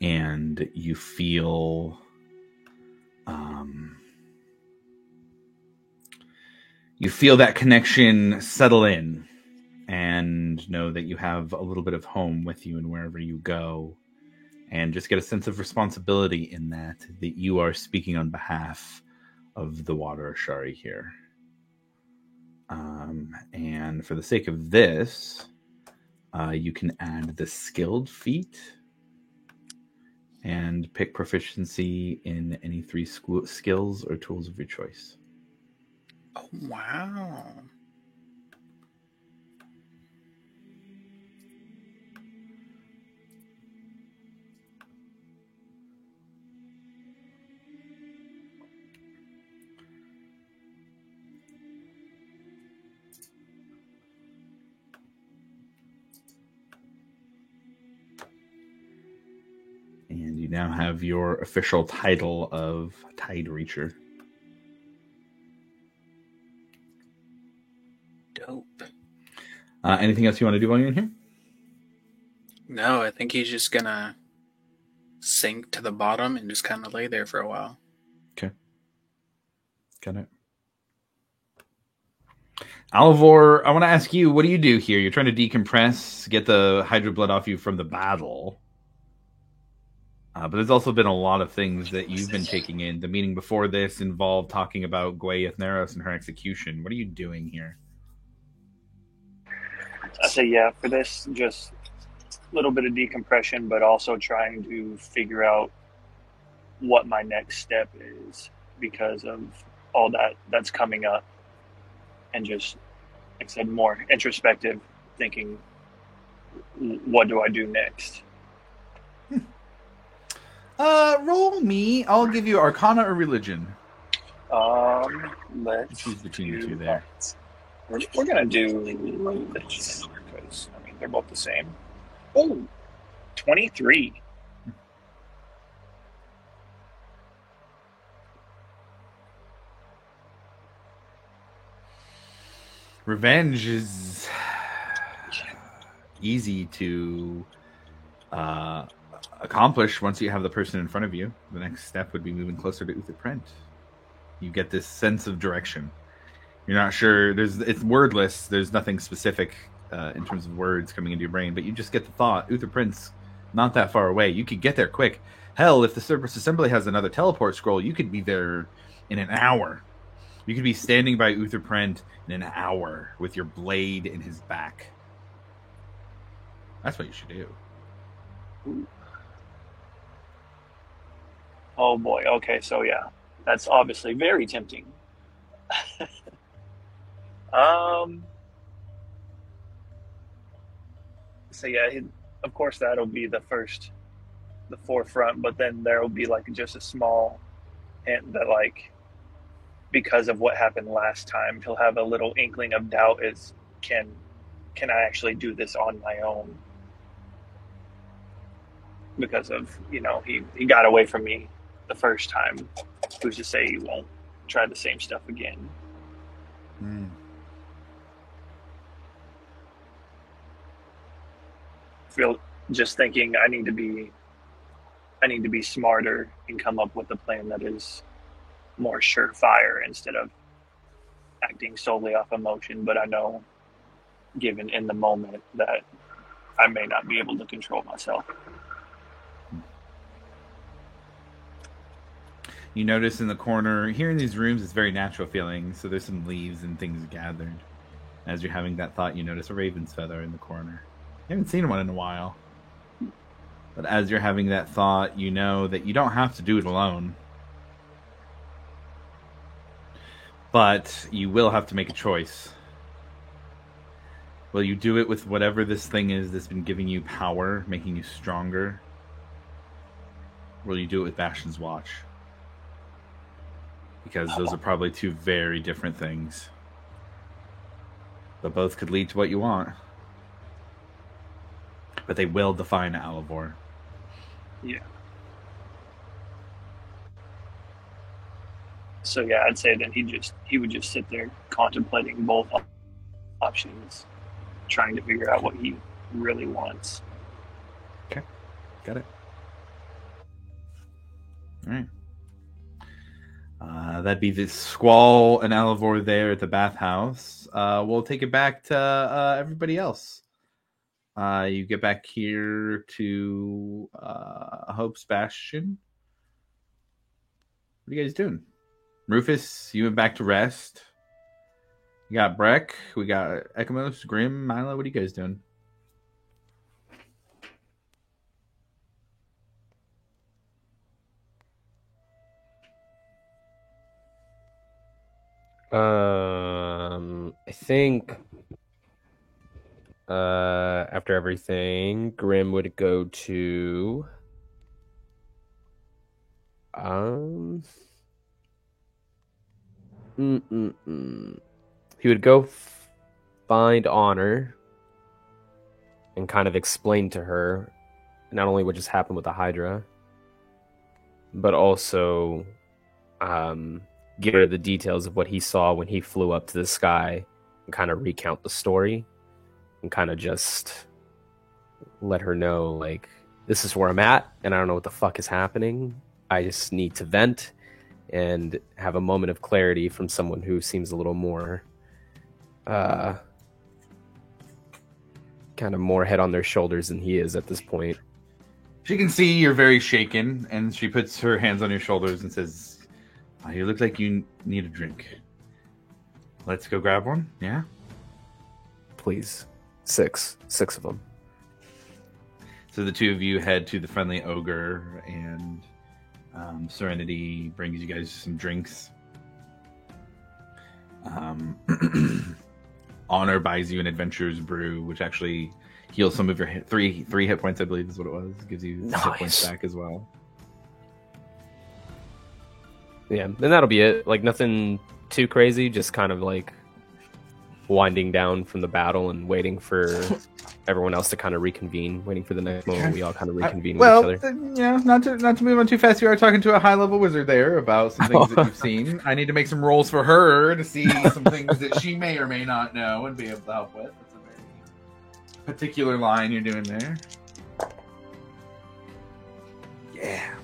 And you feel that connection settle in, and know that you have a little bit of home with you and wherever you go, and just get a sense of responsibility in that you are speaking on behalf of the Water Ashari here. And for the sake of this, you can add the skilled feat and pick proficiency in any 3 skills or tools of your choice. Oh, wow. And you now have your official title of Tide Reacher. Dope. Anything else you want to do while you're in here? No, I think he's just gonna sink to the bottom and just kind of lay there for a while. Okay. Got it. Alvor, I want to ask you, what do you do here? You're trying to decompress, get the Hydra blood off you from the battle. But there's also been a lot of things that you've been taking in. The meeting before this involved talking about Gwei Ethneros and her execution. What are you doing here? I say, yeah, for this, just a little bit of decompression, but also trying to figure out what my next step is because of all that's coming up. And just, like I said, more introspective thinking, what do I do next? Roll me. I'll give you Arcana or Religion. Let's choose between the two there. We're gonna do Religion because I mean they're both the same. Oh, 23. Revenge is easy to accomplish once you have the person in front of you. The next step would be moving closer to Uther Prent. You get this sense of direction. You're not sure. It's wordless. There's nothing specific in terms of words coming into your brain, but you just get the thought. Uther Prent's not that far away. You could get there quick. Hell, if the Cerberus Assembly has another teleport scroll, you could be there in an hour. You could be standing by Uther Prent in an hour with your blade in his back. That's what you should do. Ooh. Oh boy. Okay, so yeah, that's obviously very tempting. So yeah, of course that'll be the forefront, but then there'll be like just a small hint that like because of what happened last time, he'll have a little inkling of doubt as can I actually do this on my own? Because of, he got away from me the first time. Who's to say he won't try the same stuff again? Feel just thinking I need to be smarter and come up with a plan that is more surefire instead of acting solely off emotion. But I know, given in the moment, that I may not be able to control myself. You notice in the corner, here in these rooms, it's very natural feeling. So there's some leaves and things gathered. As you're having that thought, you notice a raven's feather in the corner. You haven't seen one in a while. But as you're having that thought, you know that you don't have to do it alone. But you will have to make a choice. Will you do it with whatever this thing is that's been giving you power, making you stronger? Will you do it with Bastion's Watch? Because those are probably two very different things. But both could lead to what you want. But they will define Alivor. Yeah. So yeah, I'd say that he would just sit there contemplating both options, trying to figure out what he really wants. Okay, got it. All right. That'd be the Squall and Alivor there at the bathhouse. We'll take it back to everybody else. You get back here to Hope's Bastion. What are you guys doing? Rufus, you went back to rest. You got Breck. We got Ekamos, Grim, Milo. What are you guys doing? I think after everything, Grim would go to he would go find Honor and kind of explain to her not only what just happened with the Hydra, but also give her the details of what he saw when he flew up to the sky and kind of recount the story and kind of just let her know, like, this is where I'm at and I don't know what the fuck is happening. I just need to vent and have a moment of clarity from someone who seems a little more kind of more head on their shoulders than he is at this point. She can see you're very shaken, and she puts her hands on your shoulders and says, oh, you look like you need a drink. Let's go grab one, yeah? Please. Six of them. So the two of you head to the Friendly Ogre, and Serenity brings you guys some drinks. Honor buys you an Adventurer's Brew, which actually heals some of your three hit points, I believe is what it was. Gives you hit points back as well. Yeah, and that'll be it. Like, nothing too crazy, just kind of like winding down from the battle and waiting for everyone else to kind of reconvene, waiting for the next moment we all kind of reconvene with each other. Yeah, not to move on too fast. You are talking to a high-level wizard there about some things that you've seen. I need to make some rolls for her to see some things that she may or may not know and be able to help with. That's a very particular line you're doing there. Yeah.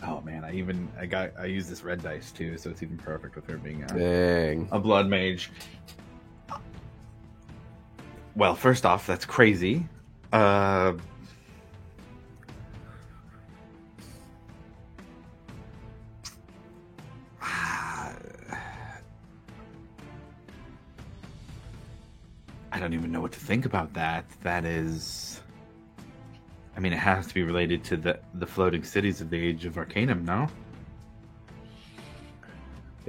Oh man, I use this red dice too, so it's even perfect with her being a blood mage. Well, first off, that's crazy. I don't even know what to think about that. That is... I mean, it has to be related to the floating cities of the Age of Arcanum, no?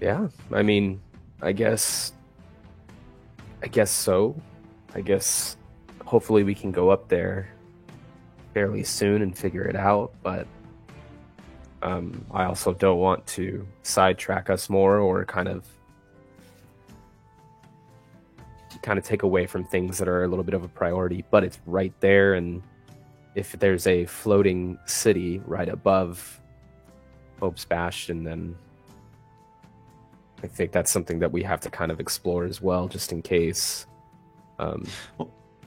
Yeah, I mean, I guess so. I guess hopefully we can go up there fairly soon and figure it out, but I also don't want to sidetrack us more or kind of take away from things that are a little bit of a priority, but it's right there, and if there's a floating city right above Hope's Bastion, then I think that's something that we have to kind of explore as well, just in case.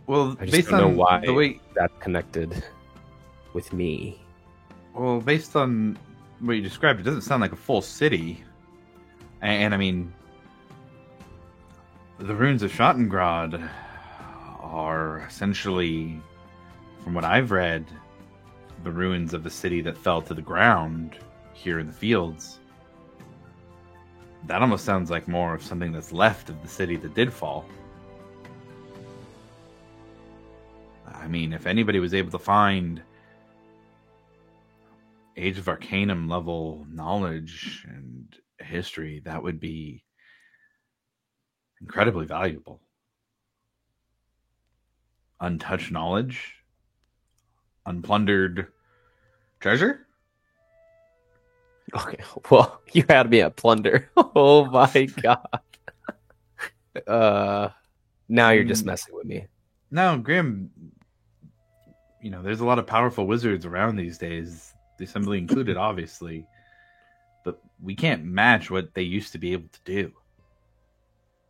Well, I just don't know why the way that's connected with me. Well, based on what you described, it doesn't sound like a full city. And I mean, the ruins of Schattengrad are essentially, from what I've read, the ruins of the city that fell to the ground here in the fields. That almost sounds like more of something that's left of the city that did fall. I mean, if anybody was able to find Age of Arcanum level knowledge and history, that would be incredibly valuable. Untouched knowledge, unplundered treasure. Okay, well, you had me at plunder. Oh my god. Now you're just messing with me. No, Grim, you know, there's a lot of powerful wizards around these days, the Assembly included, obviously. But we can't match what they used to be able to do.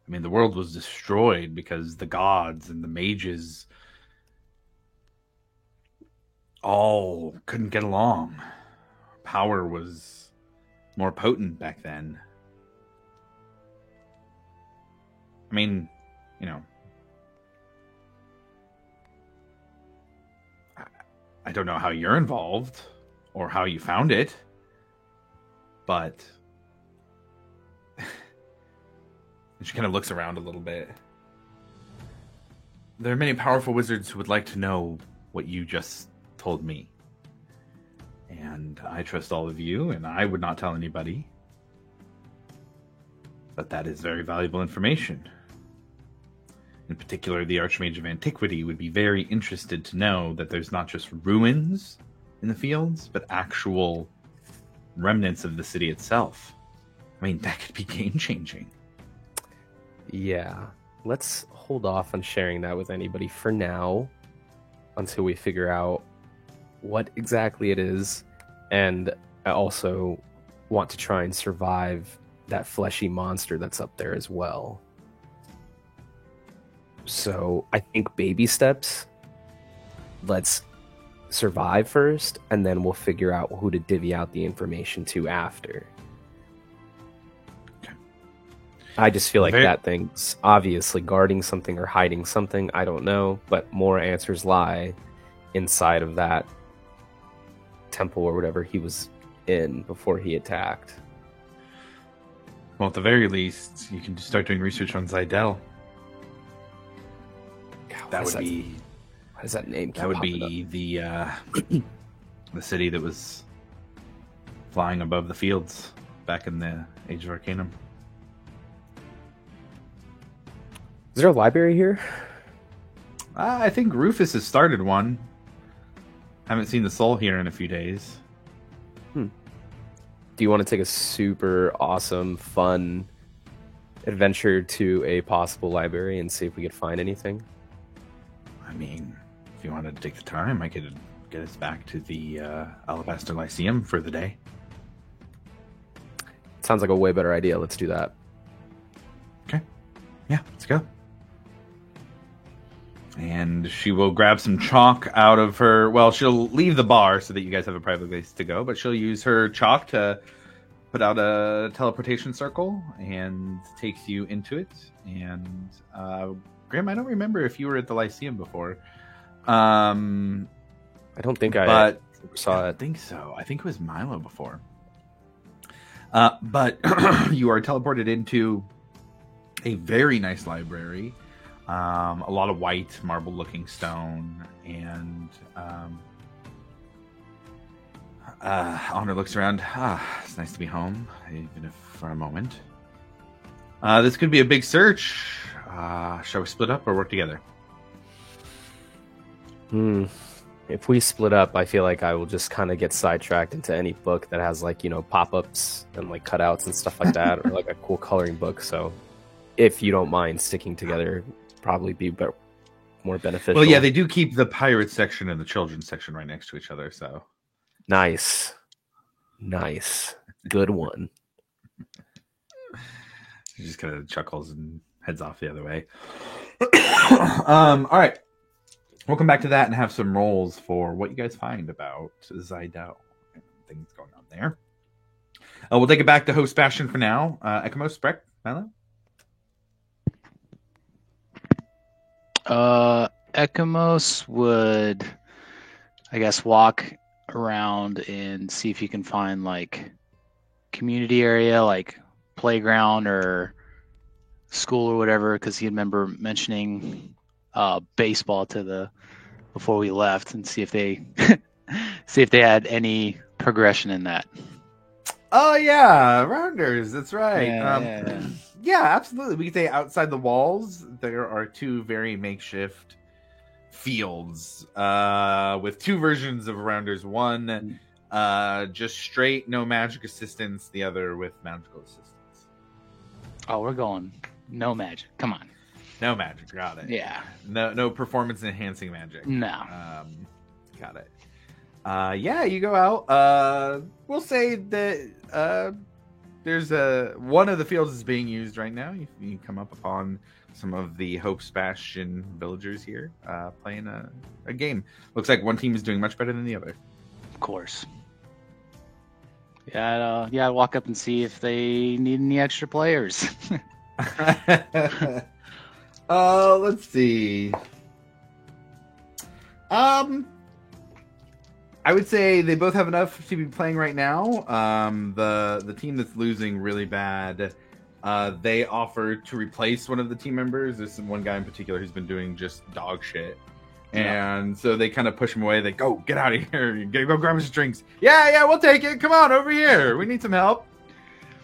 I mean, the world was destroyed because the gods and the mages all couldn't get along. Power was more potent back then. I mean, you know, I don't know how you're involved or how you found it, but she kind of looks around a little bit. There are many powerful wizards who would like to know what you just told me. And I trust all of you, and I would not tell anybody. But that is very valuable information. In particular, the Archmage of Antiquity would be very interested to know that there's not just ruins in the fields, but actual remnants of the city itself. I mean, that could be game-changing. Yeah. Let's hold off on sharing that with anybody for now, until we figure out what exactly it is. And I also want to try and survive that fleshy monster that's up there as well. So I think baby steps. Let's survive first, and then we'll figure out who to divvy out the information to after. Okay. I just feel like that thing's obviously guarding something or hiding something. I don't know, but more answers lie inside of that temple or whatever he was in before he attacked. Well, at the very least, you can start doing research on Zidel. That would be. What does that name? That would be the city that was flying above the fields back in the Age of Arcanum. Is there a library here? I think Rufus has started one. Haven't seen the soul here in a few days. Do you want to take a super awesome, fun adventure to a possible library and see if we could find anything? I mean, if you wanted to take the time, I could get us back to the Alabaster Lyceum for the day. Sounds like a way better idea. Let's do that. Okay. Yeah, let's go. And she will grab some chalk out of her... Well, she'll leave the bar so that you guys have a private place to go, but she'll use her chalk to put out a teleportation circle and takes you into it. And, Graham, I don't remember if you were at the Lyceum before. I don't think I saw it. I think so. I think it was Milo before. But you are teleported into a very nice library. A lot of white marble-looking stone, and Honor looks around. It's nice to be home, even if for a moment. This could be a big search. Shall we split up or work together? If we split up, I feel like I will just kind of get sidetracked into any book that has, like, you know, pop-ups and like cutouts and stuff like that, or like a cool coloring book. So, if you don't mind sticking together, probably be more beneficial. Well, yeah, they do keep the pirate section and the children's section right next to each other, so. Nice. Good one. He just kind of chuckles and heads off the other way. All right. We'll come back to that and have some rolls for what you guys find about Zidel and things going on there. We'll take it back to host Bastion for now. Ekamos, Breck, Milo? Ekamos would, I guess, walk around and see if he can find, like, community area, like playground or school or whatever, because he remember mentioning baseball to the before we left and see if they had any progression in that. Oh yeah, rounders. That's right. Yeah, absolutely. We could say outside the walls, there are 2 very makeshift fields with 2 versions of rounders. One just straight no magic assistance. The other with magical assistance. Oh, we're going no magic. Come on. No magic. Got it. Yeah. No performance enhancing magic. No. Got it. You go out. We'll say that there's one of the fields is being used right now. You come up upon some of the Hope's Bastion villagers here playing a game. Looks like one team is doing much better than the other. Of course. Yeah, I'd walk up and see if they need any extra players. Let's see. I would say they both have enough to be playing right now. The team that's losing really bad, they offered to replace one of the team members. There's one guy in particular who's been doing just dog shit. And so they kind of push him away. They go, get out of here. You gotta go grab us drinks. Yeah, we'll take it. Come on, over here. We need some help.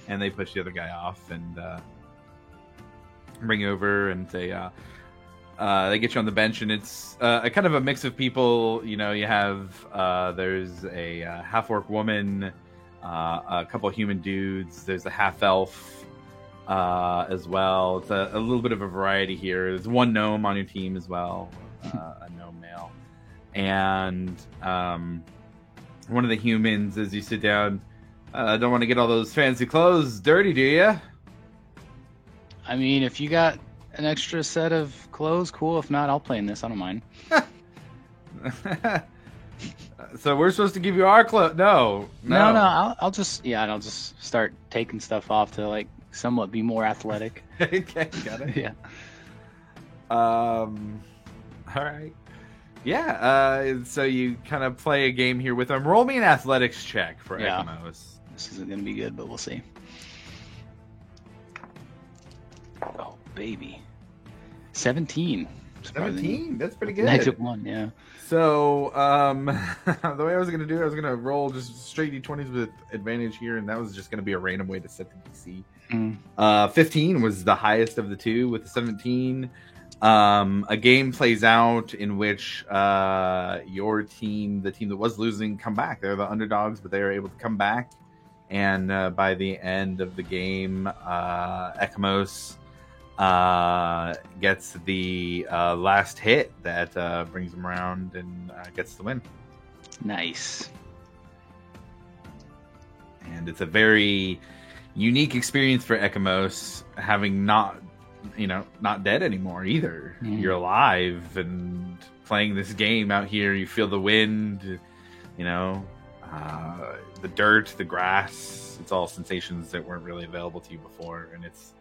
And they push the other guy off and bring you over and say, they get you on the bench, and it's a kind of a mix of people. You know, you have there's a half-orc woman, a couple of human dudes. There's a half-elf as well. It's a little bit of a variety here. There's one gnome on your team as well, a gnome male. And one of the humans, as you sit down, don't want to get all those fancy clothes dirty, do you? I mean, if you got an extra set of clothes, cool. If not, I'll play in this. I don't mind. So we're supposed to give you our clothes? No. I'll just start taking stuff off to like somewhat be more athletic. Okay, got it. Yeah. All right. Yeah. So you kind of play a game here with them. Roll me an athletics check for Ekamos. This isn't gonna be good, but we'll see. Oh, baby. 17. 17? That's pretty good. Magic 1, yeah. So, the way I was going to do it, I was going to roll just straight d20s with advantage here, and that was just going to be a random way to set the DC. 15 was the highest of the two with the 17. A game plays out in which your team, the team that was losing, come back. They're the underdogs, but they are able to come back. And by the end of the game, Ekamos gets the last hit that brings him around and gets the win. Nice. And it's a very unique experience for Ekamos, having not dead anymore either. You're alive and playing this game out here. You feel the wind, the dirt, the grass. It's all sensations that weren't really available to you before, and it's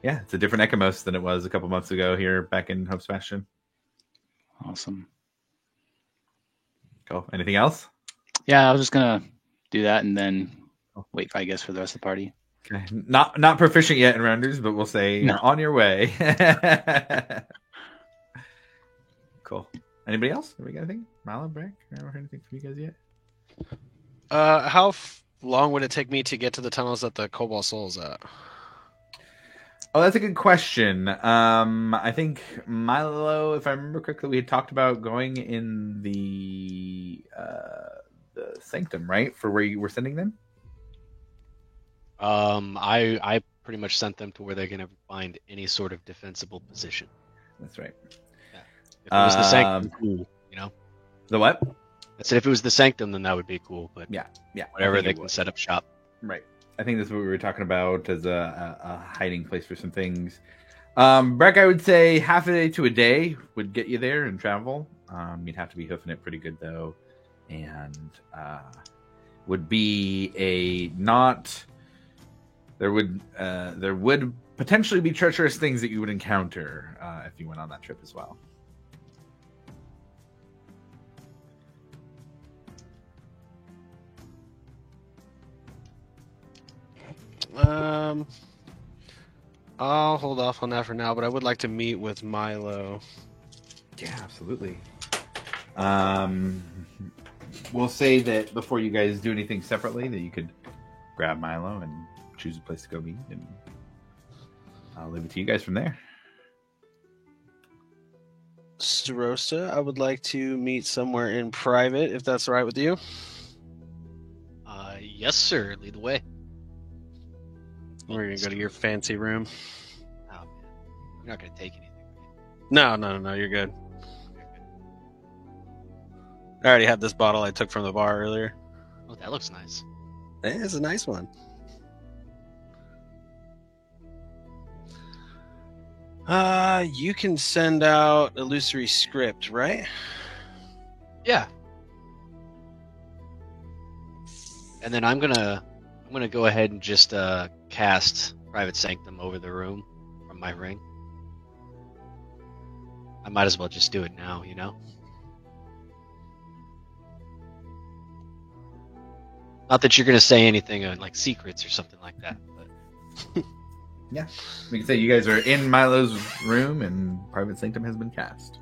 a different Ekamos than it was a couple months ago here back in Hope's Bastion. Awesome. Cool. Anything else? Yeah, I was just gonna do that and then wait, I guess, for the rest of the party. Okay. Not proficient yet in rounders, but we'll say on your way. Cool. Anybody else? Have we got anything? Milo, Breck? Ever heard anything from you guys yet? How long would it take me to get to the tunnels that the Cobalt Soul's at? Oh, that's a good question. I think Milo, if I remember correctly, we had talked about going in the Sanctum, right? For where you were sending them? I pretty much sent them to where they're gonna find any sort of defensible position. That's right. Yeah. If it was the Sanctum, cool. The what? I said if it was the Sanctum, then that would be cool. But yeah, whatever they can set up shop. Right. I think that's what we were talking about as a hiding place for some things. Breck, I would say half a day to a day would get you there and travel. You'd have to be hoofing it pretty good though, and would be there would potentially be treacherous things that you would encounter if you went on that trip as well. I'll hold off on that for now, but I would like to meet with Milo. Yeah, absolutely. We'll say that before you guys do anything separately, that you could grab Milo and choose a place to go meet, and I'll leave it to you guys from there. Starosta, I would like to meet somewhere in private, if that's all right with you. Yes, sir. Lead the way. We're gonna go to your fancy room. Oh man, you're not gonna take anything. No, you're good. I already have this bottle I took from the bar earlier. Oh, that looks nice. It's a nice one. You can send out illusory script, right? Yeah. And then I'm gonna go ahead and just cast Private Sanctum over the room from my ring. I might as well just do it now, you know? Not that you're gonna say anything like secrets or something like that, but yeah, we can say you guys are in Milo's room and Private Sanctum has been cast.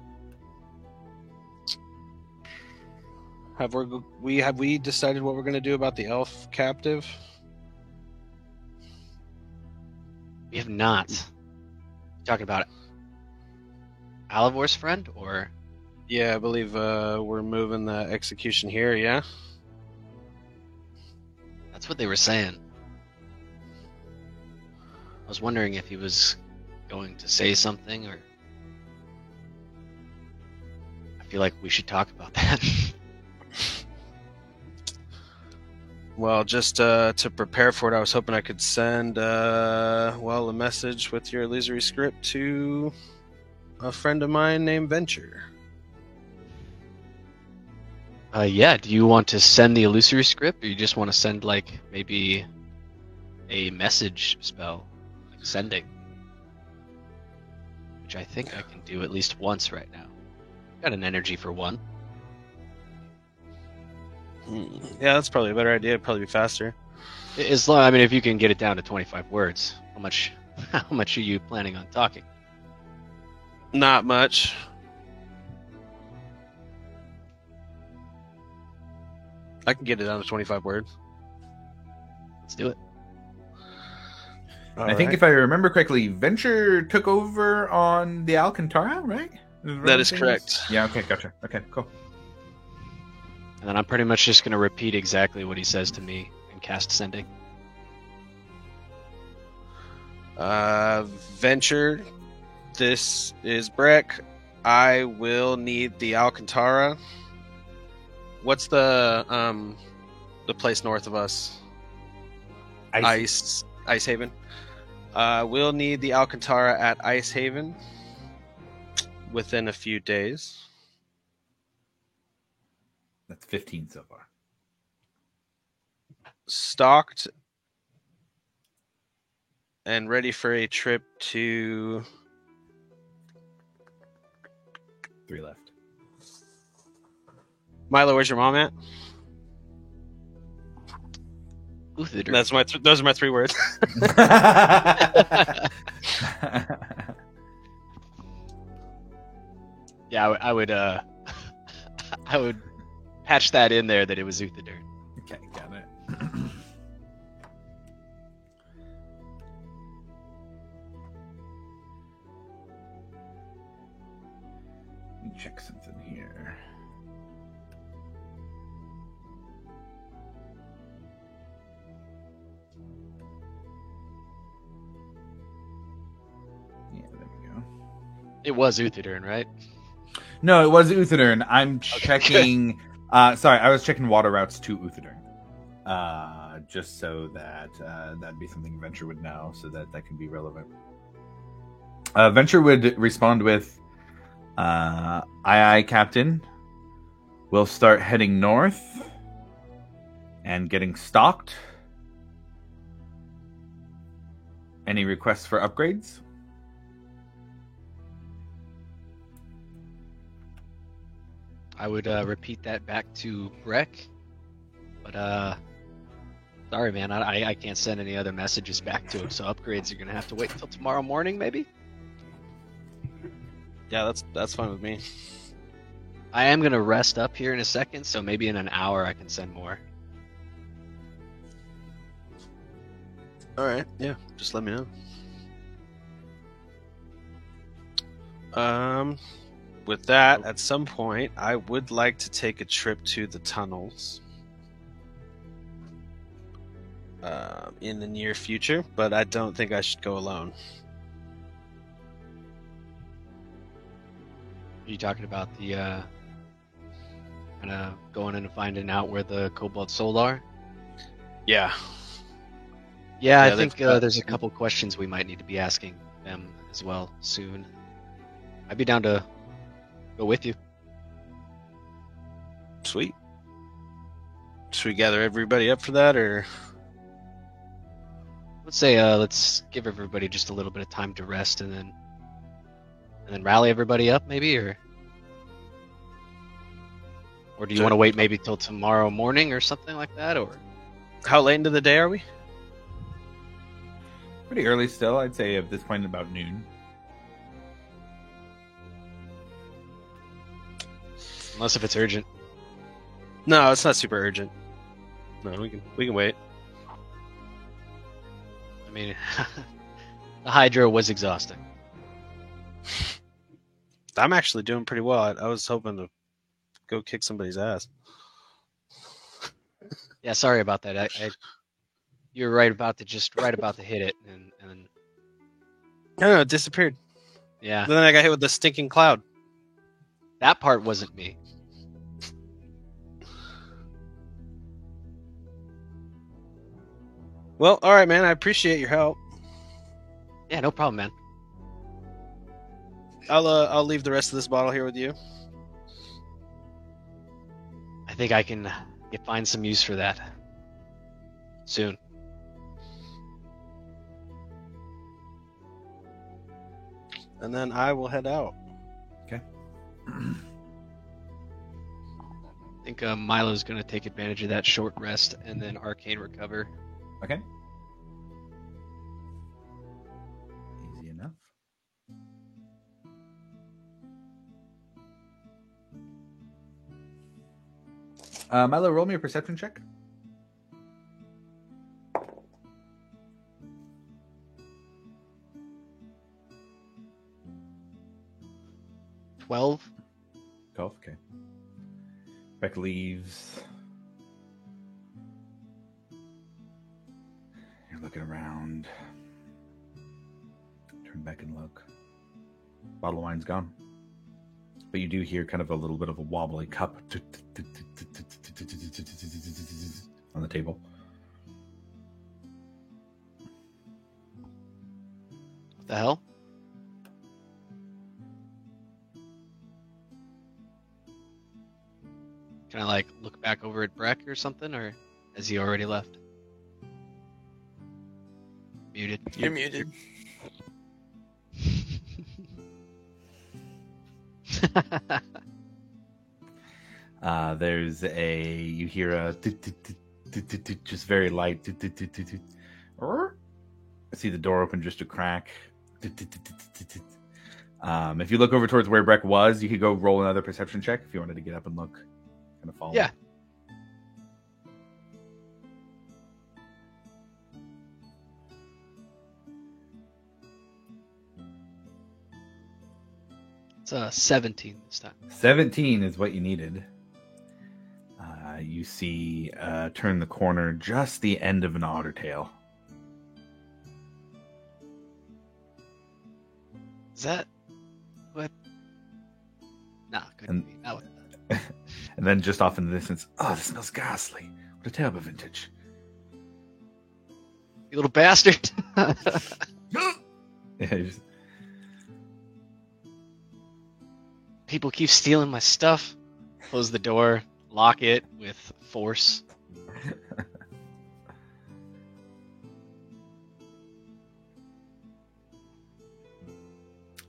Have we decided what we're gonna do about the elf captive? We have not. You talking about Alivor's friend, or? Yeah, I believe we're moving the execution here. Yeah. That's what they were saying. I was wondering if he was going to say something, or I feel like we should talk about that. Well, just to prepare for it, I was hoping I could send a message with your illusory script to a friend of mine named Venture. Yeah, do you want to send the illusory script, or you just want to send, like, maybe a message spell, like sending? Which I think I can do at least once right now. Got an energy for one. Yeah, that's probably a better idea. It'd probably be faster. As long, I mean, if you can get it down to 25 words, how much are you planning on talking? Not much. I can get it down to 25 words. Let's do it. I think if I remember correctly, Venture took over on the Alcantara, right? That is correct. Yeah, okay, gotcha. Okay, cool. And then I'm pretty much just going to repeat exactly what he says to me and cast sending. Venture, this is Breck. I will need the Alcantara. What's the place north of us? Ice Haven. We'll need the Alcantara at Ice Haven within a few days. That's 15 so far. Stocked and ready for a trip to 3 left. Milo, where's your mom at? Uthidern. Those are my 3 words. Yeah, I would patch that in there that it was Uthidern. Okay, got it. Let me check something here. Yeah, there we go. It was Uthidern, right? No, it was Uthidern. I'm checking. Sorry, I was checking water routes to Uthidern, just so that that'd be something Venture would know, so that can be relevant. Venture would respond with, "Aye, Captain. We'll start heading north and getting stocked. Any requests for upgrades?" I would repeat that back to Breck, but sorry, man, I can't send any other messages back to him. So upgrades, you're gonna have to wait until tomorrow morning, maybe. Yeah, that's fine with me. I am gonna rest up here in a second, so maybe in an hour I can send more. All right. Yeah. Just let me know. With that, at some point, I would like to take a trip to the tunnels. In the near future, but I don't think I should go alone. Are you talking about the kind of going in and finding out where the Cobalt Soul are? Yeah. Yeah, I think there's a couple questions we might need to be asking them as well soon. I'd be down to go with you. Sweet. Should we gather everybody up for that, or? Let's say let's give everybody just a little bit of time to rest, and then rally everybody up, maybe, or do you want to wait maybe till tomorrow morning or something like that, or? How late into the day are we? Pretty early still. I'd say at this point about noon. Unless if it's urgent. No, it's not super urgent. No, we can wait. I mean, the Hydra was exhausting. I'm actually doing pretty well. I was hoping to go kick somebody's ass. Yeah, sorry about that. You're right about to hit it, and No, it disappeared. Yeah. Then I got hit with the stinking cloud. That part wasn't me. Well, all right, man. I appreciate your help. Yeah, no problem, man. I'll leave the rest of this bottle here with you. I think I can find some use for that soon. And then I will head out. Okay. I think Milo's going to take advantage of that short rest and then Arcane Recover. Okay. Easy enough. Milo, roll me a perception check. $12. Okay. Beck leaves. You're looking around. Turn back and look. Bottle of wine's gone. But you do hear kind of a little bit of a wobbly cup on the table. What the hell? Can I look back over at Breck or something, or has he already left? Muted. You're muted. There's you hear a just very light. I see the door open just a crack. If you look over towards where Breck was, you could go roll another perception check if you wanted to get up and look. Kind of follow. Yeah. It's 17 this time. 17 is what you needed. You see, turn the corner, just the end of an otter tail. Is that what? Nah, couldn't be. That was... And then just off in the distance, oh, this smells ghastly. What a terrible vintage. You little bastard. People keep stealing my stuff. Close the door, lock it with force.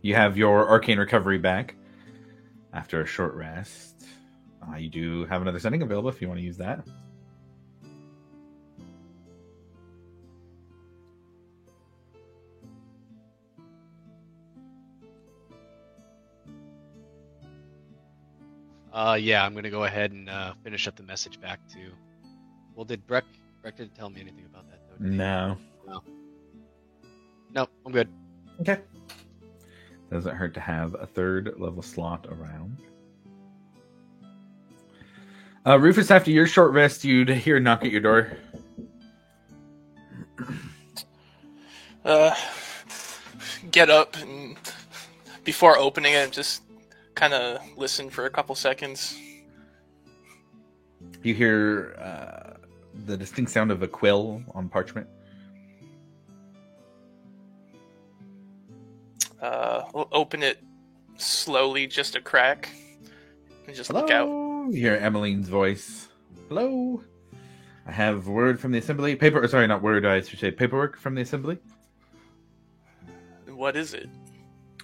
You have your arcane recovery back after a short rest. You do have another setting available if you want to use that. Yeah, I'm going to go ahead and finish up the message back to... Well, did Breck didn't tell me anything about that, though? No. No, I'm good. Okay. Doesn't hurt to have a third level slot around. Rufus, after your short rest, you'd hear a knock at your door. Get up and before opening it, just kind of listen for a couple seconds. You hear the distinct sound of a quill on parchment. We'll open it slowly, just a crack, and just look out. You hear Emmeline's voice. Hello. I have word from the assembly. Paperwork from the assembly. What is it?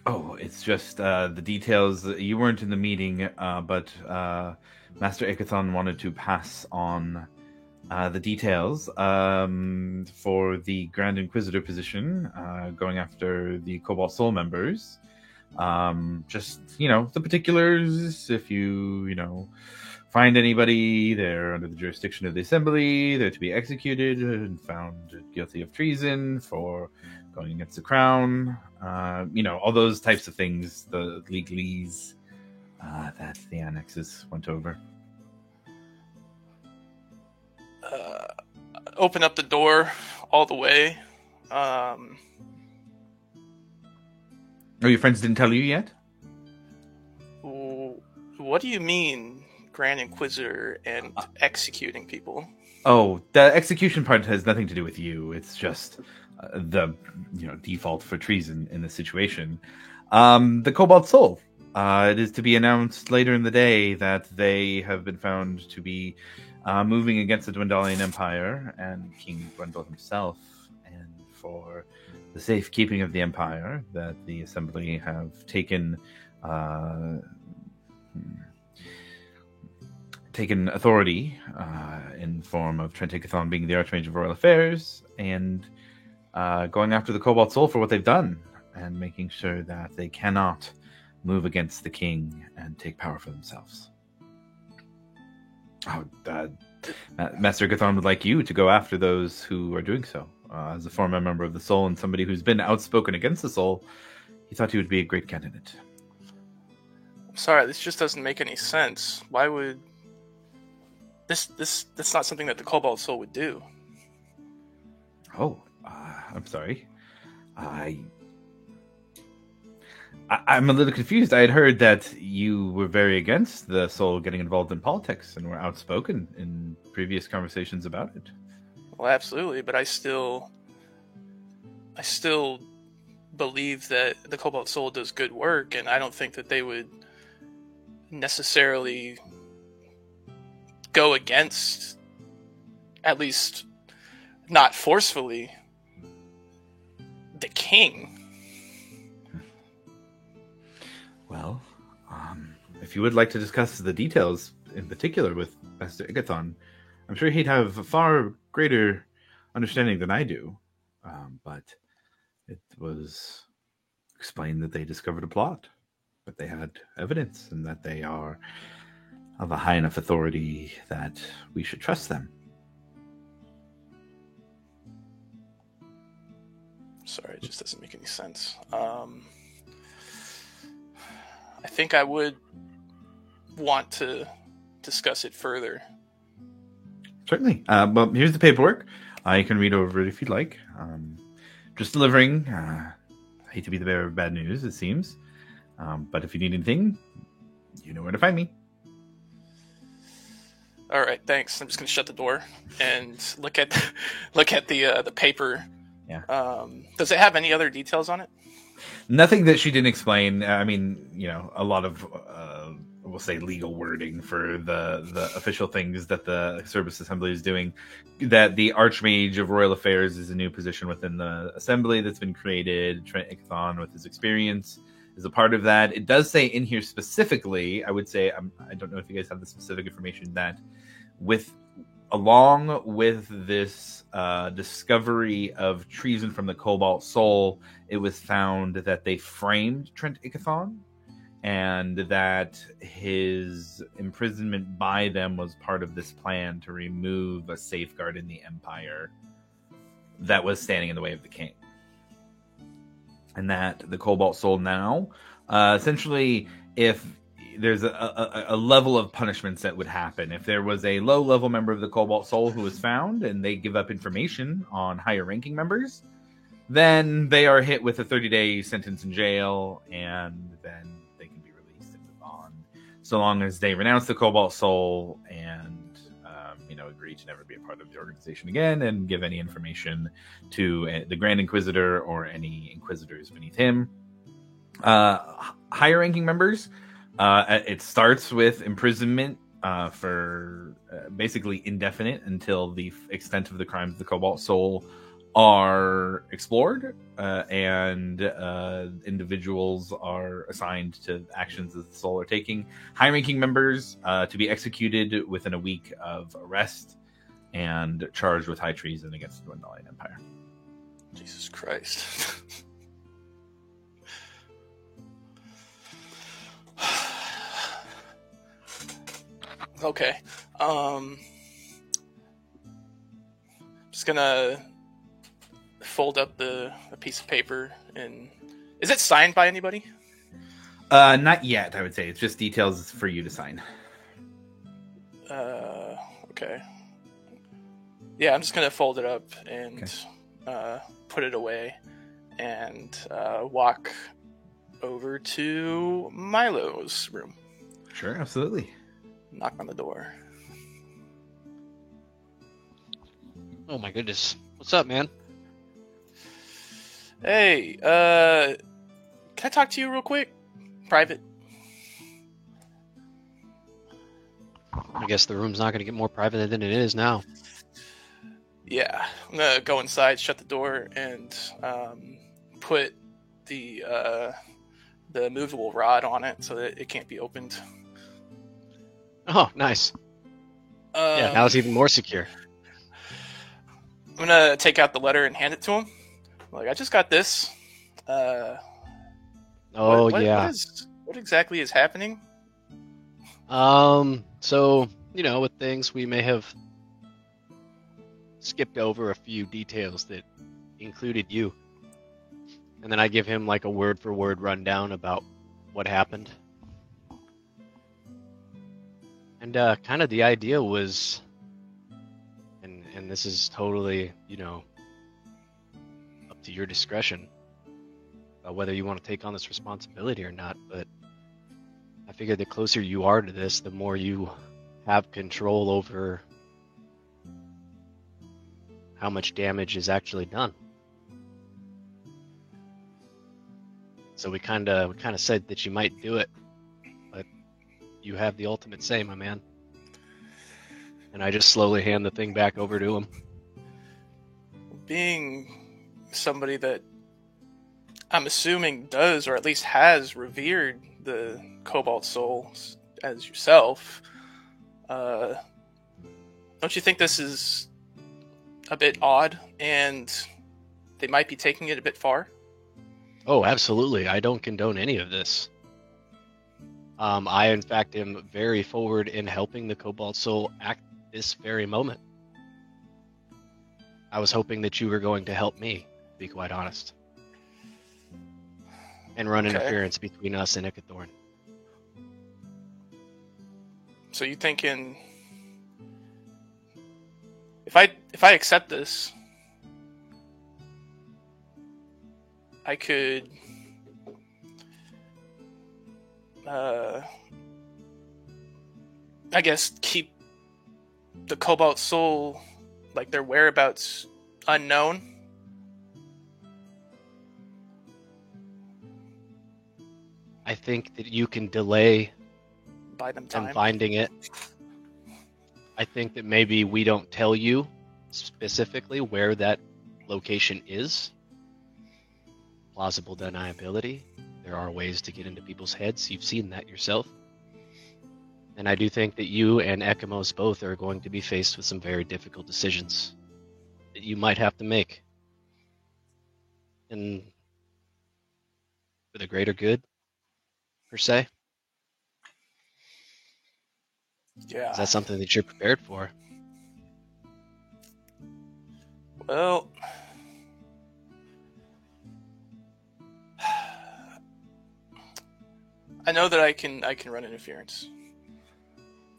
Oh, it's just the details. You weren't in the meeting, but Master Ikathon wanted to pass on the details for the Grand Inquisitor position, going after the Cobalt Soul members. Just, the particulars. If you find anybody, they're under the jurisdiction of the Assembly, they're to be executed and found guilty of treason for going against the Crown. All those types of things, the legalese that the annexes went over. Open up the door all the way. Oh, your friends didn't tell you yet? What do you mean, Grand Inquisitor and executing people? Oh, the execution part has nothing to do with you. It's just the default for treason in this situation. The Cobalt Soul. It is to be announced later in the day that they have been found to be moving against the Dwendalian Empire and King Dwendal himself, and for the safekeeping of the Empire, that the Assembly have taken authority in form of Trent Ikathon being the Archmage of Royal Affairs, and going after the Cobalt Soul for what they've done, and making sure that they cannot move against the king and take power for themselves. Master Ikathon would like you to go after those who are doing so. As a former member of the Soul and somebody who's been outspoken against the Soul, he thought he would be a great candidate. I'm sorry, this just doesn't make any sense. Why would... That's not something that the Cobalt Soul would do. Oh, I'm sorry. I'm a little confused. I had heard that you were very against the Soul getting involved in politics and were outspoken in previous conversations about it. Well, absolutely, but I still believe that the Cobalt Soul does good work, and I don't think that they would necessarily go against, at least not forcefully, the king. Well, if you would like to discuss the details in particular with Master Ikathon, I'm sure he'd have a far greater understanding than I do. But it was explained that they discovered a plot, that they had evidence, and that they are of a high enough authority that we should trust them. Sorry, it just doesn't make any sense. I think I would want to discuss it further. Certainly. Well, here's the paperwork. I can read over it if you'd like. Just delivering. I hate to be the bearer of bad news, it seems. But if you need anything, you know where to find me. All right, thanks. I'm just going to shut the door and look at the paper. Yeah. Does it have any other details on it? Nothing that she didn't explain. I mean, a lot of, we'll say, legal wording for the official things that the Service Assembly is doing. That the Archmage of Royal Affairs is a new position within the Assembly that's been created. Trent Ikathon, with his experience, is a part of that. It does say in here specifically, I would say, I don't know if you guys have the specific information, that along with this discovery of treason from the Cobalt Soul, it was found that they framed Trent Ikathon and that his imprisonment by them was part of this plan to remove a safeguard in the Empire that was standing in the way of the king. And that the Cobalt Soul now, essentially, if there's a level of punishments that would happen. If there was a low-level member of the Cobalt Soul who was found and they give up information on higher-ranking members, then they are hit with a 30-day sentence in jail, and then they can be released and move on. So long as they renounce the Cobalt Soul and agree to never be a part of the organization again and give any information to the Grand Inquisitor or any Inquisitors beneath him. Higher-ranking members, it starts with imprisonment for basically indefinite until the extent of the crimes of the Cobalt Soul are explored, and individuals are assigned to actions that the Soul are taking. High-ranking members to be executed within a week of arrest and charged with high treason against the Dwendalian Empire. Jesus Christ. Okay. Just gonna fold up a piece of paper, and is it signed by anybody? Not yet, I would say. It's just details for you to sign. Okay. Yeah, I'm just gonna fold it up and put it away, and walk over to Milo's room. Sure, absolutely. Knock on the door. Oh my goodness. What's up, man? Hey, can I talk to you real quick? Private. I guess the room's not going to get more private than it is now. Yeah, I'm gonna go inside, shut the door, and put the movable rod on it so that it can't be opened. Oh, nice. Yeah, now it's even more secure. I'm gonna take out the letter and hand it to him. Like, I just got this. Yeah. What exactly is happening? So, with things we may have skipped over a few details that included you. And then I give him like a word for word rundown about what happened. And kind of the idea was, and this is totally, up to your discretion, whether you want to take on this responsibility or not, but I figure the closer you are to this, the more you have control over how much damage is actually done. So we kind of said that you might do it, but you have the ultimate say, my man. And I just slowly hand the thing back over to him. Being somebody that I'm assuming does, or at least has revered the Cobalt Soul as yourself, don't you think this is a bit odd, and they might be taking it a bit far? Oh, absolutely. I don't condone any of this. I, in fact, am very forward in helping the Cobalt Soul act this very moment. I was hoping that you were going to help me, to be quite honest. And run interference between us and Ickathorn. So you thinking, if I accept this, I could I guess keep the Cobalt Soul, like their whereabouts, unknown? I think that you can delay Buy them time. finding it. I think that maybe we don't tell you specifically where that location is. Plausible deniability. There are ways to get into people's heads. You've seen that yourself. And I do think that you and Ekimos both are going to be faced with some very difficult decisions that you might have to make. And for the greater good, per se? Yeah. Is that something that you're prepared for? Well, I know that I can run interference,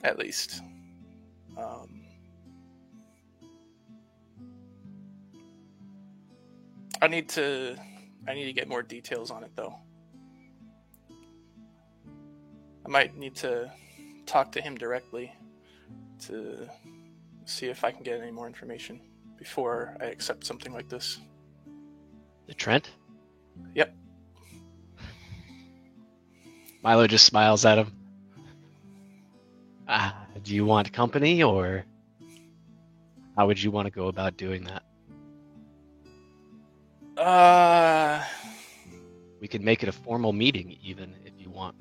at least. I need to get more details on it, though. I might need to talk to him directly to see if I can get any more information before I accept something like this. The Trent? Yep. Milo just smiles at him. Do you want company, or how would you want to go about doing that? We could make it a formal meeting, even, if you want.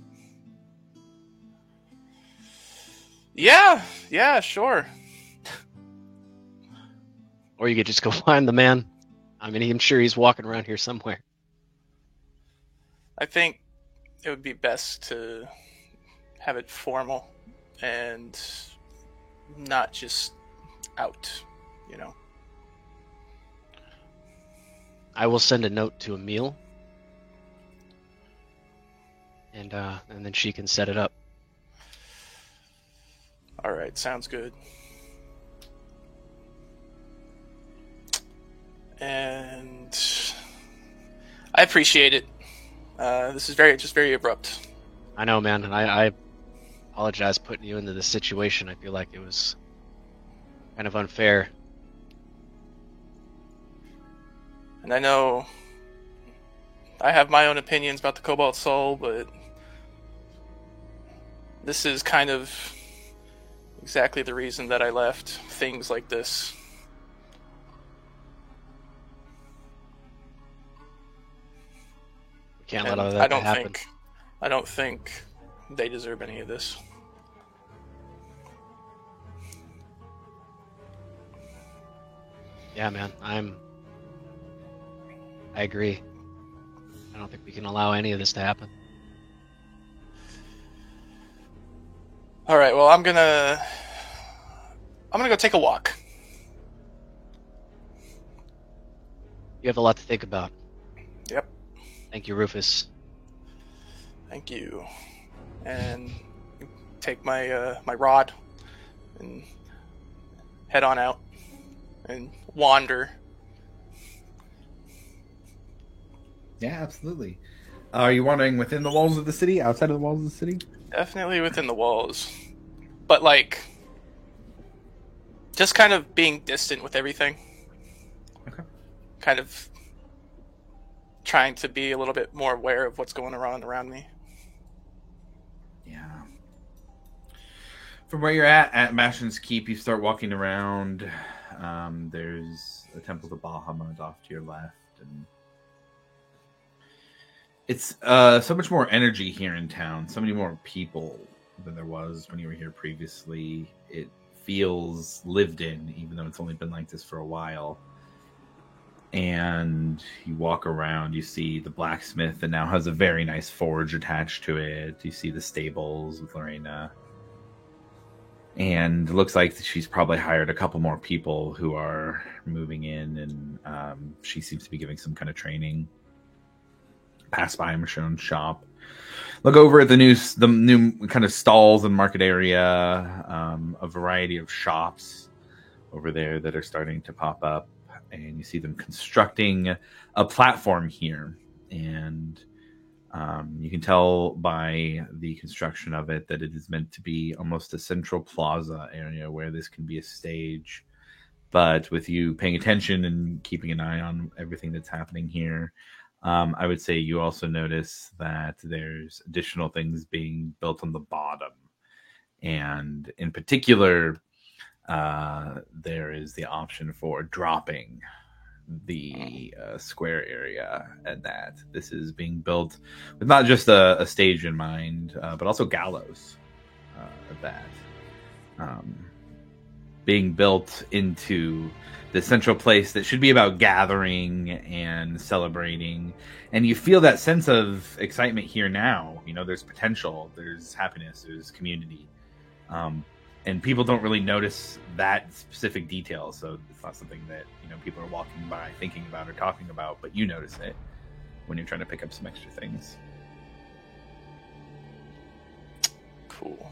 Yeah, sure. Or you could just go find the man. I mean, I'm sure he's walking around here somewhere. I think it would be best to have it formal and not just out, you know. I will send a note to Emil, and then she can set it up. All right, sounds good. And I appreciate it. This is very abrupt. I know, man, and I apologize putting you into this situation. I feel like it was kind of unfair. And I know I have my own opinions about the Cobalt Soul, but this is kind of exactly the reason that I left. Things like this. We can't let all that happen. I don't think they deserve any of this. Yeah, man, I agree. I don't think we can allow any of this to happen. All right, well, I'm gonna go take a walk. You have a lot to think about. Yep. Thank you, Rufus. Thank you. And take my my rod and head on out and wander. Yeah, absolutely. Are you wandering within the walls of the city, outside of the walls of the city? Definitely within the walls. But, like, just kind of being distant with everything. Okay. Kind of trying to be a little bit more aware of what's going on around me. Yeah. From where you're at Bastion's Keep, you start walking around. There's a temple to Bahamut off to your left, and it's so much more energy here in town. So many more people than there was when you were here previously. It feels lived in, even though it's only been like this for a while. And you walk around, you see the blacksmith that now has a very nice forge attached to it. You see the stables with Lorena. And it looks like she's probably hired a couple more people who are moving in, and she seems to be giving some kind of training. Pass by Michonne's shop. Look over at the new kind of stalls and market area. A variety of shops over there that are starting to pop up, and you see them constructing a platform here. And you can tell by the construction of it that it is meant to be almost a central plaza area where this can be a stage. But with you paying attention and keeping an eye on everything that's happening here, I would say you also notice that there's additional things being built on the bottom. And in particular, there is the option for dropping the square area, and that this is being built with not just a stage in mind, but also gallows that being built into the central place that should be about gathering and celebrating. And you feel that sense of excitement here now. You know, there's potential, there's happiness, there's community. And people don't really notice that specific detail. So it's not something that, you know, people are walking by thinking about or talking about, but you notice it when you're trying to pick up some extra things. Cool.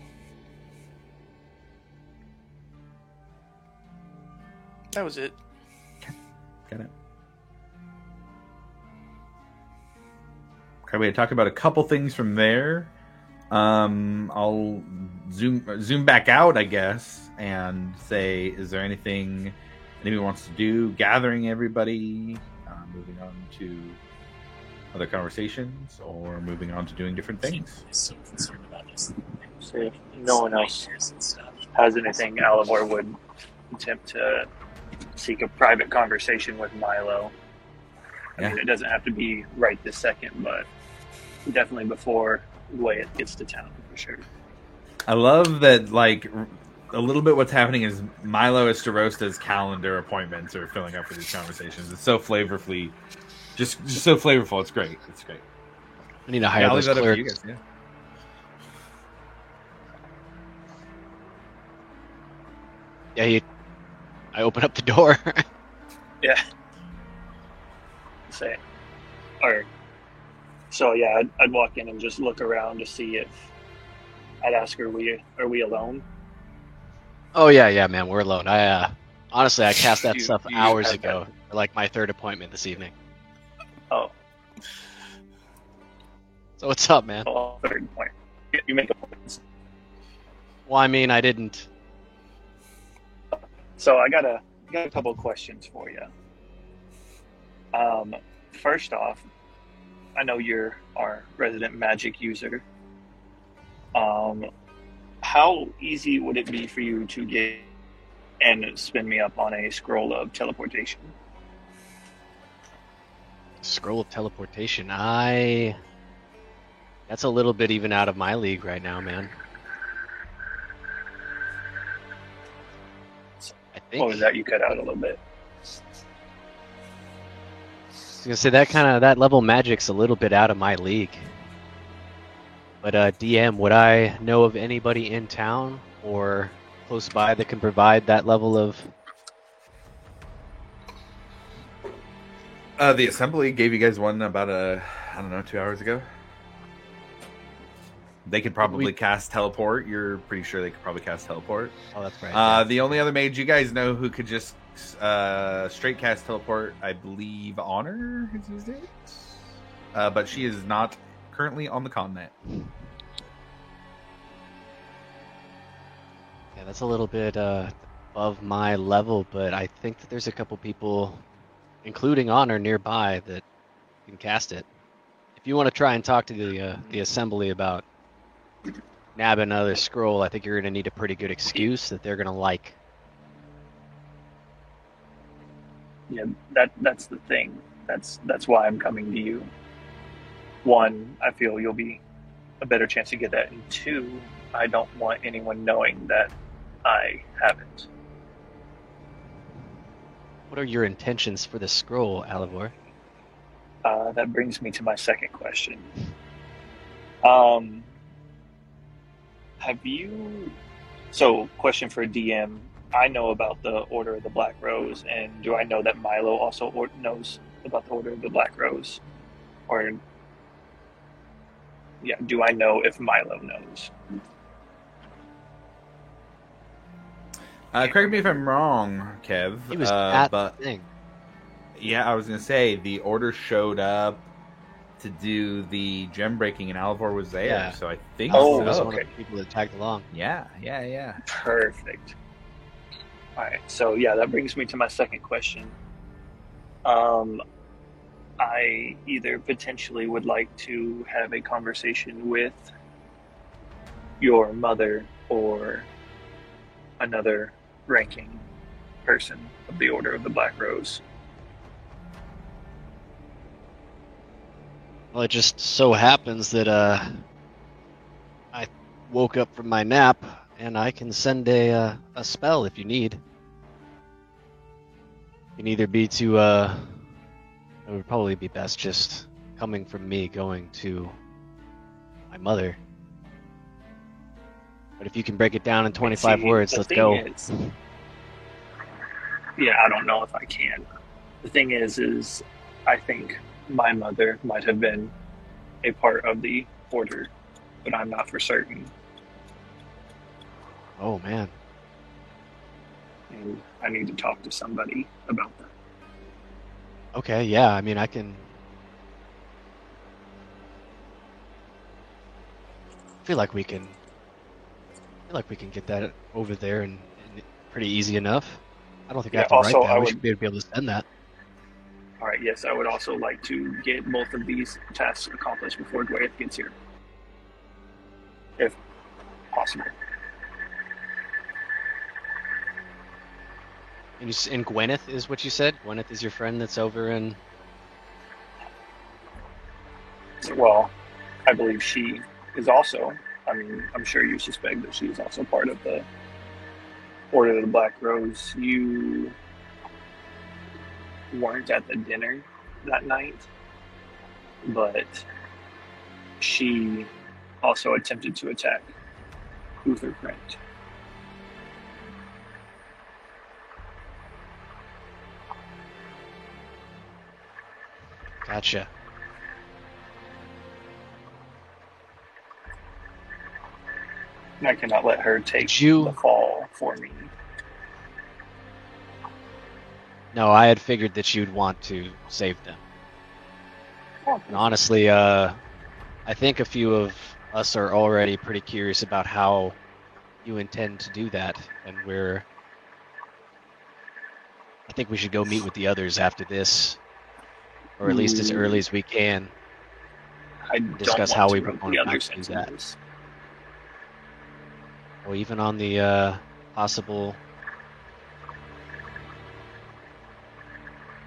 That was it. Got it. Okay, we had talked about a couple things from there. I'll zoom back out, I guess, and say, is there anything anybody wants to do? Gathering everybody, moving on to other conversations, or moving on to doing different things. So if no one else has anything, Alivor would attempt to seek a private conversation with Milo. I mean, it doesn't have to be right this second, but definitely before Wyatt gets to town, for sure. I love that, like, a little bit what's happening is Milo Estarosta's calendar appointments are filling up for these conversations. It's so flavorfully, just so flavorful. It's great. It's great. I need to hire those clerks. You guys, Yeah, I open up the door. Yeah. So yeah, I'd walk in and just look around to see if I'd ask her, are we alone? Oh yeah, man, we're alone. Honestly, I cast that stuff hours ago. Like my third appointment this evening. Oh. So what's up, man? Oh, third point. You make appointments. Well, I mean, I didn't. So I got a couple of questions for you. First off, I know you're our resident magic user. How easy would it be for you to get and spin me up on a scroll of teleportation? Scroll of teleportation. That's a little bit even out of my league right now, man. I think. What was that? You cut out a little bit. I was gonna say that level magic's a little bit out of my league. But DM, would I know of anybody in town or close by that can provide that level of? The assembly gave you guys one about 2 hours ago. They could probably cast teleport. You're pretty sure they could probably cast teleport. Oh, that's right. Yeah. The only other mage you guys know who could just straight cast teleport, I believe Honor has used it. But she is not currently on the continent. Yeah, that's a little bit above my level, but I think that there's a couple people, including Honor, nearby that can cast it. If you want to try and talk to the assembly about nabbing another scroll, I think you're going to need a pretty good excuse that they're going to like. Yeah, that's the thing. That's why I'm coming to you. One, I feel you'll be a better chance to get that, and two, I don't want anyone knowing that I haven't. What are your intentions for the scroll, Alivor? That brings me to my second question. Question for DM. I know about the Order of the Black Rose, and do I know that Milo also knows about the Order of the Black Rose? Or, yeah, do I know if Milo knows? Correct me if I'm wrong, Kev. He was at the thing. Yeah, I was going to say, the Order showed up to do the gem breaking, and Alivor was there, Yeah. so I think He was so. one of the people that tagged along. Yeah. Perfect. All right, so yeah, that brings me to my second question. I either potentially would like to have a conversation with your mother or another ranking person of the Order of the Black Rose. Well, it just so happens that I woke up from my nap and I can send a spell if you need. can either be to it would probably be best just coming from me going to my mother. But if you can break it down in 25 words, let's go. Yeah, I don't know if I can. The thing is I think my mother might have been a part of the order, but I'm not for certain. Oh, man. And I need to talk to somebody about that. Okay, yeah, I mean, I feel like we can get that over there and pretty easy enough. I don't think I have to write that. We should be able to send that. All right, yes, I would also like to get both of these tasks accomplished before Gwyneth gets here. If possible. And Gwyneth is what you said? Gwyneth is your friend that's over in... Well, I believe she is also... I mean, I'm sure you suspect that she is also part of the Order of the Black Rose. You weren't at the dinner that night, but she also attempted to attack Uther Print. Gotcha. I cannot let her take the fall for me. No, I had figured that you'd want to save them. And honestly, I think a few of us are already pretty curious about how you intend to do that, and I think we should go meet with the others after this, or at least as early as we can. Discuss how we want to do that. Or even on the possible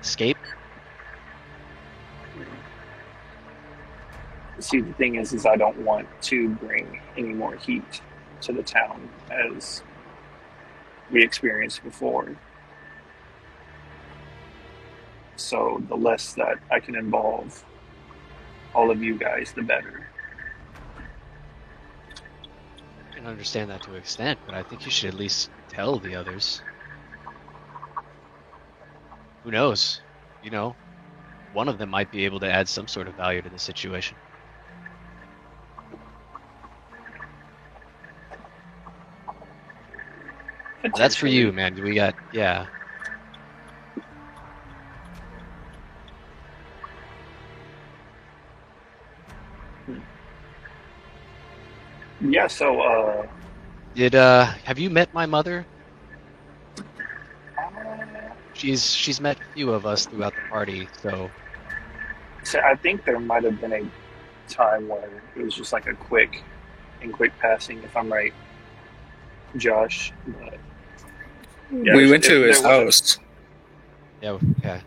escape. See, the thing is I don't want to bring any more heat to the town as we experienced before. So the less that I can involve all of you guys, the better. I can understand that to an extent, but I think you should at least tell the others. Who knows? You know, one of them might be able to add some sort of value to the situation. That's for you, man. We got, yeah. Yeah, so, have you met my mother? She's met a few of us throughout the party, so... So I think there might have been a time where it was just like a quick passing, if I'm right, Josh. But yeah, we went to his house. Yeah, okay.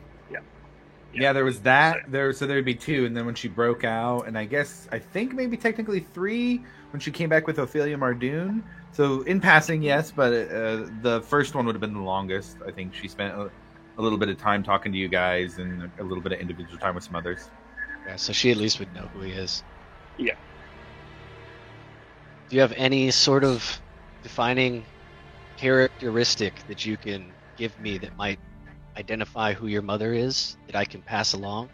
Yeah, there was that. So there would be two, and then when she broke out, and I think maybe technically three when she came back with Ophelia Mardoon. So in passing, yes, but the first one would have been the longest. I think she spent a little bit of time talking to you guys and a little bit of individual time with some others. Yeah, so she at least would know who he is. Yeah. Do you have any sort of defining characteristic that you can give me that might identify who your mother is that I can pass along?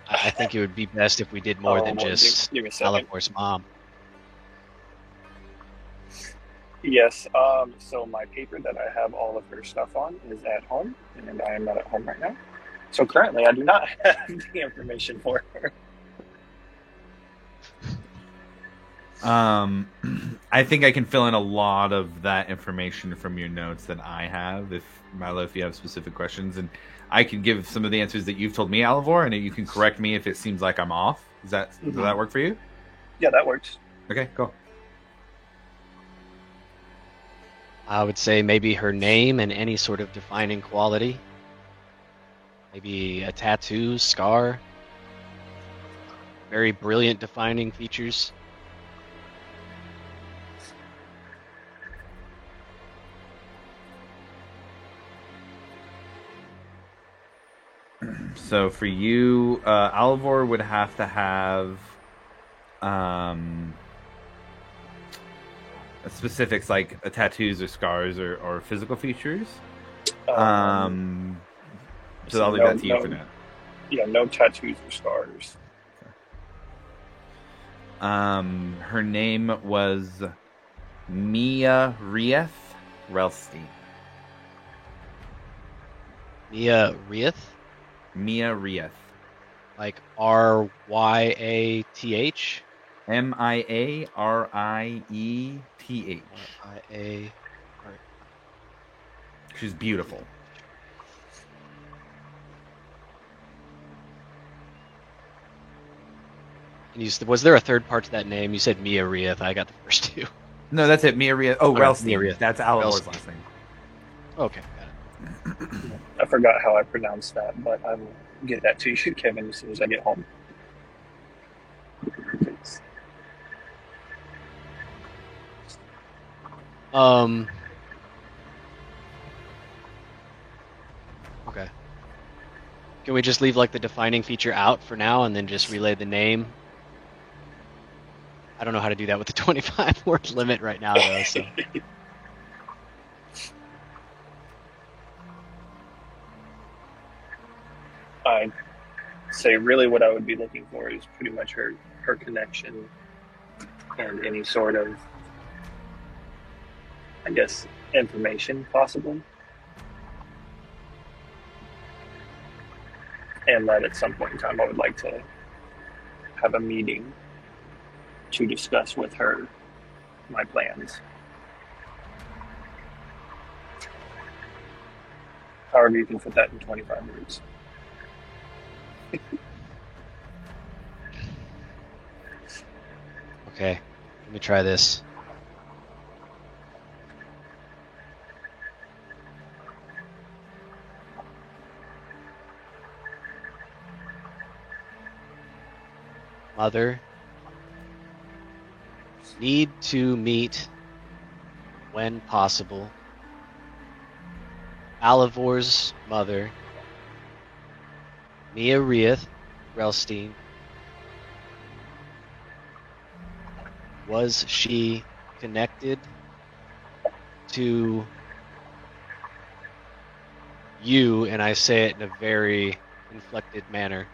I think it would be best if we did more than just Alivor's mom. Yes, so my paper that I have all of her stuff on is at home, and I am not at home right now. So currently I do not have the information for her. I think I can fill in a lot of that information from your notes that I have, if Milo, if you have specific questions, and I can give some of the answers that you've told me, Alivor, and you can correct me if it seems like I'm off. Does that work for you? Yeah, that works. Okay, cool. I would say maybe her name and any sort of defining quality. Maybe a tattoo, scar. Very brilliant defining features. So for you, Alvor would have to have specifics like tattoos or scars or physical features. So I'll leave that to you for now. Yeah, no tattoos or scars. Her name was Mia Rieth Relstein. Mia Rieth? Mia Rieth. Like Ryath? Miarieth. RIA. She's beautiful. And was there a third part to that name? You said Mia Rieth. I got the first two. No, that's it. Mia Rieth. Oh, Relstein. That's Alivor's last name. Okay, got it. I forgot how I pronounced that, but I will get that to you, Kevin, as soon as I get home. Okay. Can we just leave like the defining feature out for now and then just relay the name? I don't know how to do that with the 25 word limit right now though, so. I'd say really what I would be looking for is pretty much her connection and any sort of, I guess, information possible. And that at some point in time I would like to have a meeting to discuss with her my plans. However you can fit that in 25 words. Okay, let me try this. Mother, need to meet when possible. Alivor's mother, Mia Rieth Relstein. Was she connected to you? And I say it in a very inflected manner.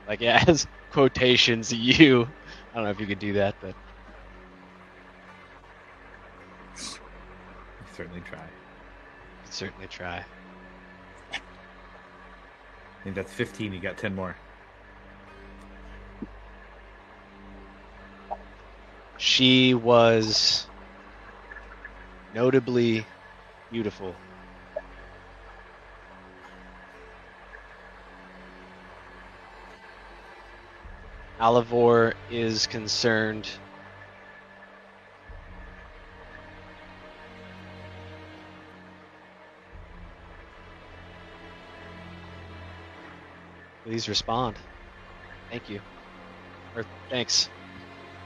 Like, as quotations, you. I don't know if you could do that, but. Certainly try. Certainly try. I think that's 15. You got 10 more. She was notably beautiful. Alivor is concerned please respond. Thank you. Or thanks.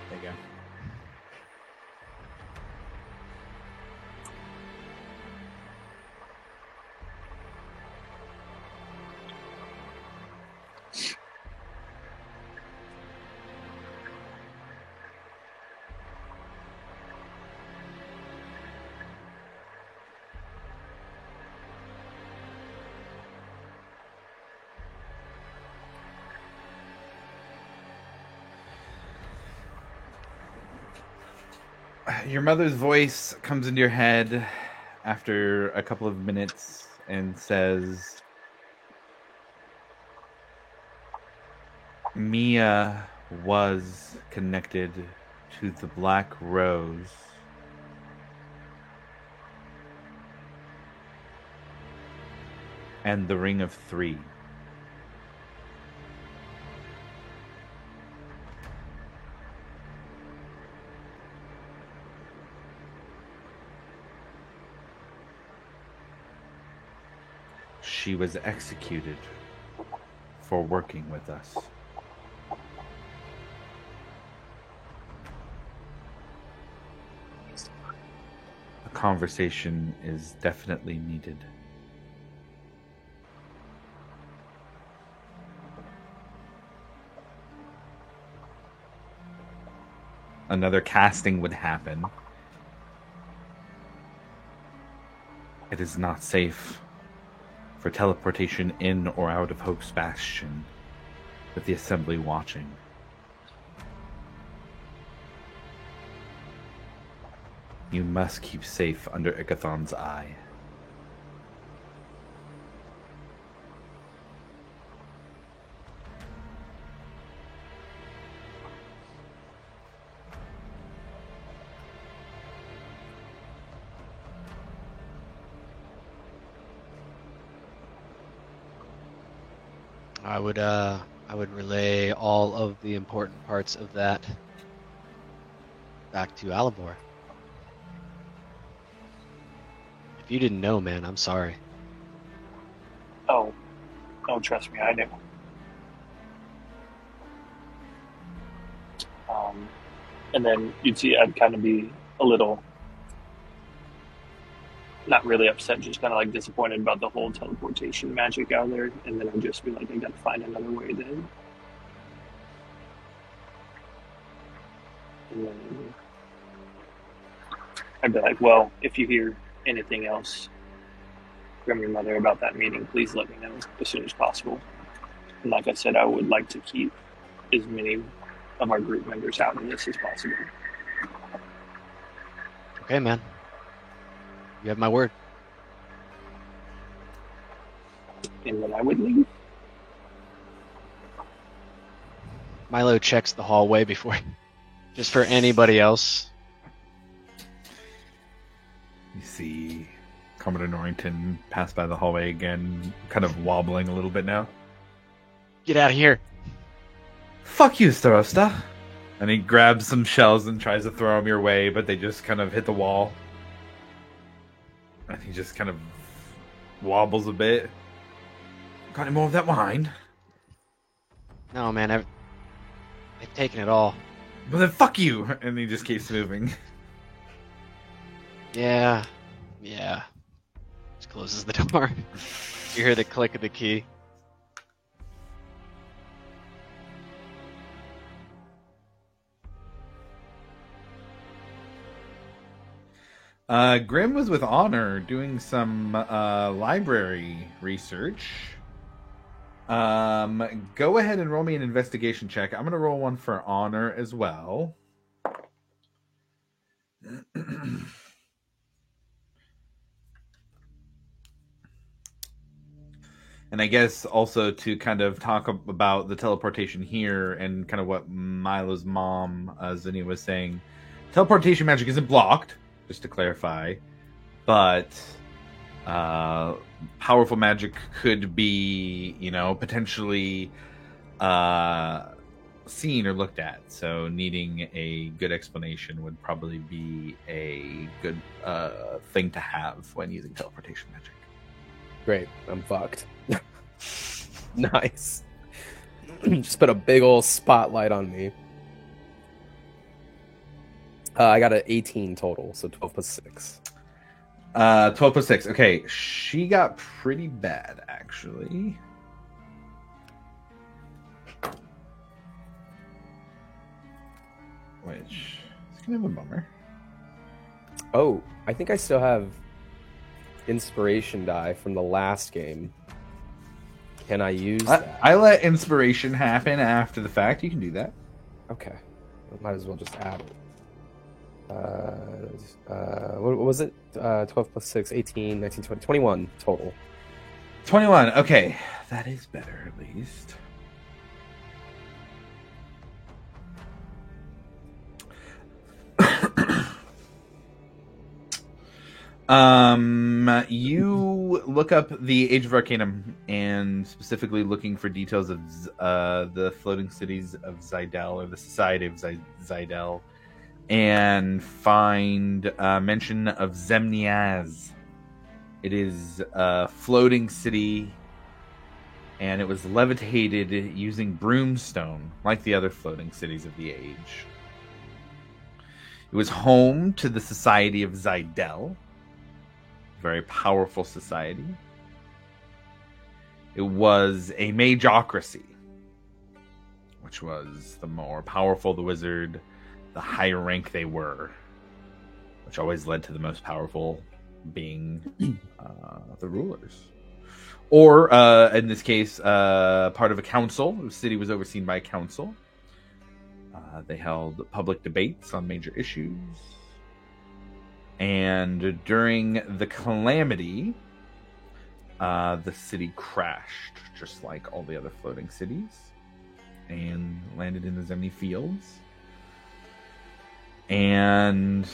There you go. Your mother's voice comes into your head after a couple of minutes and says, Mia was connected to the Black Rose. And the Ring of Three. She was executed for working with us. A conversation is definitely needed. another casting would happen. It is not safe for teleportation in or out of Hope's Bastion with the Assembly watching. You must keep safe under Ikathon's eye. I would relay all of the important parts of that back to Alivor. If you didn't know, man, I'm sorry. Oh, trust me, I do. And then you'd see I'd kind of be a little, not really upset, just kind of like disappointed about the whole teleportation magic out there. And then I'd just be like, I gotta find another way then. And then I'd be like, well, if you hear anything else from your mother about that meeting, please let me know as soon as possible. And like I said, I would like to keep as many of our group members out of this as possible. Okay, man. You have my word. And then I would leave. Milo checks the hallway before, just for anybody else. You see Commodore Norrington pass by the hallway again, kind of wobbling a little bit now. Get out of here. Fuck you, Starosta. And he grabs some shells and tries to throw them your way, but they just kind of hit the wall. And he just kind of wobbles a bit. Got any more of that wine? No, man, I've taken it all. Well, then fuck you! And he just keeps moving. Yeah. Just closes the door. You hear the click of the key. Grim was with Honor doing some library research. Go ahead and roll me an investigation check. I'm going to roll one for Honor as well. And I guess also to kind of talk about the teleportation here and kind of what Milo's mom, Zinnia, was saying. Teleportation magic isn't blocked, just to clarify, but powerful magic could be, potentially seen or looked at. So needing a good explanation would probably be a good thing to have when using teleportation magic. Great, I'm fucked. Nice. Just put a big old spotlight on me. I got an 18 total, so 12 plus 6. 12 plus 6. Okay, she got pretty bad, actually. Which is kind of a bummer. Oh, I think I still have inspiration die from the last game. Can I use that? I let inspiration happen after the fact. You can do that. Okay. Might as well just add it. What was it? 12 plus 6, 18, 19, 20, 21 total. 21. Okay. That is better, at least. You look up the Age of Arcanum and specifically looking for details of the floating cities of Zidel, or the Society of Zidel, and find mention of Zemniaz. It is a floating city, and it was levitated using broomstone, like the other floating cities of the age. It was home to the Society of Zidel, a very powerful society. It was a magocracy, which was the more powerful the wizard, the higher rank they were, which always led to the most powerful being the rulers. Or, in this case, part of a council. The city was overseen by a council. They held public debates on major issues. And during the calamity, the city crashed, just like all the other floating cities, and landed in the Zemni Fields. And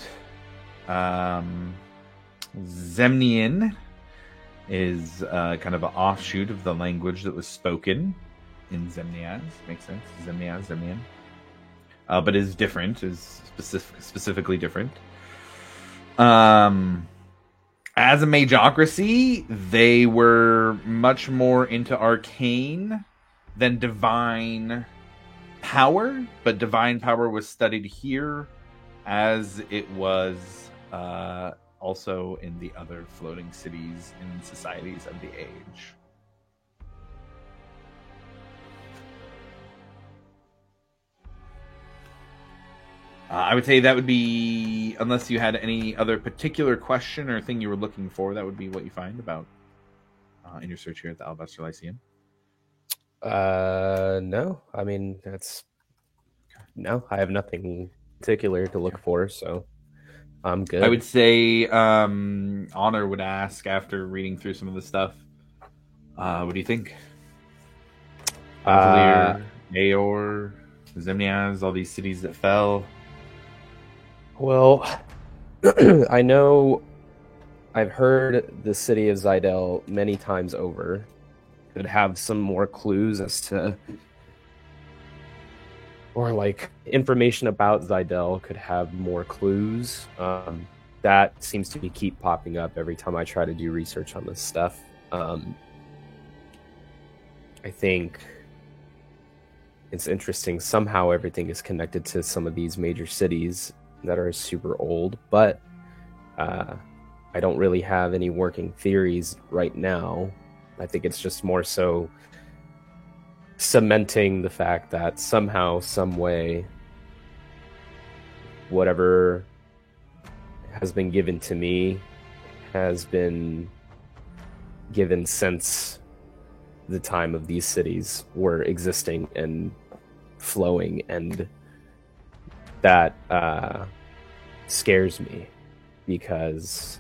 Zemnian is kind of an offshoot of the language that was spoken in Zemniaz. Makes sense? Zemnian. But is different, is specifically different. As a magocracy, they were much more into arcane than divine power, but divine power was studied here as it was also in the other floating cities and societies of the age. I would say that would be, unless you had any other particular question or thing you were looking for, that would be what you find about in your search here at the Alabaster Lyceum. No. I mean, no, I have nothing particular to look for, so I'm good. I would say Honor would ask, after reading through some of the stuff, what do you think? Avalir, Aor, Zemniaz, all these cities that fell. Well, I know I've heard the city of Zidel many times over. Could have some more clues as to, or like information about Zidel could have more clues. That seems to keep popping up every time I try to do research on this stuff. I think it's interesting. Somehow everything is connected to some of these major cities that are super old, but I don't really have any working theories right now. I think it's just more so cementing the fact that somehow, some way, whatever has been given to me has been given since the time of these cities were existing and flowing, and that scares me because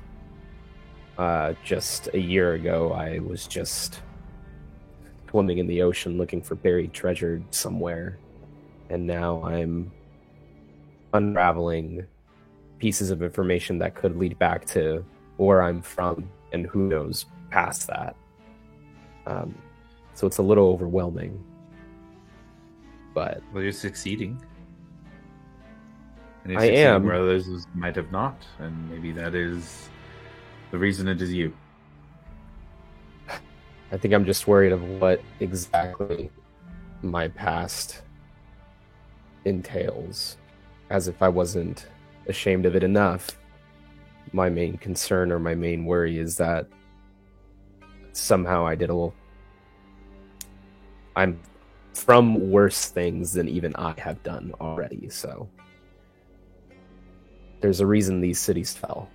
just a year ago I was just swimming in the ocean looking for buried treasure somewhere, and now I'm unraveling pieces of information that could lead back to where I'm from, and who knows past that. So it's a little overwhelming, but well, you're succeeding. And I am. Where others might have not, and maybe that is the reason it is you. I think I'm just worried of what exactly my past entails, as if I wasn't ashamed of it enough. My main concern or my main worry is that somehow I'm from worse things than even I have done already, so there's a reason these cities fell.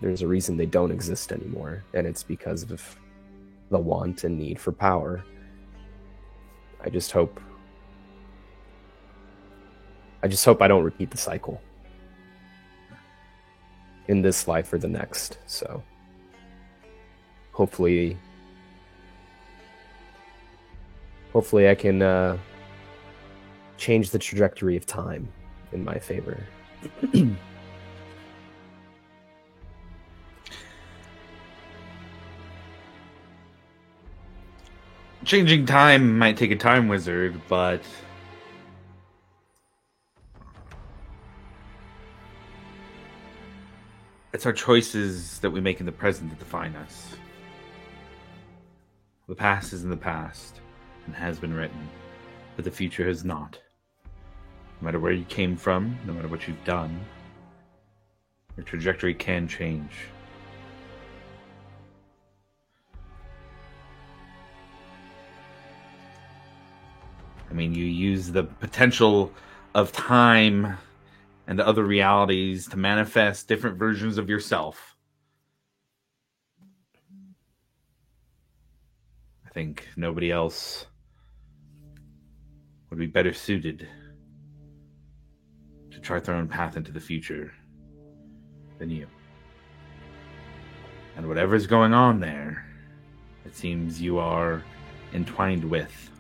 There's a reason they don't exist anymore, and it's because of the want and need for power. I just hope I don't repeat the cycle in this life or the next. So hopefully I can change the trajectory of time in my favor. Changing time might take a time wizard, but it's our choices that we make in the present that define us. The past is in the past and has been written, but the future has not. No matter where you came from, no matter what you've done, your trajectory can change. I mean, you use the potential of time and other realities to manifest different versions of yourself. I think nobody else would be better suited to chart their own path into the future than you. And whatever's going on there, it seems you are entwined with.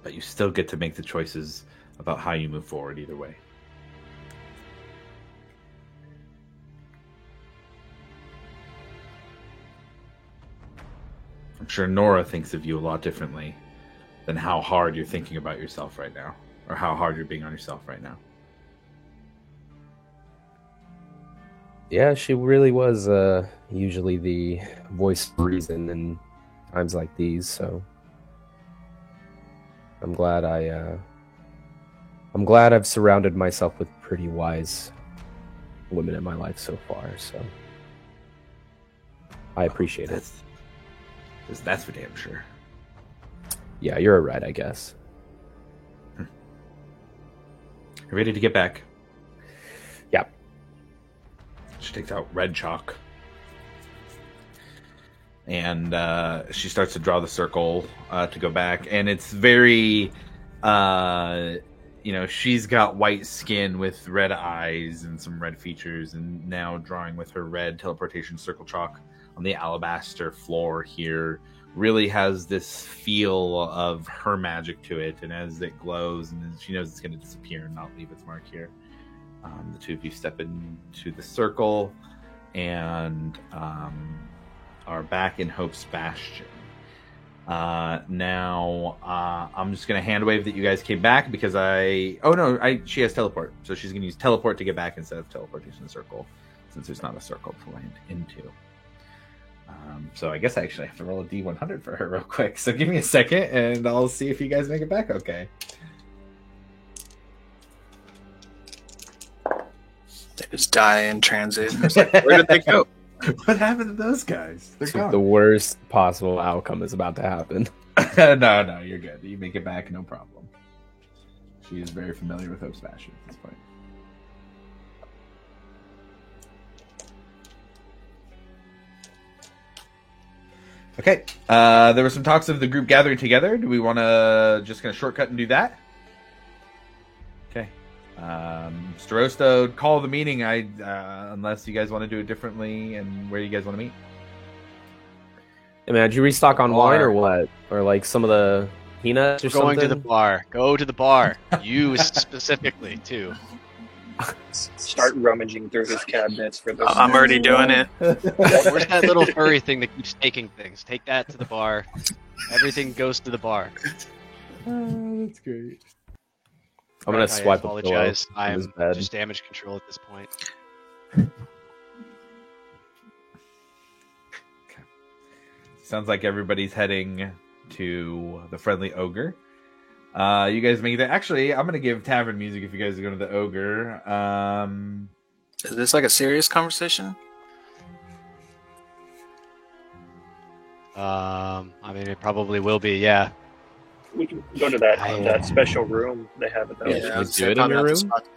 But you still get to make the choices about how you move forward either way. I'm sure Nora thinks of you a lot differently than how hard you're thinking about yourself right now, or how hard you're being on yourself right now. Yeah, she really was usually the voice of reason in times like these, so I'm glad I've surrounded myself with pretty wise women in my life so far, so I appreciate it. That's for damn sure. Yeah, you're right, I guess. You ready to get back? Yeah. She takes out red chalk. And she starts to draw the circle to go back. And it's very, she's got white skin with red eyes and some red features. And now drawing with her red teleportation circle chalk on the alabaster floor here really has this feel of her magic to it. And as it glows, and she knows it's going to disappear and not leave its mark here. The two of you step into the circle and are back in Hope's Bastion. Now, I'm just going to hand wave that you guys came back because she has teleport. So she's going to use teleport to get back instead of teleportation circle, since there's not a circle to land into. So I guess I actually have to roll a D100 for her real quick. So give me a second and I'll see if you guys make it back okay. They just die in transit. It's like, where did they go? What happened to those guys? They're gone. The worst possible outcome is about to happen. No, you're good. You make it back, no problem. She is very familiar with Hope's Bastion at this point. Okay. There were some talks of the group gathering together. Do we want to just kind of shortcut and do that? Okay. Starosta, call the meeting. Unless you guys want to do it differently, and where you guys want to meet. Hey man, did you restock on wine or what? Or like some of the peanuts or Going something? to the bar. Go to the bar. You specifically too. Start rummaging through his cabinets for this. I'm already doing it. Where's that little furry thing that keeps taking things? Take that to the bar. Everything goes to the bar. That's great. I'm gonna swipe a apologize. pillow I from his am bed. just damage control at this point. Okay. Sounds like everybody's heading to the Friendly Ogre. You guys make that. Actually, I'm gonna give tavern music if you guys are going to the Ogre. Is this like a serious conversation? I mean, it probably will be. Yeah. We can go to that special room they have at the Yeah. I'd do it in probably your not the room? spot.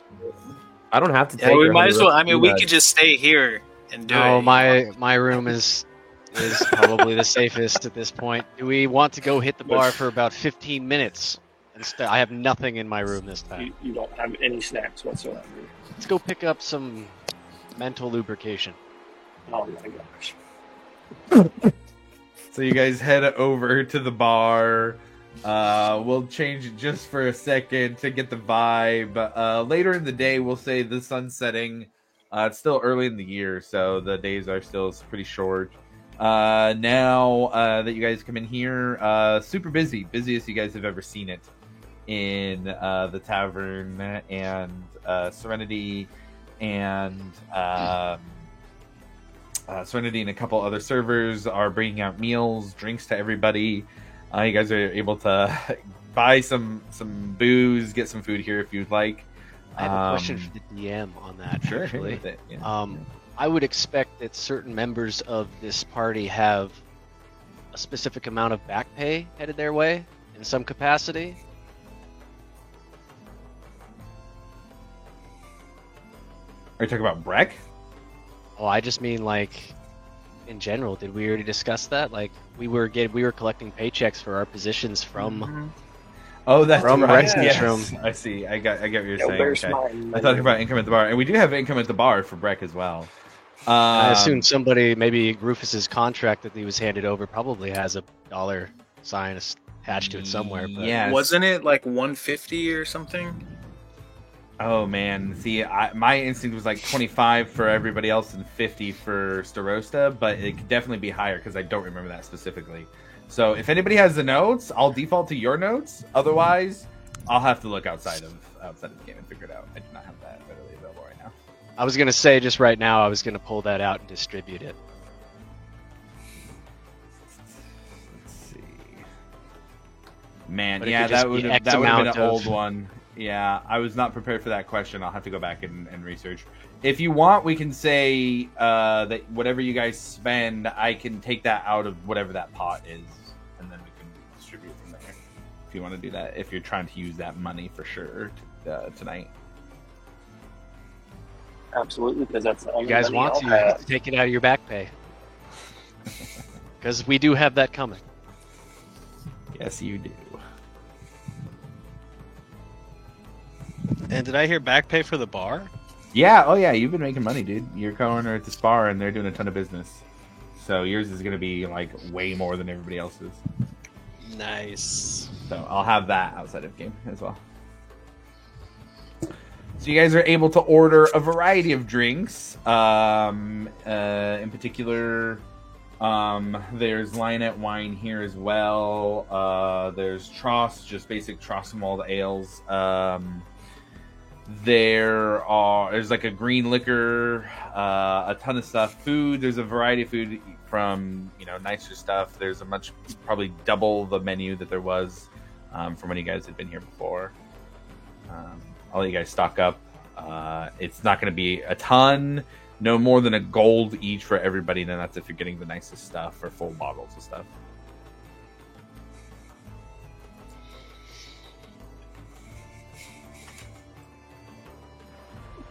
I don't have to take Yeah, we her might as well. I honey mean, we roast. could just stay here and do No, it. my room is probably the safest at this point. Do we want to go hit the bar for about 15 minutes? Instead, I have nothing in my room this time. You don't have any snacks whatsoever. Let's go pick up some mental lubrication. Oh my gosh. So you guys head over to the bar. We'll change it just for a second to get the vibe. Later in the day, we'll say the sun's setting. It's still early in the year, so the days are still pretty short. Now that you guys come in here, super busy. Busiest you guys have ever seen it in the tavern, and Serenity and Serenity and a couple other servers are bringing out meals, drinks to everybody. You guys are able to buy some booze, get some food here if you'd like. I have a question for the DM on that. Sure, actually. with it, yeah. I would expect that certain members of this party have a specific amount of back pay headed their way in some capacity. Are you talking about Breck? Oh, I just mean like in general. Did we already discuss that? Like we were collecting paychecks for our positions from. Oh, that's from right. Rex's Yes. room. I see. I get what you're saying. Where's Okay. my I thought about income at the bar, and we do have income at the bar for Breck as well. I assume somebody, maybe Rufus's contract that he was handed over, probably has a dollar sign attached to it somewhere. But Yes. Wasn't it like 150 or something? Oh man, see, my instinct was like 25 for everybody else and 50 for Starosta, but it could definitely be higher because I don't remember that specifically. So if anybody has the notes, I'll default to your notes. Otherwise, I'll have to look outside of the game and figure it out. I do not have that readily available right now. I was gonna say just right now, I was gonna pull that out and distribute it. Let's see. Man, But it yeah, could just that would be have X been amount an of- old one. Yeah, I was not prepared for that question. I'll have to go back and research. If you want, we can say that whatever you guys spend, I can take that out of whatever that pot is, and then we can distribute from there. If you want to do that, if you're trying to use that money for sure tonight. Absolutely, because that's the only You guys money want I'll to have. take it out of your back pay? Because we do have that coming. Yes, you do. And did I hear back pay for the bar? Yeah, oh yeah, you've been making money, dude. You're going at this bar, and they're doing a ton of business. So yours is going to be like way more than everybody else's. Nice. So I'll have that outside of game as well. So you guys are able to order a variety of drinks. In particular, there's Lionette wine here as well. There's Tross, just basic Tross mulled ales. There's like a green liquor, a ton of stuff. Food, there's a variety of food from, nicer stuff. There's probably double the menu that there was from when you guys had been here before. I'll let you guys stock up. It's not going to be a ton, no more than a gold each for everybody. Then that's if you're getting the nicest stuff or full bottles of stuff.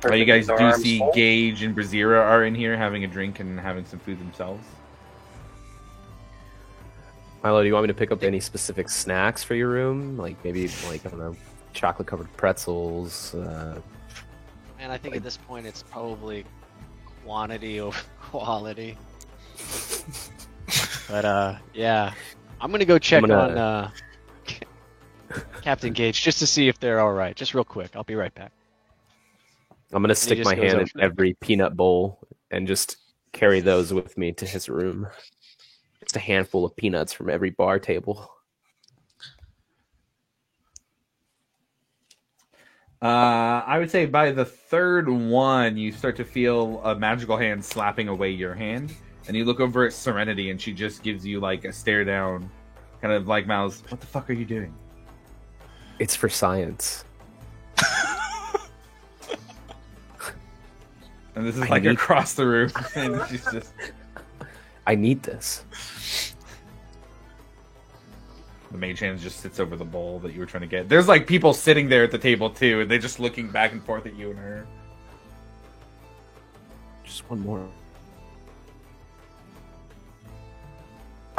Well, you guys do see Gage and Braziera are in here having a drink and having some food themselves. Milo, do you want me to pick up any specific snacks for your room? Like maybe, I don't know, chocolate-covered pretzels? And I think at this point it's probably quantity over quality. But yeah, I'm gonna go check on Captain Gage just to see if they're all right. Just real quick, I'll be right back. I'm gonna stick my hand in every peanut bowl and just carry those with me to his room. Just a handful of peanuts from every bar table. I would say by the third one, you start to feel a magical hand slapping away your hand, and you look over at Serenity, and she just gives you like a stare down, kind of like Miles. What the fuck are you doing? It's for science. And this is like across the room, and she's just. I need this. The mage hand just sits over the bowl that you were trying to get. There's like people sitting there at the table too, and they're just looking back and forth at you and her. Just one more.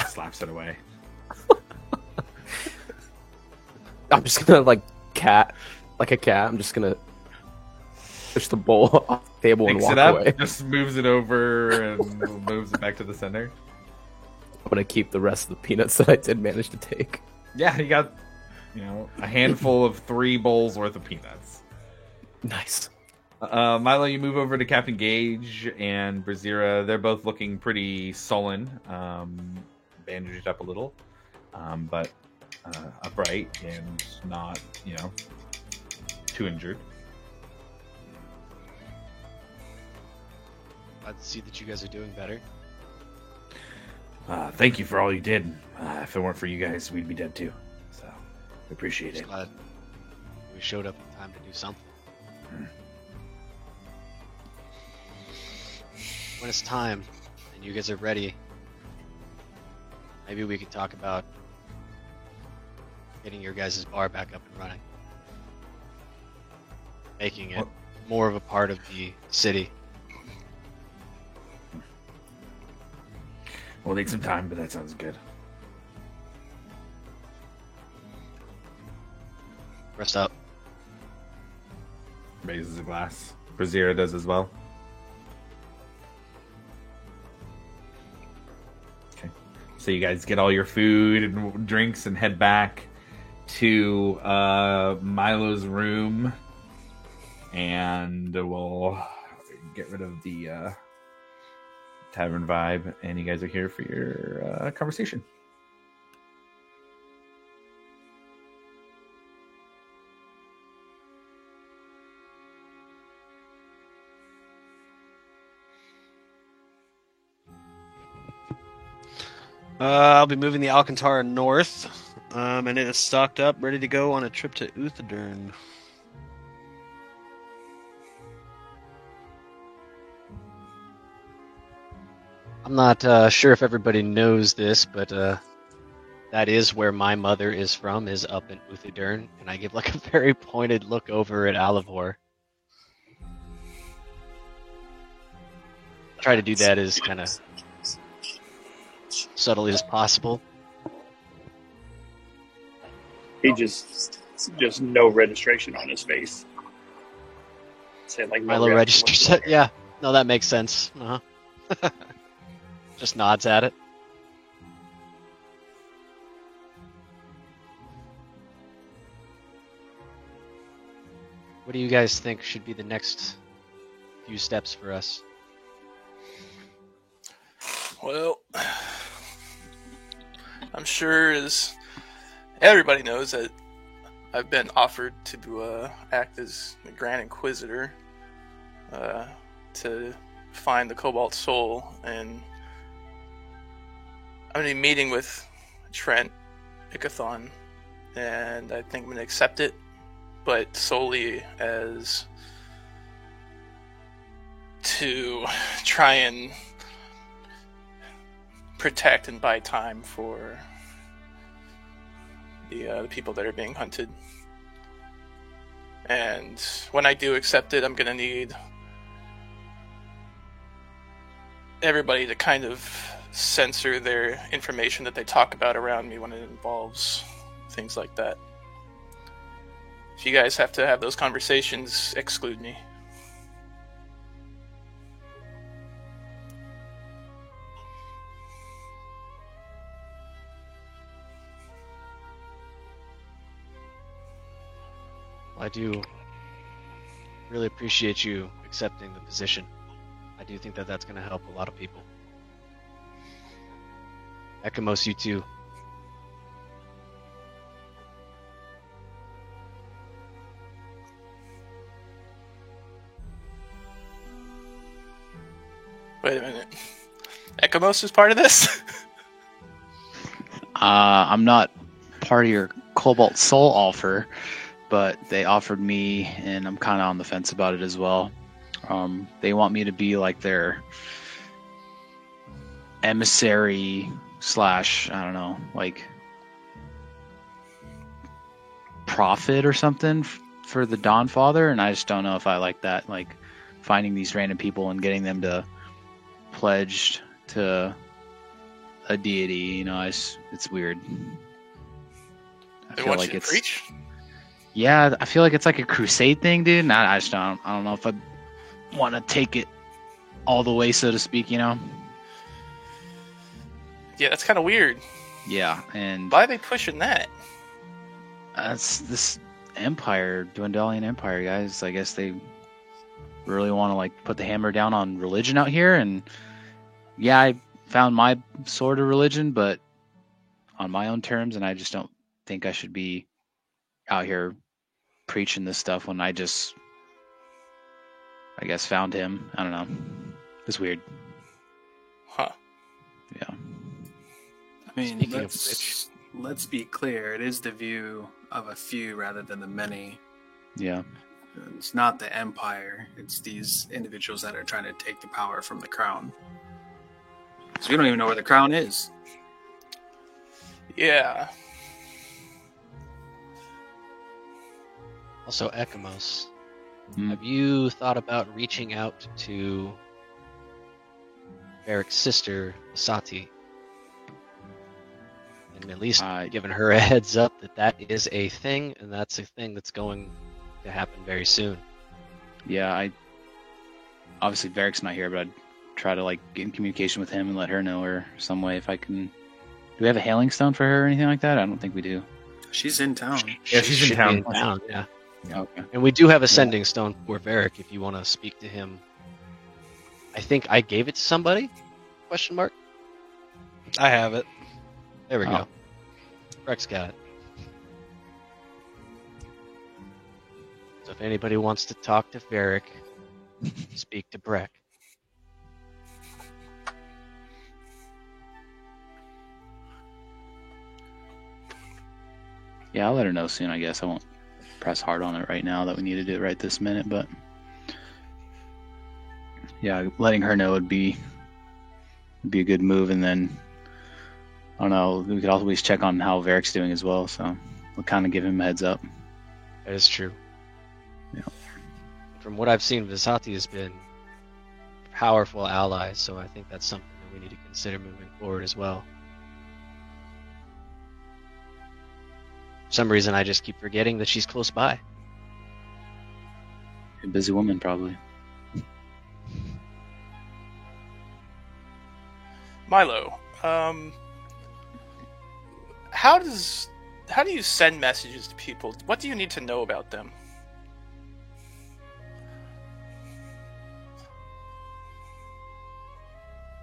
Slaps it away. I'm just gonna like a cat. I'm just gonna push the bowl off the table and Picks walk it up, away. just moves it over and moves it back to the center. I'm gonna keep the rest of the peanuts that I did manage to take. Yeah, you got, a handful of 3 bowls worth of peanuts. Nice. Milo, you move over to Captain Gage and Braziera. They're both looking pretty sullen, bandaged up a little, but upright and not, too injured. Glad to see that you guys are doing better. Thank you for all you did. If it weren't for you guys, we'd be dead too. So, we appreciate it. Glad we showed up in time to do something. When it's time and you guys are ready, maybe we could talk about getting your guys' bar back up and running. Making it more of a part of the city. We'll need some time, but that sounds good. Rest up. Raises a glass. Brazier does as well. Okay. So you guys get all your food and drinks and head back to Milo's room. And we'll get rid of the tavern vibe. And you guys are here for your conversation. I'll be moving the Alcantara north, and it is stocked up, ready to go on a trip to Uthadern. I'm not sure if everybody knows this, but that is where my mother is from, is up in Uthadern, and I give like a very pointed look over at Alivor. Try to do that as kind of subtly as possible. He just no registration on his face. Say like Milo registers. Yeah, no, that makes sense. Uh-huh. Just nods at it. What do you guys think should be the next few steps for us? Well, I'm sure as everybody knows that I've been offered to act as the Grand Inquisitor to find the Cobalt Soul, and I'm going to be meeting with Trent Ikathon, and I think I'm going to accept it, but solely as to try and protect and buy time for the people that are being hunted. And when I do accept it, I'm going to need everybody to kind of censor their information that they talk about around me when it involves things like that. If you guys have to have those conversations, exclude me. I do really appreciate you accepting the position. I do think that that's going to help a lot of people. Ekamos, you too. Wait a minute. Ekamos is part of this? I'm not part of your Cobalt Soul offer, but they offered me, and I'm kind of on the fence about it as well. They want me to be like their emissary / I don't know, like prophet or something for the Dawn Father, and I just don't know if I like that, like finding these random people and getting them to pledge to a deity, you know, it's weird. They want you to preach? Yeah, I feel like it's like a crusade thing, dude. And I just don't know if I want to take it all the way, so to speak, you know? Yeah, that's kind of weird. Yeah, and why are they pushing that? That's this empire, Dwendalian Empire, guys. I guess they really want to like put the hammer down on religion out here. And yeah, I found my sort of religion, but on my own terms, and I just don't think I should be out here preaching this stuff when I guess found him. I don't know. It's weird. Huh. I Yeah. mean, let's be clear. It is the view of a few rather than the many. Yeah. It's not the empire. It's these individuals that are trying to take the power from the crown. So we don't even know where the crown is. Yeah. Also, Ekamos, have you thought about reaching out to Eric's sister, Asati, and at least giving her a heads up that is a thing, and that's a thing that's going to happen very soon? Yeah, obviously Varric's not here, but I'd try to get in communication with him and let her know, or some way if I can. Do we have a hailing stone for her or anything like that? I don't think we do. She's in town. Yeah, she's in town. Yeah. Okay. And we do have a sending stone for Varric if you want to speak to him. I think I gave it to somebody? Question mark. I have it. There we go. Breck's got it. So if anybody wants to talk to Varric, speak to Breck. Yeah, I'll let her know soon, I guess. I won't press hard on it right now that we need to do it right this minute, but yeah, letting her know would be a good move, and then I don't know, we could always check on how Varric's doing as well, so we'll kind of give him a heads up. That is true. Yeah. From what I've seen, Visati has been a powerful ally, so I think that's something that we need to consider moving forward as well. For some reason, I just keep forgetting that she's close by. A busy woman, probably. Milo, how do you send messages to people? What do you need to know about them?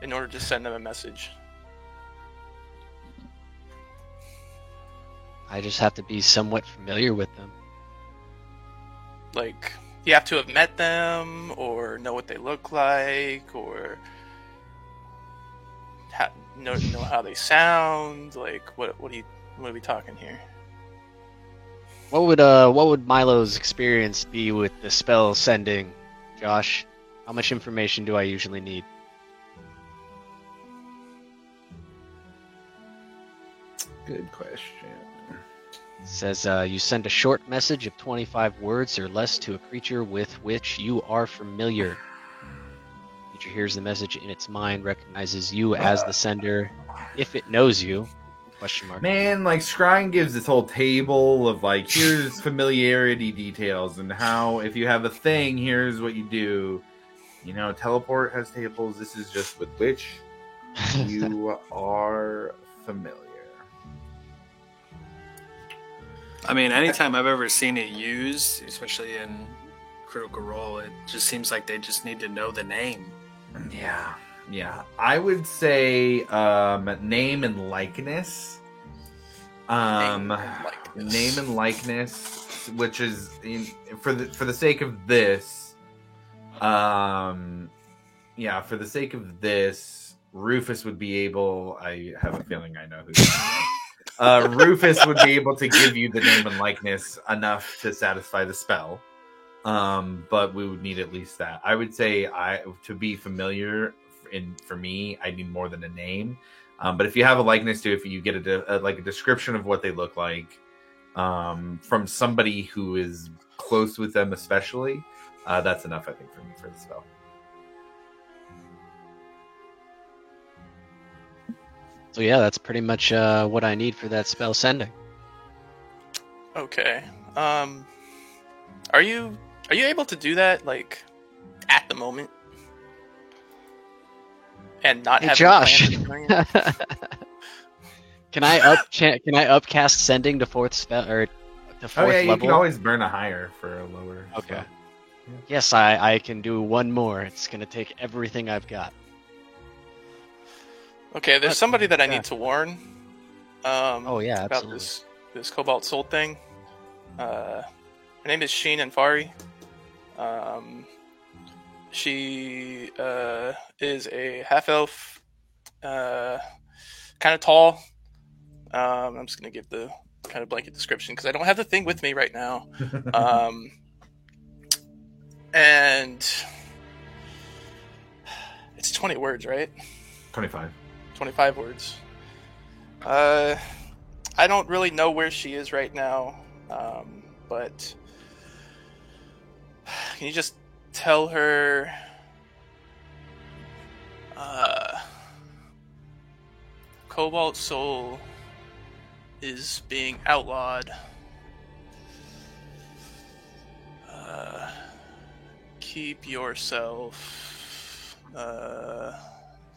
In order to send them a message. I just have to be somewhat familiar with them. Like, you have to have met them, or know what they look like, or know how they sound. Like, what are we talking here? What would Milo's experience be with the spell sending, Josh? How much information do I usually need? Good question. It says you send a short message of 25 words or less to a creature with which you are familiar. The creature hears the message in its mind, recognizes you as the sender, if it knows you. Question mark. Man, Scrying gives this whole table of here's familiarity details, and how if you have a thing, here's what you do. Teleport has tables. This is just with which you are familiar. I mean, anytime I've ever seen it used, especially in Critical Role, it just seems like they just need to know the name. Yeah. I would say name and likeness. Name and likeness, which is for the sake of this. For the sake of this, Rufus would be able. I have a feeling I know who. Rufus would be able to give you the name and likeness enough to satisfy the spell, but we would need at least that. I would say to be familiar, for me, I need more than a name. But if you have a likeness to, if you get a description of what they look like from somebody who is close with them, especially, that's enough, I think, for me for the spell. So yeah, that's pretty much what I need for that spell sending. Okay. Are you able to do that at the moment? And not have Josh. Can I upcast sending to fourth spell or to fourth level? You can always burn a higher for a lower. Okay. Spell. Yeah. Yes, I can do one more. It's gonna take everything I've got. Okay, there's somebody that I need to warn. Absolutely. About this Cobalt Soul thing. Her name is Sheen Anfari. She is a half elf, kind of tall. I'm just gonna give the kind of blanket description because I don't have the thing with me right now. And it's 20 words, right? 25. 25 words. I don't really know where she is right now, but can you just tell her Cobalt Soul is being outlawed. Keep yourself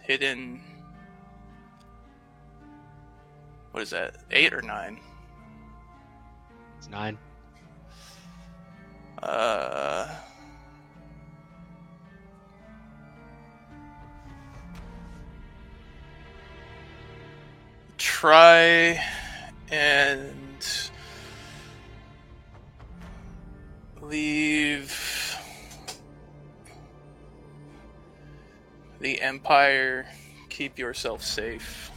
hidden. What is that? 8 or 9? It's 9. Try and leave the Empire. Keep yourself safe.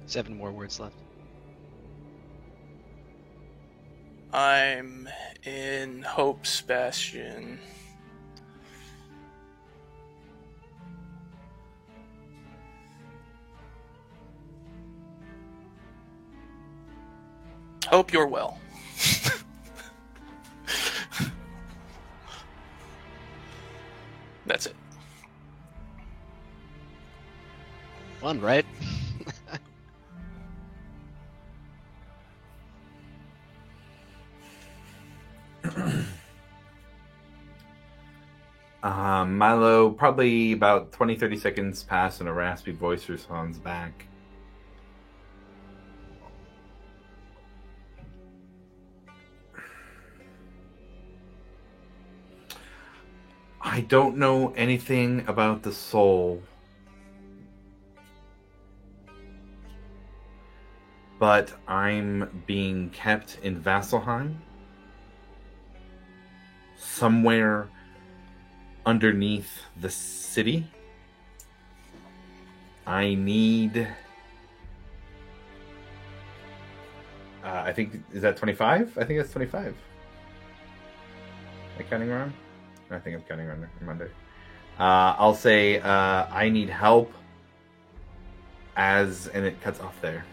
7 more words left. I'm in Hope's Bastion. Hope you're well. That's it. Fun, right? Milo, probably about 20-30 seconds pass and a raspy voice responds back. I don't know anything about the soul, but I'm being kept in Vasselheim, somewhere underneath the city. I need... I think, is that 25? I think that's 25. Am I counting wrong? I think I'm counting wrong Monday. I'll say I need help and it cuts off there.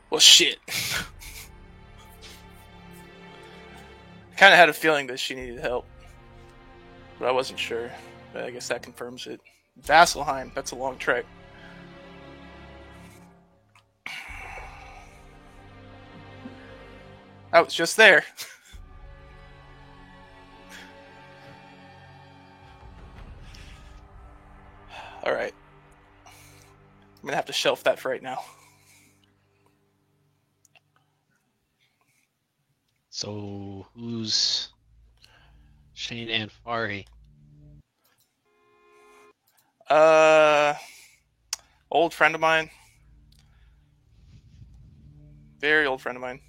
Well, shit. I kind of had a feeling that she needed help, but I wasn't sure. But I guess that confirms it. Vasselheim, that's a long trek. I was just there. Alright. I'm gonna have to shelf that for right now. So, who's Shane and Fari? Old friend of mine. Very old friend of mine.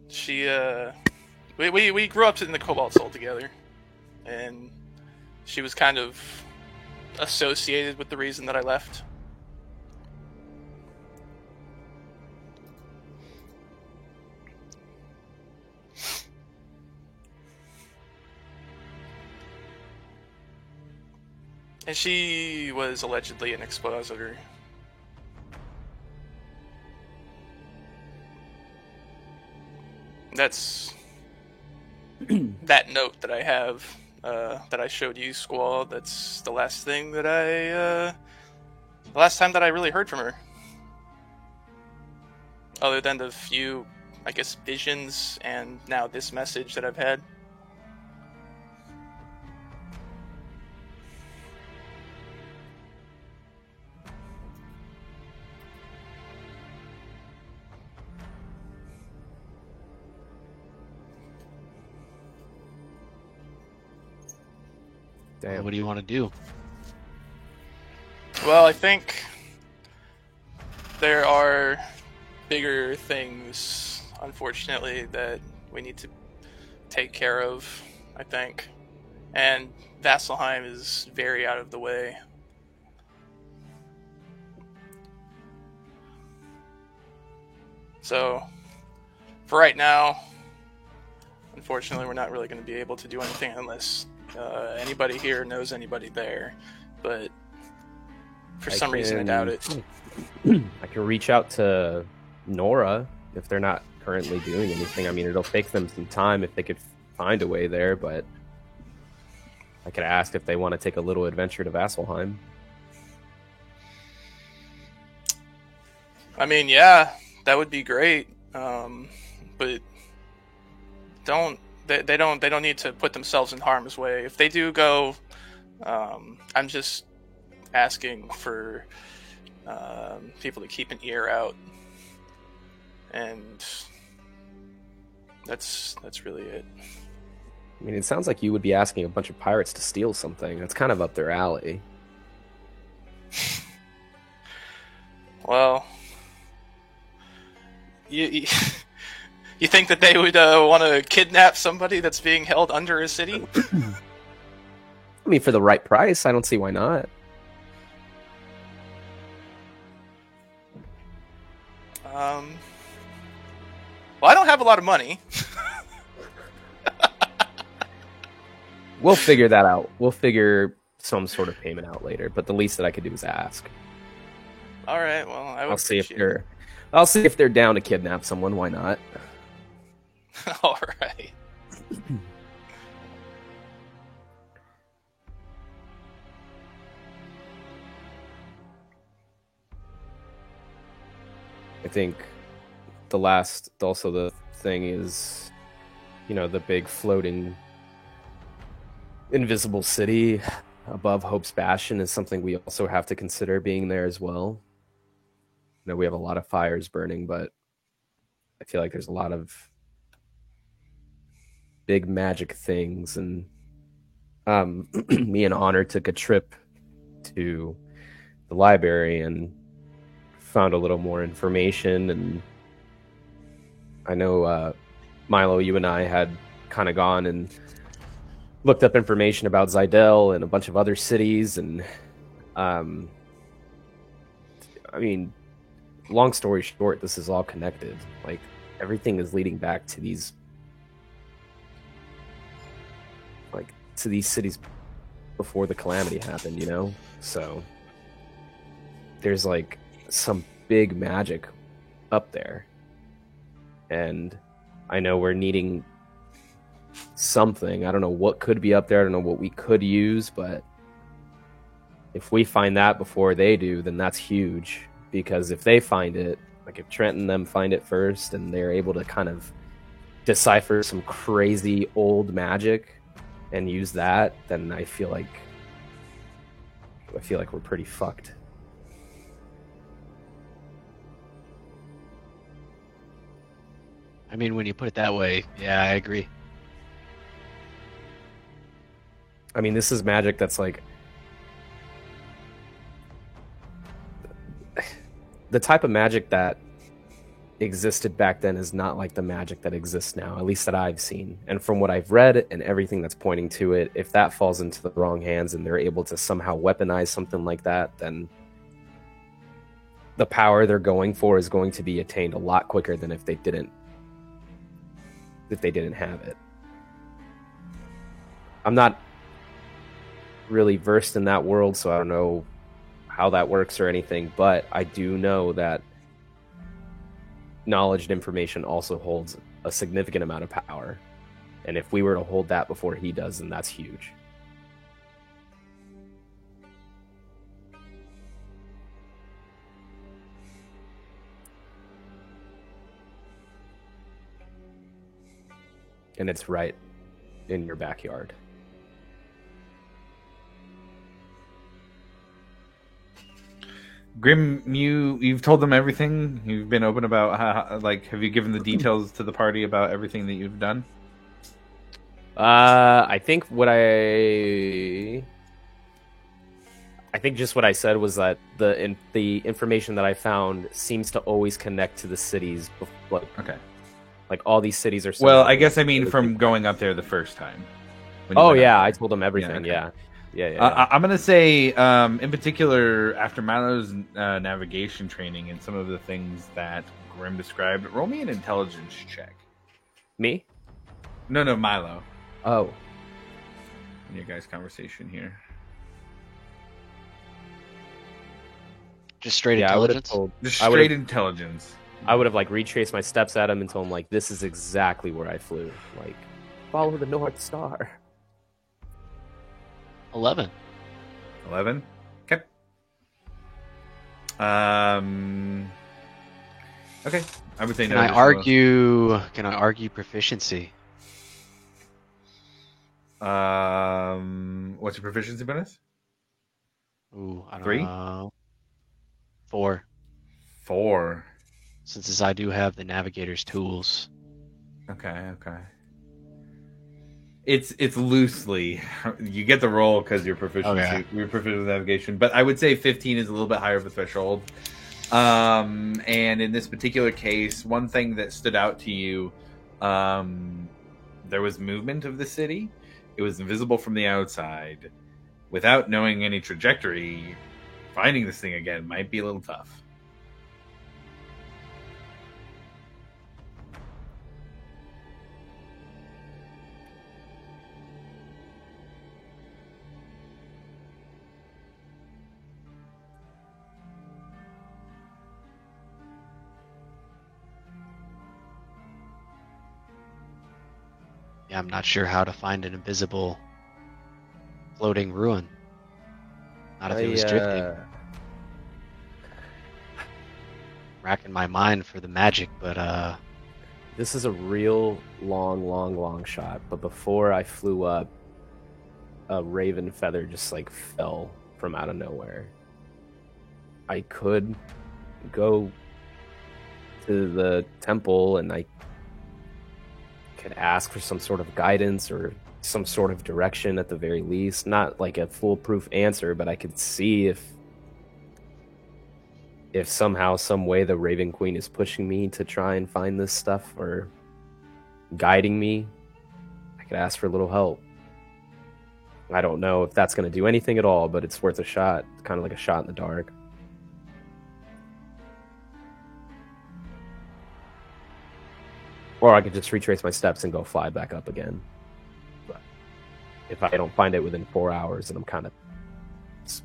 She, we grew up in the Cobalt Soul together, and she was kind of associated with the reason that I left. And she was allegedly an expositor. That's that note that I have, that I showed you, Squall. That's the last thing that the last time that I really heard from her. Other than the few, I guess, visions and now this message that I've had. Damn. What do you want to do? Well, I think there are bigger things, unfortunately, that we need to take care of, I think. And Vasselheim is very out of the way. So, for right now, unfortunately, we're not really going to be able to do anything unless anybody here knows anybody there. But for some reason, I doubt it. I can reach out to Nora if they're not currently doing anything. I mean, it'll take them some time if they could find a way there, but I could ask if they want to take a little adventure to Vasselheim. I mean, yeah, that would be great. But they don't need to put themselves in harm's way. If they do go, I'm just asking for people to keep an ear out, and that's really it. I mean, it sounds like you would be asking a bunch of pirates to steal something. That's kind of up their alley. Well, you think that they would want to kidnap somebody that's being held under a city? I mean, for the right price, I don't see why not. Well, I don't have a lot of money. We'll figure that out. We'll figure some sort of payment out later, but the least that I could do is ask. All right, well, I'll see if they're down to kidnap someone. Why not? All right. I think the thing is, the big floating invisible city above Hope's Bastion is something we also have to consider being there as well. We have a lot of fires burning, but I feel like there's a lot of big magic things, and me and Honor took a trip to the library and found a little more information, and I know Milo, you and I had kind of gone and looked up information about Zidell and a bunch of other cities, and I mean, long story short, this is all connected. Like, everything is leading back to these cities before the calamity happened, So there's like some big magic up there, and I know we're needing something. I don't know what could be up there. I don't know what we could use, but if we find that before they do, then that's huge. Because if they find it, like if Trent and them find it first and they're able to kind of decipher some crazy old magic and use that, then I feel like we're pretty fucked. I mean, when you put it that way, yeah, I agree. I mean, this is magic that's like the type of magic that existed back then is not like the magic that exists now, at least that I've seen. And from what I've read and everything that's pointing to it, if that falls into the wrong hands and they're able to somehow weaponize something like that, then the power they're going for is going to be attained a lot quicker than if they didn't have it. I'm not really versed in that world, so I don't know how that works or anything, but I do know that knowledge and information also holds a significant amount of power, and if we were to hold that before he does, then that's huge. And it's right in your backyard. Grim, you've told them everything. You've been open about how, have you given the details to the party about everything that you've done? I think just what I said was that the information that I found seems to always connect to the cities. Okay. Like all these cities are. Well, I guess I mean from going up there the first time. Oh yeah, I told them everything. Yeah. I'm gonna say, in particular, after Milo's navigation training and some of the things that Grim described, roll me an intelligence check. Me? No, Milo. Oh. In your guys' conversation here. Just straight intelligence? Just straight intelligence. I would have like retraced my steps at him and told him like, this is exactly where I flew. Like, follow the North Star. 11. 11? Okay. Okay. I would say no. Can I argue proficiency? What's your proficiency bonus? Ooh, I don't 3? know. 4. 4. Since I do have the navigator's tools. Okay. It's loosely. You get the roll because you're proficient. Okay. You're proficient with navigation, but I would say 15 is a little bit higher of a threshold. And in this particular case, one thing that stood out to you, there was movement of the city. It was invisible from the outside. Without knowing any trajectory, finding this thing again might be a little tough. Yeah, I'm not sure how to find an invisible floating ruin. Not if it was drifting. Racking my mind for the magic, but this is a real long shot. But before I flew up, a raven feather just like fell from out of nowhere. I could go to the temple and I could ask for some sort of guidance or some sort of direction at the very least. Not like a foolproof answer, but I could see if somehow, some way the Raven Queen is pushing me to try and find this stuff or guiding me. I could ask for a little help. I don't know if that's going to do anything at all, but it's worth a shot. It's kind of like a shot in the dark. Or I could just retrace my steps and go fly back up again. But if I don't find it within 4 hours, then I'm kind of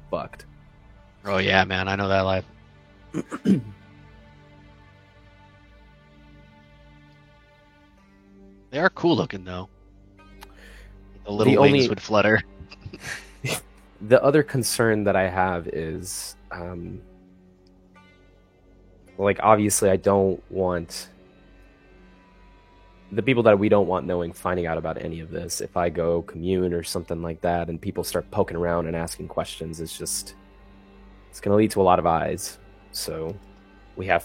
fucked. Oh yeah, man, I know that life. They are cool looking though. The little wings would flutter. The other concern that I have is, like, obviously I don't want the people that we don't want knowing, finding out about any of this. If I go commune or something like that and people start poking around and asking questions, it's going to lead to a lot of eyes. So I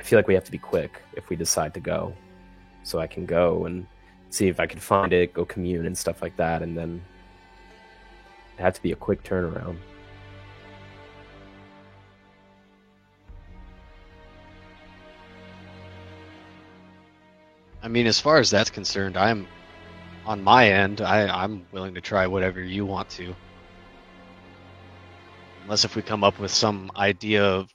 feel like we have to be quick if we decide to go. So I can go and see if I can find it, go commune and stuff like that. And then it had to be a quick turnaround. I mean, as far as that's concerned, I'm on my end. I'm willing to try whatever you want to, unless if we come up with some idea of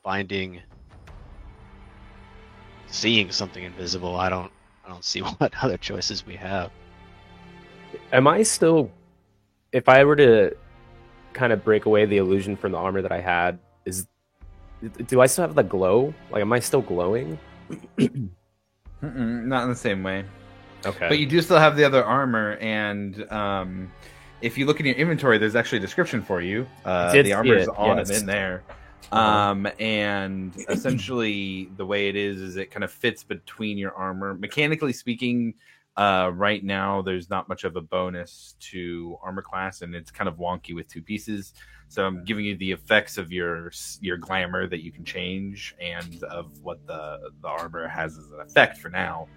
seeing something invisible. I don't see what other choices we have. Am I still, if I were to kind of break away the illusion from the armor that I had, do I still have the glow? Like, am I still glowing? Not in the same way. Okay. But you do still have the other armor, and if you look in your inventory, there's actually a description for you. The armor's on and in there. And essentially the way it is it kind of fits between your armor. Mechanically speaking, right now there's not much of a bonus to armor class, and it's kind of wonky with 2 pieces. So I'm giving you the effects of your glamour that you can change, and of what the armor has as an effect for now.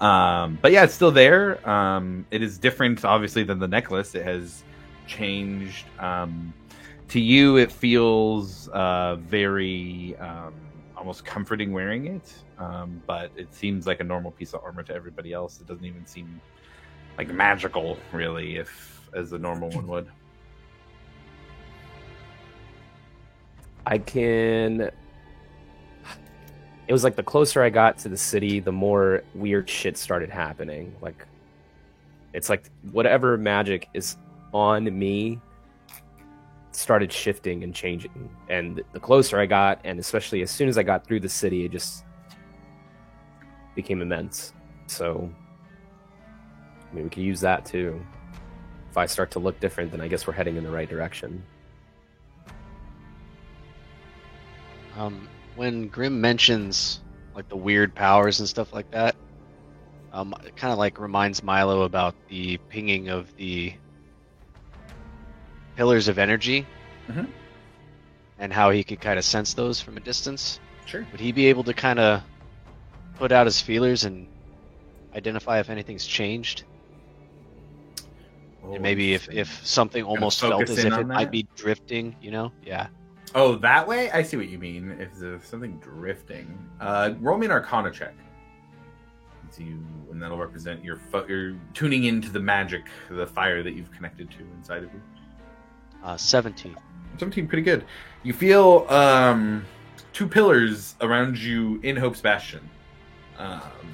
But yeah, it's still there. It is different, obviously, than the necklace. It has changed. To you, it feels very almost comforting wearing it, but it seems like a normal piece of armor to everybody else. It doesn't even seem like magical, really, as a normal one would. I can... It was like the closer I got to the city, the more weird shit started happening. Like, it's like whatever magic is on me started shifting and changing. And the closer I got, and especially as soon as I got through the city, it just became immense. So, I mean, we could use that too. If I start to look different, then I guess we're heading in the right direction. When Grim mentions like the weird powers and stuff like that, it kind of like reminds Milo about the pinging of the pillars of energy, and how he could kind of sense those from a distance. Sure. Would he be able to kind of put out his feelers and identify if anything's changed? And maybe if something almost felt as if it might be drifting, you know? Yeah. Oh, that way? I see what you mean. If there's something drifting. Roll me an Arcana check. And that'll represent your tuning into the magic, the fire that you've connected to inside of you. 17. 17, pretty good. You feel 2 pillars around you in Hope's Bastion.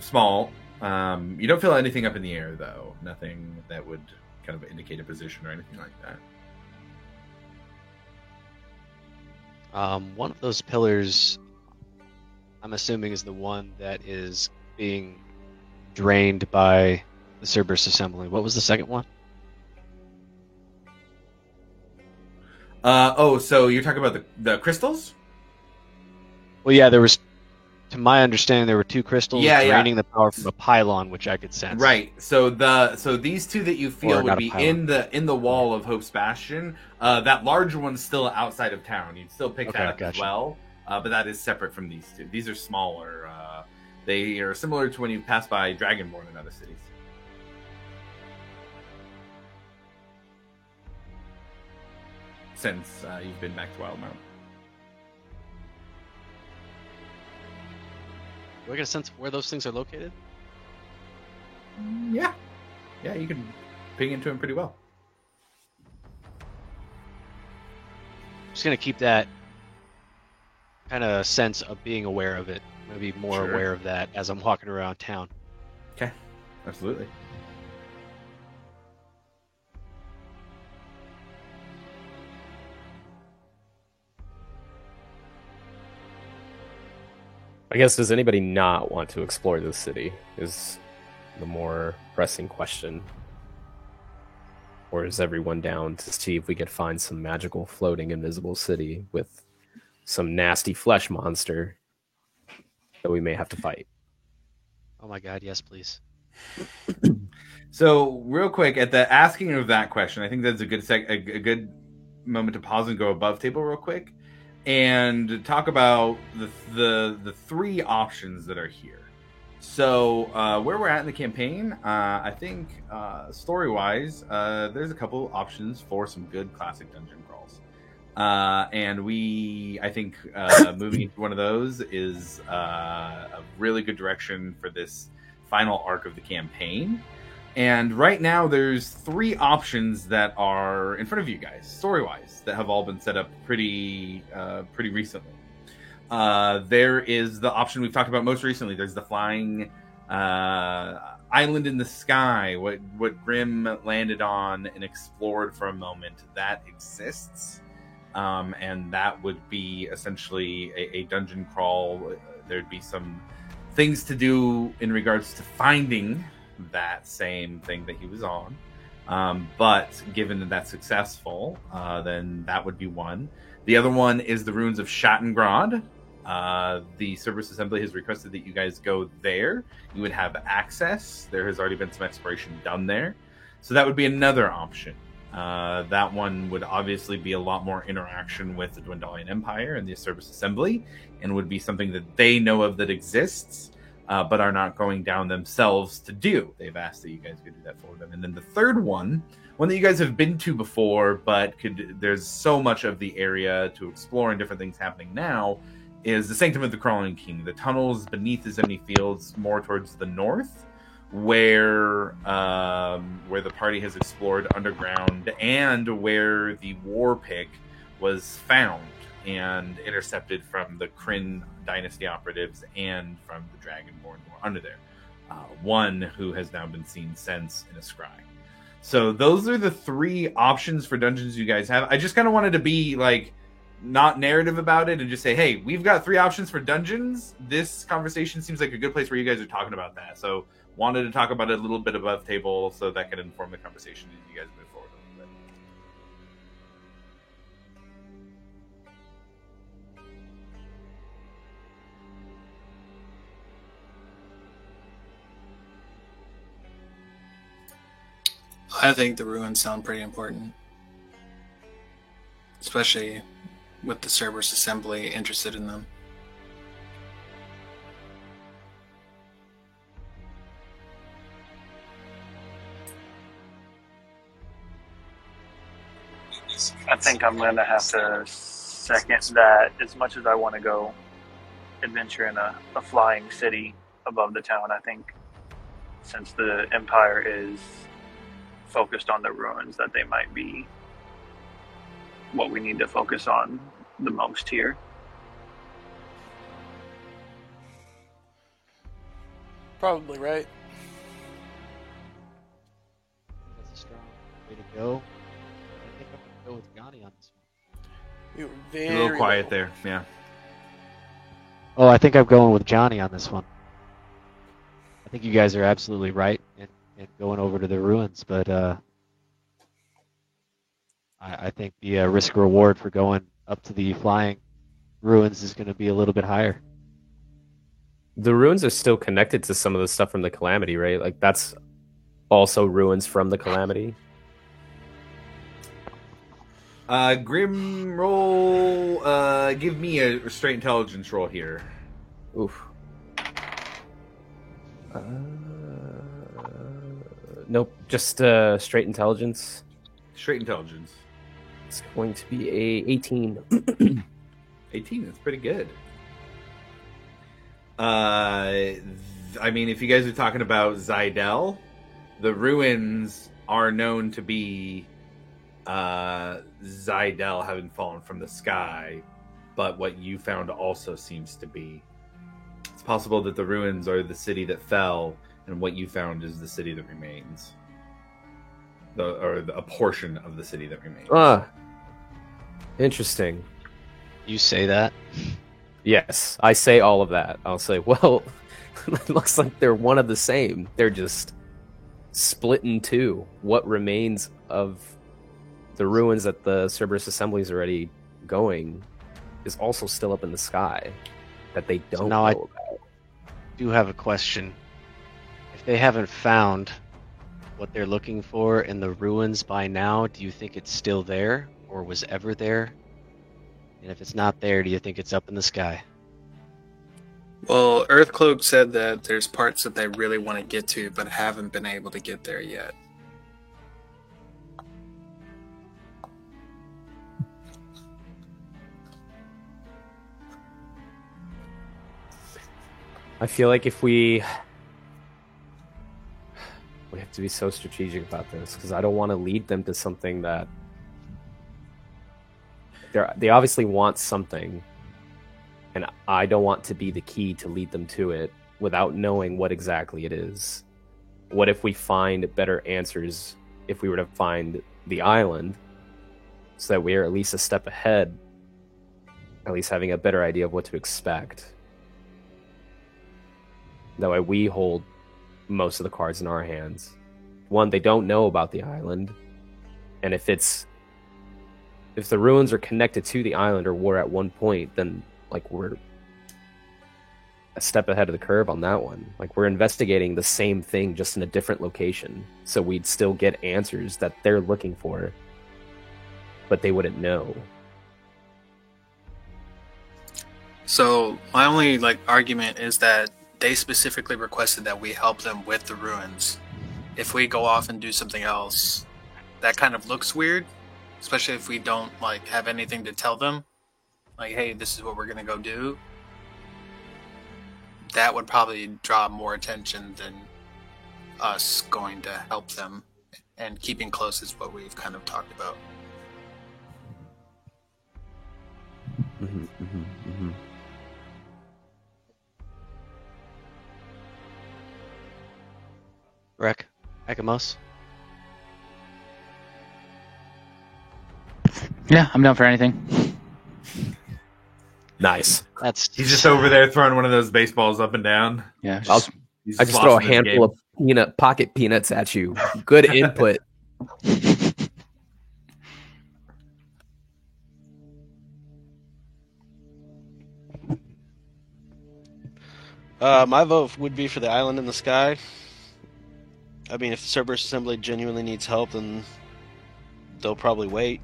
Small. You don't feel anything up in the air, though. Nothing that would kind of indicate a position or anything like that. One of those pillars, I'm assuming, is the one that is being drained by the Cerberus Assembly. What was the second one? So you're talking about the crystals? Well, yeah, there was, to my understanding, there were 2 crystals draining the power from a pylon, which I could sense. Right. So these 2 that you feel would be in the wall of Hope's Bastion. That larger one's still outside of town. You'd still pick that up as well, but that is separate from these 2. These are smaller. They are similar to when you pass by Dragonborn in other cities. Since you've been back to Wildmount. Do I get a sense of where those things are located? Yeah, you can ping into them pretty well. I'm just gonna keep that kind of sense of being aware of it. Maybe more aware of that as I'm walking around town. Okay, absolutely. I guess, does anybody not want to explore this city is the more pressing question. Or is everyone down to see if we could find some magical floating invisible city with some nasty flesh monster that we may have to fight? Oh my god, yes, please. So, real quick, at the asking of that question, I think that's a good moment to pause and go above table real quick and talk about the 3 options that are here. So, where we're at in the campaign, I think story-wise, there's a couple options for some good classic dungeon crawls. And I think moving into one of those is a really good direction for this final arc of the campaign. And right now, there's 3 options that are in front of you guys, story-wise, that have all been set up pretty recently. There is the option we've talked about most recently. There's the flying island in the sky, what Grim landed on and explored for a moment. That exists, and that would be essentially a dungeon crawl. There'd be some things to do in regards to finding that same thing that he was on. But given that that's successful, then that would be one. The other one is the ruins of Schattengrad. The Cerberus Assembly has requested that you guys go there. You would have access. There has already been some exploration done there. So that would be another option. That one would obviously be a lot more interaction with the Dwendalian Empire and the Cerberus Assembly, and would be something that they know of that exists, but are not going down themselves to do. They've asked that you guys could do that for them. And then the third one that you guys have been to before, but there's so much of the area to explore and different things happening now, is the Sanctum of the Crawling King, the tunnels beneath the Zemni Fields, more towards the north, where the party has explored underground and where the war pick was found. and intercepted from the Kryn dynasty operatives and from the Dragonborn who are under there. One who has now been seen since in a scry. So those are the 3 options for dungeons you guys have. I just kind of wanted to be like not narrative about it and just say, hey, we've got 3 options for dungeons. This conversation seems like a good place where you guys are talking about that. So wanted to talk about it a little bit above table so that could inform the conversation as you guys move forward a little bit. I think the ruins sound pretty important, especially with the Cerberus Assembly interested in them. I think I'm going to have to second that. As much as I want to go adventure in a flying city above the town, I think since the Empire is focused on the ruins, that they might be what we need to focus on the most here. Probably right. That's a strong way to go. I think I'm going to go with Johnny on this one. You were very A little quiet low. there, yeah. Oh, I think I'm going with Johnny on this one. I think you guys are absolutely right in going over to the ruins, but I think the risk reward for going up to the flying ruins is going to be a little bit higher. The ruins are still connected to some of the stuff from the Calamity, right? Like that's also ruins from the Calamity. Grim roll. Give me a straight intelligence roll here. Oof. Nope, just straight intelligence. Straight intelligence. It's going to be a 18. 18, that's pretty good. I mean, if you guys are talking about Zidel, the ruins are known to be Zidel having fallen from the sky, but what you found also seems to be, it's possible that the ruins are the city that fell, and what you found is the city that remains. A portion of the city that remains. Interesting. You say that? Yes, I say all of that. I'll say, well, it looks like they're one of the same. They're just split in two. What remains of the ruins that the Cerberus Assembly is already going is also still up in the sky that they don't know about. I do have a question. If they haven't found what they're looking for in the ruins by now, do you think it's still there or was ever there? And if it's not there, do you think it's up in the sky? Well, Earthcloak said that there's parts that they really want to get to, but haven't been able to get there yet. I feel like if we have to be so strategic about this, because I don't want to lead them to something that they obviously want something, and I don't want to be the key to lead them to it without knowing what exactly it is. What if we find better answers if we were to find the island, so that we are at least a step ahead, at least having a better idea of what to expect? That way we hold most of the cards in our hands. One, they don't know about the island, and if the ruins are connected to the island or were at one point, then like we're a step ahead of the curve on that one. Like we're investigating the same thing just in a different location, so we'd still get answers that they're looking for, but they wouldn't know. So my only argument is that they specifically requested that we help them with the ruins. If we go off and do something else, that kind of looks weird, especially if we don't have anything to tell them. Like, hey, this is what we're gonna go do. That would probably draw more attention than us going to help them, and keeping close is what we've kind of talked about. Wreck, Ekamos. Yeah, I'm down for anything. Nice. He's just over there throwing one of those baseballs up and down. Yeah, I just throw a handful of pocket peanuts at you. Good input. My vote would be for the Island in the Sky. I mean, if Cerberus Assembly genuinely needs help, then they'll probably wait.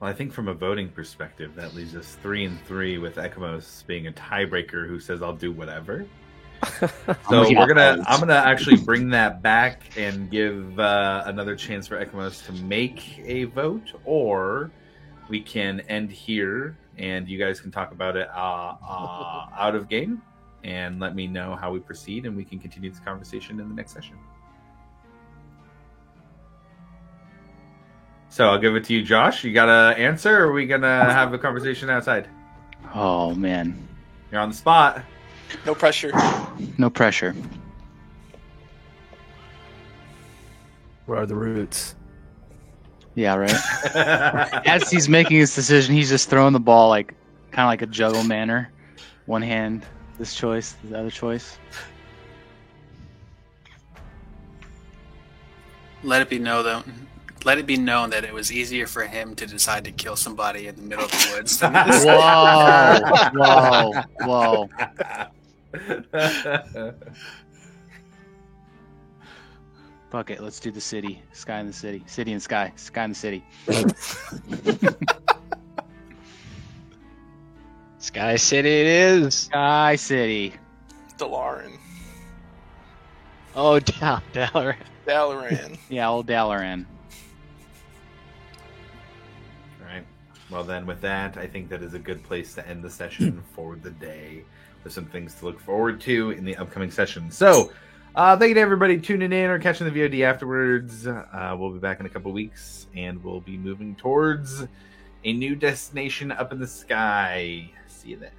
Well, I think from a voting perspective, that leaves us 3-3 with Ekamos being a tiebreaker who says, I'll do whatever. So I'm gonna actually bring that back and give another chance for Ekamos to make a vote, or we can end here and you guys can talk about it out of game and let me know how we proceed, and we can continue this conversation in the next session. So I'll give it to you, Josh. You got an answer, or are we gonna have a conversation outside? Oh man, you're on the spot. No pressure. No pressure. Where are the roots? Yeah, right. As he's making his decision, he's just throwing the ball like kind of like a juggle manner. One hand, this choice, the other choice. Let it be known that it was easier for him to decide to kill somebody in the middle of the woods than this. Whoa. Fuck it, let's do the city. Sky in the city. City and sky. Sky in the city. Sky City it is. Sky City. Dalaran. Oh, Dalaran. Dalaran. Yeah, old Dalaran. All right. Well, then with that, I think that is a good place to end the session for the day. There's some things to look forward to in the upcoming session. So, thank you to everybody tuning in or catching the VOD afterwards. We'll be back in a couple weeks, and we'll be moving towards a new destination up in the sky. See you then.